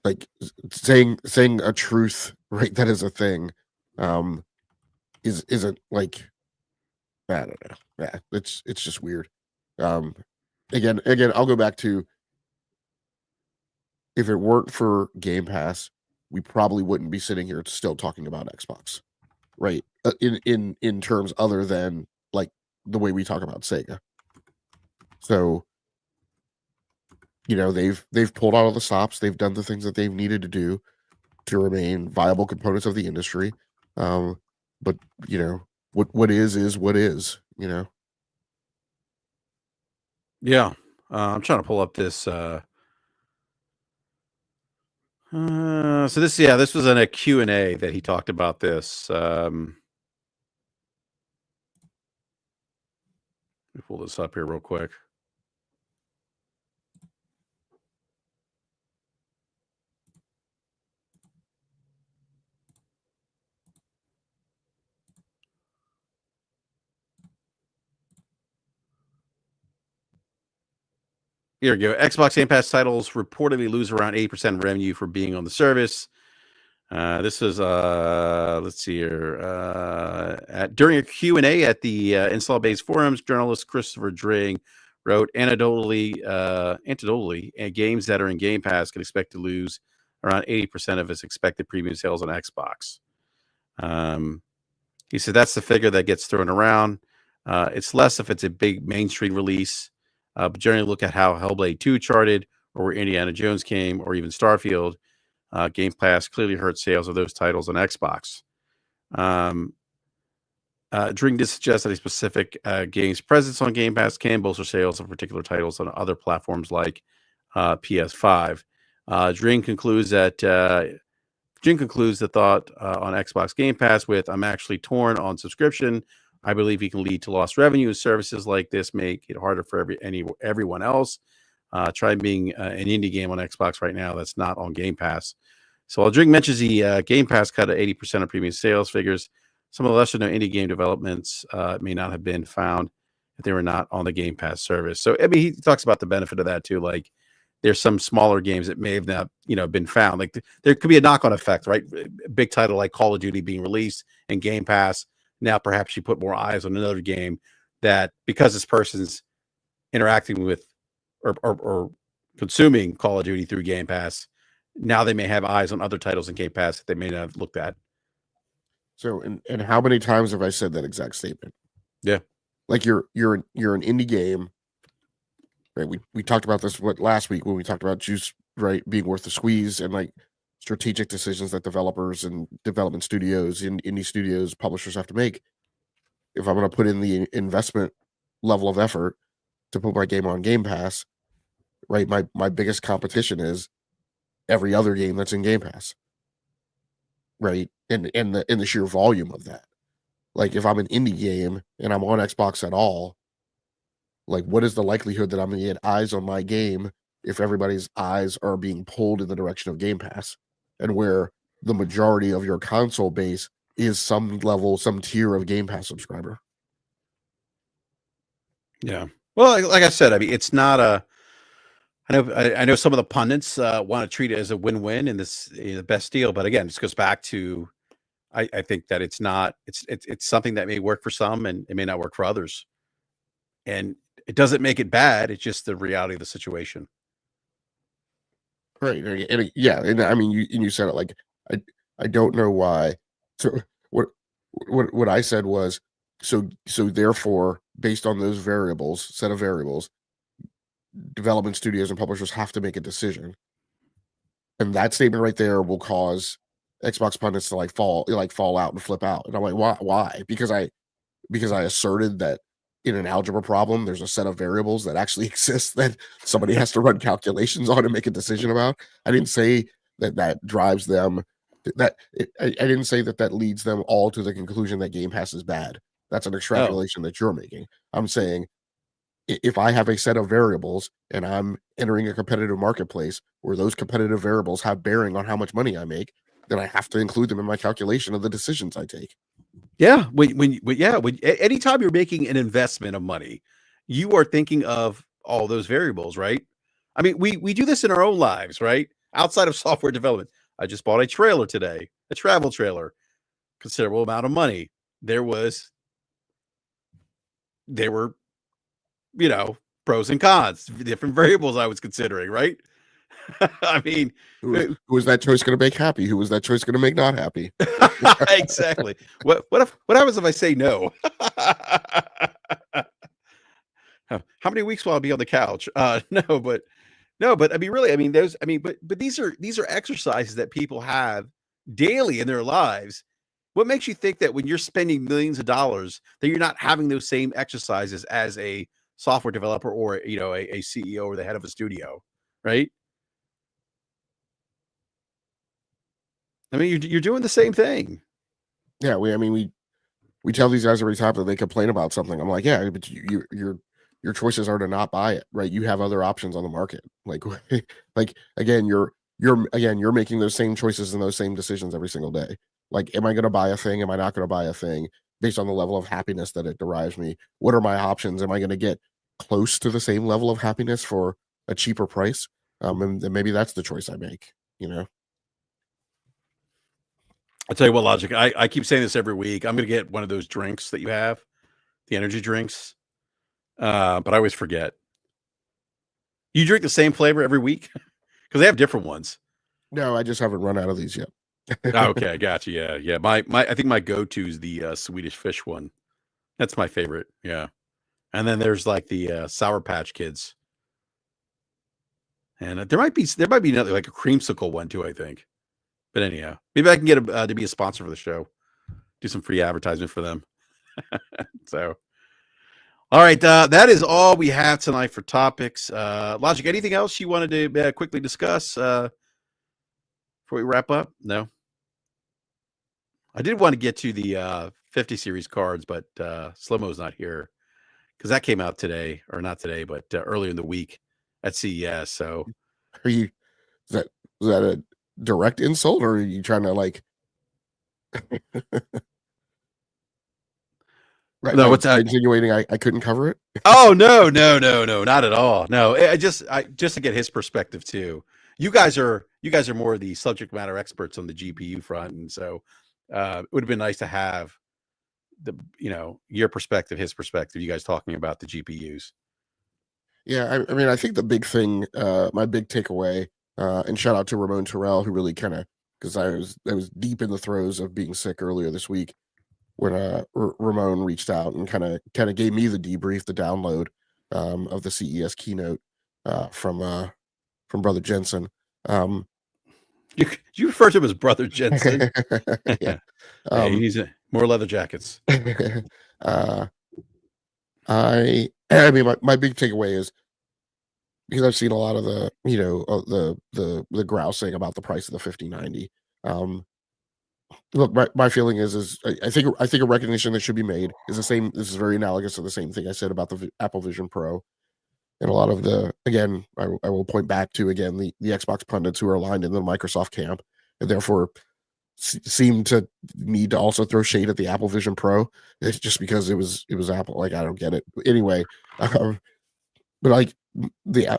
like saying a truth, right? That is a thing. Isn't like, I don't know. Yeah, it's just weird. Again, I'll go back to, if it weren't for Game Pass, we probably wouldn't be sitting here still talking about Xbox, right? In terms other than like the way we talk about Sega. So, they've pulled out all the stops. They've done the things that they've needed to do to remain viable components of the industry. But what is what is. Yeah, I'm trying to pull up this. So this was in a Q&A that he talked about this. Let me pull this up here real quick. Here we go. Xbox Game Pass titles reportedly lose around 80% of revenue for being on the service. This is let's see here. During a Q&A at the Install Base forums, journalist Christopher Dring wrote, anecdotally, games that are in Game Pass can expect to lose around 80% of its expected premium sales on Xbox. He said that's the figure that gets thrown around. It's less if it's a big mainstream release, but generally look at how Hellblade 2 charted, or where Indiana Jones came, or even Starfield. Game Pass clearly hurt sales of those titles on Xbox. Dring did suggest that a specific game's presence on Game Pass can bolster sales of particular titles on other platforms like PS5. Dring concludes the thought on Xbox Game Pass with, I'm actually torn on subscription. I believe he can lead to lost revenue. Services like this make it harder for everyone else. Try being an indie game on Xbox right now that's not on Game Pass. So while Drink mentions the Game Pass cut at 80% of premium sales figures, some of the lesser known indie game developments may not have been found if they were not on the Game Pass service. So he talks about the benefit of that too. Like, there's some smaller games that may have not been found. Like, there could be a knock-on effect, right? A big title like Call of Duty being released in Game Pass. Now perhaps you put more eyes on another game that, because this person's interacting with or consuming Call of Duty through Game Pass, now they may have eyes on other titles in Game Pass that they may not have looked at. So, and how many times have I said that exact statement? Yeah. Like you're an indie game, right? We talked about this last week when we talked about juice, right, being worth the squeeze, and like strategic decisions that developers and development studios and indie studios, publishers have to make. If I'm going to put in the investment level of effort to put my game on Game Pass, right? My biggest competition is every other game that's in Game Pass, right? And the sheer volume of that. Like if I'm an indie game and I'm on Xbox at all, like what is the likelihood that I'm going to get eyes on my game if everybody's eyes are being pulled in the direction of Game Pass, and where the majority of your console base is some level, some tier of Game Pass subscriber? Yeah. Well, like I said, I mean, it's not a. I know some of the pundits want to treat it as a win-win and this the best deal, but again, this goes back to I think that it's not. It's something that may work for some and it may not work for others, and it doesn't make it bad. It's just the reality of the situation. Right. And yeah, and I mean you said it like I don't know why. So what I said was so therefore based on those set of variables, development studios and publishers have to make a decision. And that statement right there will cause Xbox pundits to fall out and flip out. And I'm like, why? Because I asserted that in an algebra problem, there's a set of variables that actually exist that somebody has to run calculations on and make a decision about. I didn't say that drives them. I didn't say that leads them all to the conclusion that Game Pass is bad. That's an extrapolation that you're making. I'm saying if I have a set of variables and I'm entering a competitive marketplace where those competitive variables have bearing on how much money I make, then I have to include them in my calculation of the decisions I take. Yeah, anytime you're making an investment of money, you are thinking of all those variables, right? I mean, we do this in our own lives, right? Outside of software development. I just bought a trailer today, a travel trailer, considerable amount of money. There were, pros and cons, different variables I was considering, right? I mean, Who was that choice going to make happy? Who was that choice going to make not happy? exactly. What happens if I say no? How many weeks will I be on the couch? No, but I mean, really, I mean, but these are exercises that people have daily in their lives. What makes you think that when you're spending millions of dollars that you're not having those same exercises as a software developer or a CEO or the head of a studio, right? I mean, you're doing the same thing. Yeah, we tell these guys every time that they complain about something. I'm like, yeah, but your choices are to not buy it, right? You have other options on the market. Like, like again, you're making those same choices and those same decisions every single day. Like, am I going to buy a thing? Am I not going to buy a thing based on the level of happiness that it derives me? What are my options? Am I going to get close to the same level of happiness for a cheaper price? And maybe that's the choice I make. I'll tell you what, Logic. I keep saying this every week. I'm going to get one of those drinks that you have, the energy drinks, but I always forget. You drink the same flavor every week because they have different ones. No, I just haven't run out of these yet. Okay, I got you. Yeah. My I think my go-to is the Swedish fish one. That's my favorite. Yeah, and then there's like the Sour Patch Kids, and there might be another like a creamsicle one too. I think, but anyhow, maybe I can get to be a sponsor for the show. Do some free advertisement for them. So, all right, that is all we have tonight for topics. Logic, anything else you wanted to quickly discuss before we wrap up? No. I did want to get to the 50 series cards, but Slow-Mo's not here because that came out today, or not today, but earlier in the week at CES. So, Are you is that a direct insult, or are you trying to like right no, by what's that? insinuating I couldn't cover it? Oh no, not at all. No, I just to get his perspective too. You guys are more of the subject matter experts on the GPU front, and so it would have been nice to have your perspective, his perspective. You guys talking about the GPUs. Yeah, I mean, I think the big thing, my big takeaway, and shout out to Ramon Terrell, who really kind of, because I was deep in the throes of being sick earlier this week when Ramon reached out and kind of gave me the debrief, the download of the CES keynote from Brother Jensen. Um, You refer to him as Brother Jensen. yeah. Hey, he's more leather jackets. uh, I mean, my big takeaway is, because I've seen a lot of the, the grousing about the price of the 5090. Um, look, my feeling is I think a recognition that should be made is the same. This is very analogous to the same thing I said about the Apple Vision Pro, and a lot of the, again, I will point back to, again, the Xbox pundits who are aligned in the Microsoft camp, and therefore seem to need to also throw shade at the Apple Vision Pro. It's just because it was Apple. Like, I don't get it. Anyway, but like,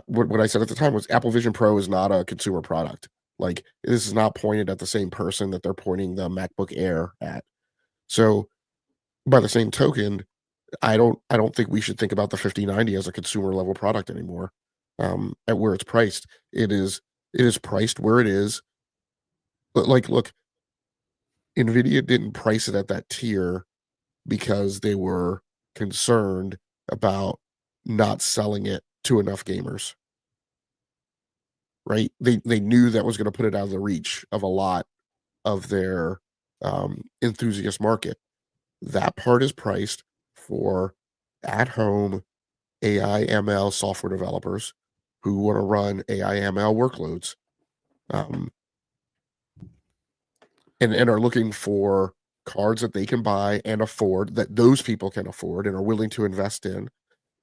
what I said at the time was, Apple Vision Pro is not a consumer product. Like, this is not pointed at the same person that they're pointing the MacBook Air at. So by the same token, I don't think we should think about the 5090 as a consumer level product anymore. At where it's priced, it is priced where it is. But like, look, Nvidia didn't price it at that tier because they were concerned about not selling it to enough gamers. Right? They knew that was going to put it out of the reach of a lot of their enthusiast market. That part is priced for at home AI ML software developers who want to run AI ML workloads, um, and are looking for cards that they can buy and afford, that those people can afford and are willing to invest in,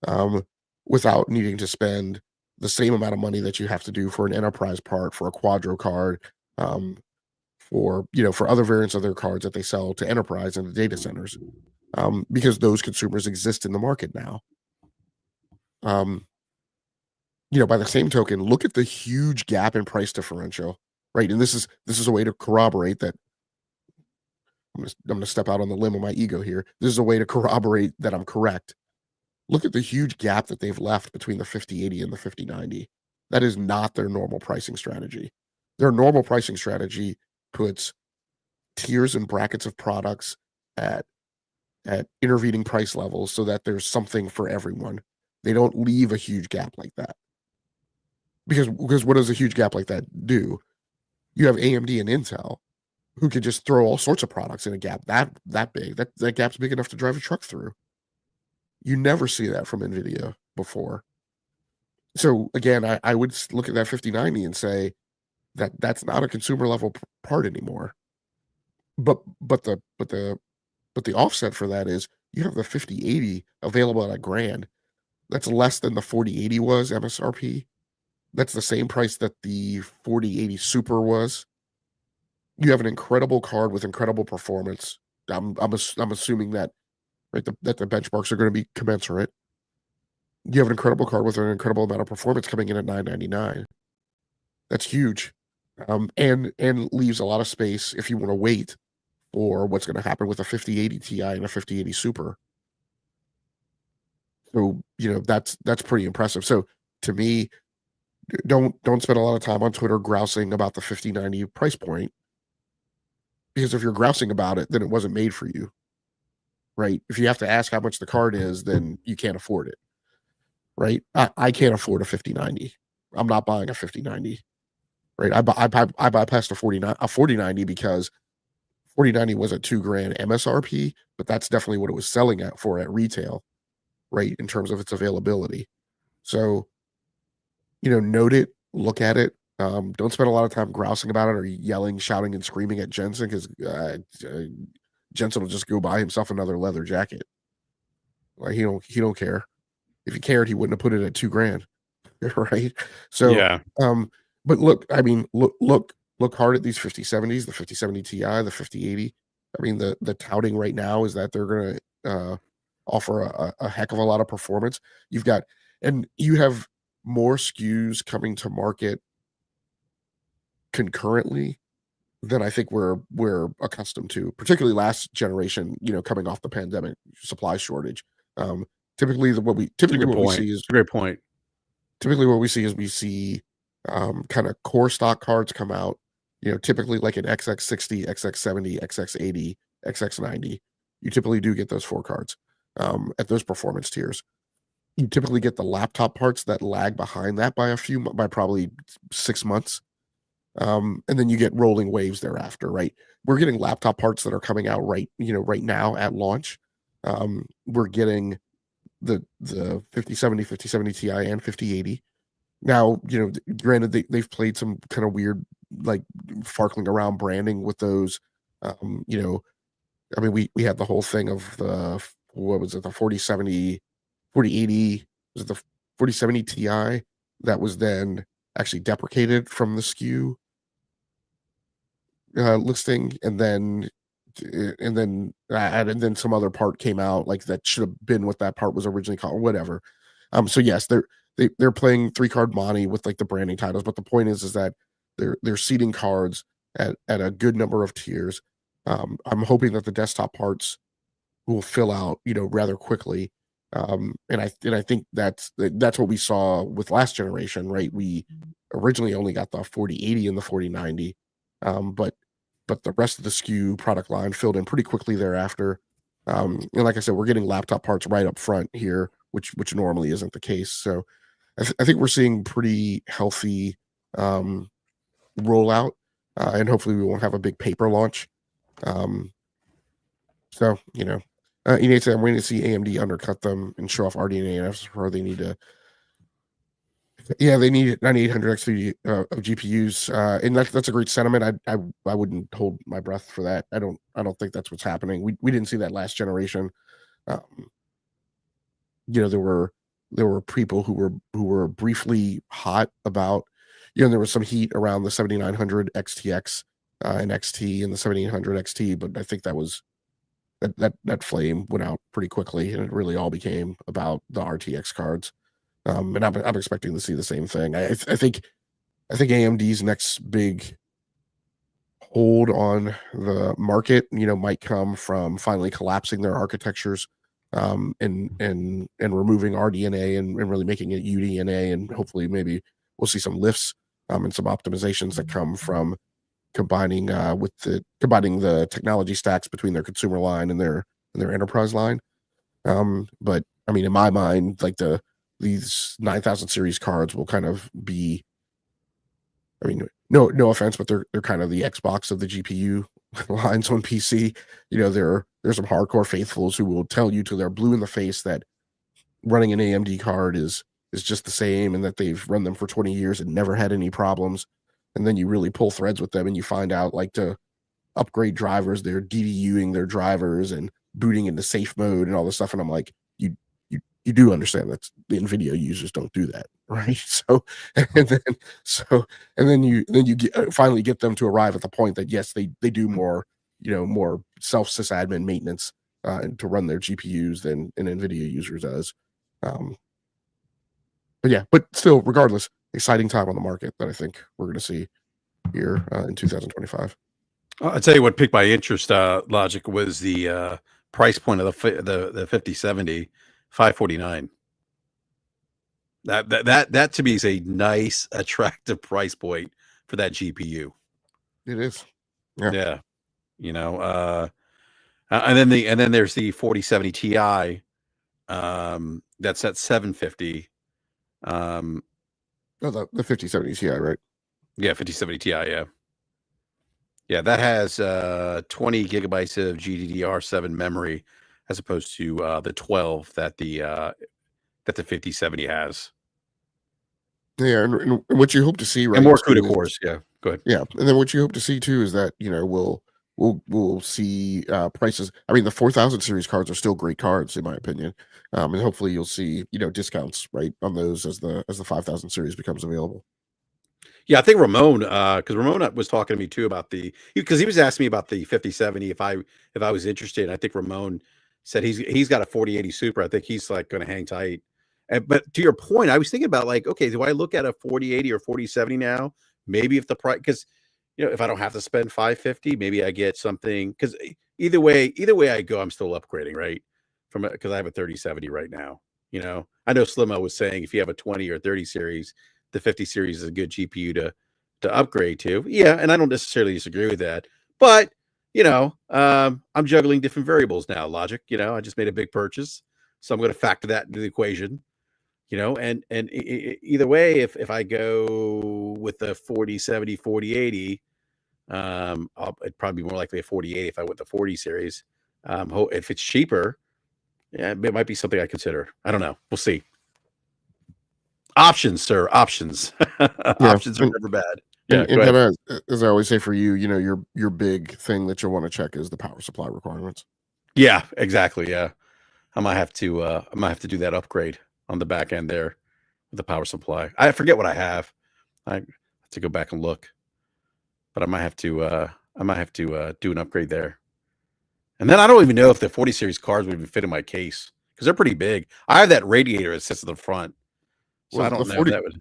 um, without needing to spend the same amount of money that you have to do for an enterprise part, for a Quadro card, um, for other variants of their cards that they sell to enterprise and the data centers, because those consumers exist in the market now. Um, by the same token, look at the huge gap in price differential, right? And this is a way to corroborate that. I'm gonna step out on the limb of my ego here. This is a way to corroborate that I'm correct. Look at the huge gap that they've left between the 5080 and the 5090. That is not their normal pricing strategy. Their normal pricing strategy puts tiers and brackets of products at intervening price levels so that there's something for everyone. They don't leave a huge gap like that. Because what does a huge gap like that do? You have AMD and Intel who could just throw all sorts of products in a gap that big. That gap's big enough to drive a truck through. You never see that from Nvidia before. So again, I would look at that 5090 and say that that's not a consumer level part anymore. But the offset for that is, you have the 5080 available at $1,000. That's less than the 4080 was MSRP. That's the same price that the 4080 Super was. You have an incredible card with incredible performance. I'm assuming that, right, that the benchmarks are going to be commensurate. You have an incredible card with an incredible amount of performance coming in at $999. That's huge, and leaves a lot of space if you want to wait for what's going to happen with a 5080 Ti and a 5080 Super. So that's pretty impressive. So to me, don't spend a lot of time on Twitter grousing about the 5090 price point, because if you're grousing about it, then it wasn't made for you, right? If you have to ask how much the card is, then you can't afford it, right? I can't afford a 5090. I'm not buying a 5090, right? I bypassed a 4090 because 4090 was at $2,000 MSRP, but that's definitely what it was selling at retail, right? In terms of its availability. So, note it, look at it. Don't spend a lot of time grousing about it or yelling, shouting, and screaming at Jensen, because Jensen will just go buy himself another leather jacket. Like, he don't care. If he cared, he wouldn't have put it at $2,000, right? So, Yeah. But look, I mean, look hard at these 5070s, the 5070 Ti, the 5080. I mean, the touting right now is that they're going to offer a heck of a lot of performance. You have more SKUs coming to market concurrently than I think we're accustomed to, particularly last generation. Coming off the pandemic supply shortage. Typically, It's a good what we point. see is, It's a great point. typically what we see is kind of core stock cards come out, typically like an XX60, XX70, XX80, XX90. You typically do get those 4 cards at those performance tiers. You typically get the laptop parts that lag behind that by probably 6 months. And then you get rolling waves thereafter, right? We're getting laptop parts that are coming out right now at launch. We're getting the 5070, 5070 Ti and 5080. Now, granted they've played some kind of weird, like, farkling around branding with those. I mean, we had the whole thing of what was it, the 4070, 4080, was it the 4070 Ti that was then actually deprecated from the SKU listing, and then some other part came out like that should have been what that part was originally called, or whatever. So yes, they're playing 3-card money with like the branding titles, but the point is that they're seeding cards at a good number of tiers. I'm hoping that the desktop parts will fill out, rather quickly. And I think that's what we saw with last generation, right? We originally only got the 4080 and the 4090, but the rest of the SKU product line filled in pretty quickly thereafter. And like I said, we're getting laptop parts right up front here, which normally isn't the case. So I think we're seeing pretty healthy rollout, and hopefully we won't have a big paper launch. So Nate said, I'm waiting to see AMD undercut them and show off RDNA where they need to. Yeah, they need 9800 X3 of GPUs, and that's a great sentiment. I wouldn't hold my breath for that. I don't think that's what's happening. We didn't see that last generation. There were people who were briefly hot about, there was some heat around the 7900 XTX and XT and the 7800 XT, but I think that flame went out pretty quickly, and it really all became about the RTX cards. And I'm expecting to see the same thing. I think AMD's next big hold on the market, might come from finally collapsing their architectures, and removing RDNA and really making it UDNA, and hopefully maybe we'll see some lifts and some optimizations that come from combining the technology stacks between their consumer line and their enterprise line. But I mean, in my mind, like these 9000 series cards will kind of be, I mean, no offense, but they're kind of the Xbox of the GPU lines on PC. There's some hardcore faithfuls who will tell you till they're blue in the face that running an AMD card is just the same, and that they've run them for 20 years and never had any problems. And then you really pull threads with them and you find out, like, to upgrade drivers, they're DDUing their drivers and booting into safe mode and all this stuff. And I'm like, you do understand that the NVIDIA users don't do that, right? So, and then you finally get them to arrive at the point that yes, they do more, more self-sysadmin maintenance to run their GPUs than an NVIDIA user does. But still, regardless, exciting time on the market that I think we're going to see here in 2025. I'll tell you what piqued my interest, Logic, was the price point of the 5070, $549. That to me is a nice, attractive price point for that GPU. It is. Yeah. And then there's the 4070 Ti. That's at $750. The 5070 Ti, right? Yeah, 5070 Ti, yeah. Yeah, that has 20 gigabytes of GDDR7 memory as opposed to the 12 that the 5070 has. Yeah, and what you hope to see, right? And more CUDA cores, yeah. Go ahead. Yeah, and then what you hope to see too is that we'll see prices. I mean, the 4000 series cards are still great cards in my opinion, and hopefully you'll see discounts right on those as the 5000 series becomes available. Yeah, I think Ramon, because Ramon was talking to me too about because he was asking me about the 5070 if I was interested. And I think Ramon said he's got a 4080 Super. I think he's like going to hang tight. But to your point, I was thinking about, like, okay, do I look at a 4080 or 4070 now? Maybe if the price, because if I don't have to spend 550, maybe I get something. Because either way I go, I'm still upgrading, right? Because I have a 3070 right now. You know, I know Slimo was saying if you have a 20 or 30 series, the 50 series is a good GPU to upgrade to. Yeah, and I don't necessarily disagree with that. But, I'm juggling different variables now, Logic. I just made a big purchase. So I'm going to factor that into the equation. And either way, if I go with the 4070, 4080, it'd probably be more likely a 4080 if I went the 40 series. If it's cheaper, yeah, it might be something I consider. I don't know. We'll see. Options, sir. Options. Yeah, Options are never bad. Yeah, and go ahead. kind of as I always say for you, your big thing that you'll want to check is the power supply requirements. Yeah, exactly. Yeah, I might have to do that upgrade on the back end there with the power supply. I forget what I have. I have to go back and look, but I might have to do an upgrade there. And then I don't even know if the 40 series cards would even fit in my case because they're pretty big. I have that radiator that sits in the front, so I Well, don't the know if 40, that would.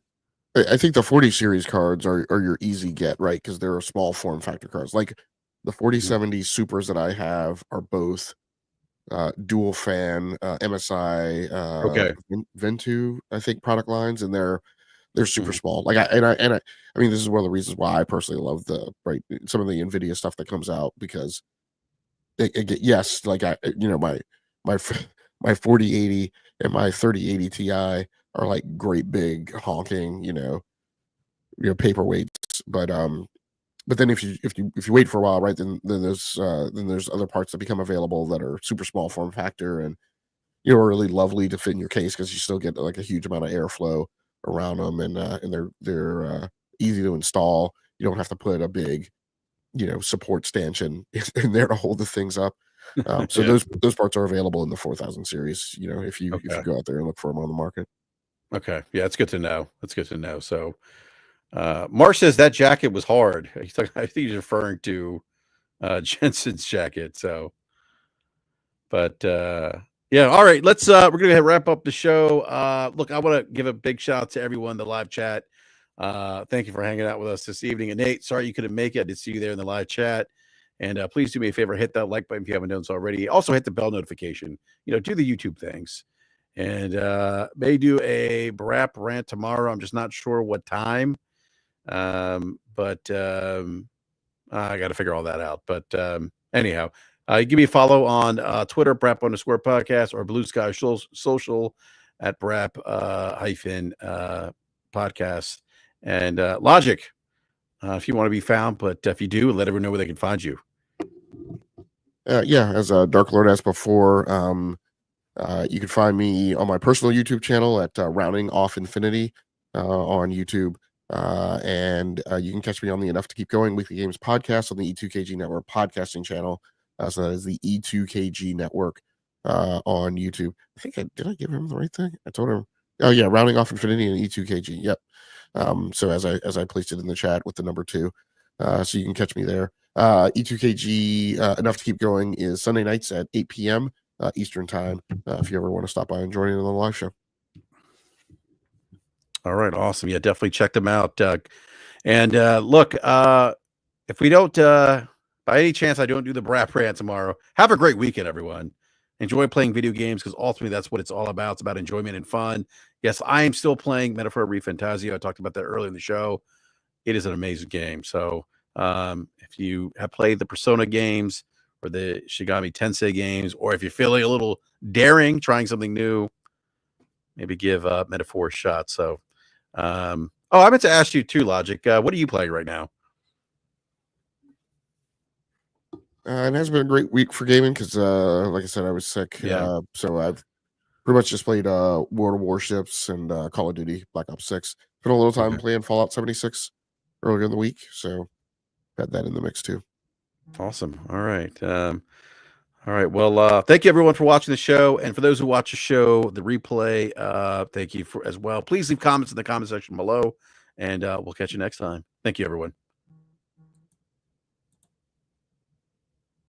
I think the 40 series cards are your easy get, right? Because they're a small form factor cards. Like the 4070 Supers that I have are both dual fan MSI Okay. Ventu, I think, product lines, and they're super Mhm. small. Like I mean, this is one of the reasons why I personally love some of the NVIDIA stuff that comes out because yes, like my my 4080 and my 3080 Ti are like great big honking, paperweights. But then if you wait for a while, right, then there's other parts that become available that are super small form factor and are really lovely to fit in your case because you still get like a huge amount of airflow around them and they're easy to install. You don't have to put a big support stanchion in there to hold the things up. So Yeah. those parts are available in the 4000 series. If you Okay. go out there and look for them on the market. Okay. Yeah, it's good to know. That's good to know. So, Mark says that jacket was hard. I think he's referring to Jensen's jacket. So, but yeah, all right. We're gonna wrap up the show. Look, I want to give a big shout out to everyone in the live chat. Thank you for hanging out with us this evening. And Nate, sorry you couldn't make it. I did see you there in the live chat. And please do me a favor, hit that like button if you haven't done so already. Also hit the bell notification. Do the YouTube things. And may do a BRAP rant tomorrow. I'm just not sure what time. But I got to figure all that out. But anyhow, give me a follow on Twitter, BRAP_podcast, or Blue Sky Social at BRAP hyphen podcast. And Logic, if you want to be found. But if you do, let everyone know where they can find you. Yeah, as Dark Lord asked before, you can find me on my personal YouTube channel at Rounding Off Infinity on YouTube. And you can catch me on the Enough to Keep Going Weekly Games podcast on the E2KG Network podcasting channel. So that is the E2KG Network on YouTube. Did I give him the right thing? I told him. Oh yeah, Rounding Off Infinity and E2KG. Yep. So as I placed it in the chat with the number 2, so you can catch me there. E2KG Enough to Keep Going is Sunday nights at 8 p.m. Eastern time. If you ever want to stop by and join in on the live show. All right, awesome. Yeah, definitely check them out. And look, if we don't, by any chance, I don't do the BRAP rant tomorrow, have a great weekend, everyone. Enjoy playing video games because ultimately that's what it's all about. It's about enjoyment and fun. Yes, I am still playing Metaphor Refantasio. I talked about that earlier in the show. It is an amazing game. So if you have played the Persona games or the Shigami Tensei games, or if you're feeling a little daring, trying something new, maybe give Metaphor a shot. So, I meant to ask you too, Logic. What are you playing right now? It has been a great week for gaming because, like I said, I was sick. Yeah. So I've pretty much just played World of Warships and Call of Duty Black Ops 6. Spent a little time Okay. playing Fallout 76 earlier in the week, so had that in the mix too. Awesome. All right. All right. Well, thank you everyone for watching the show, and for those who watch the show, the replay, thank you for as well. Please leave comments in the comment section below, and we'll catch you next time. Thank you, everyone.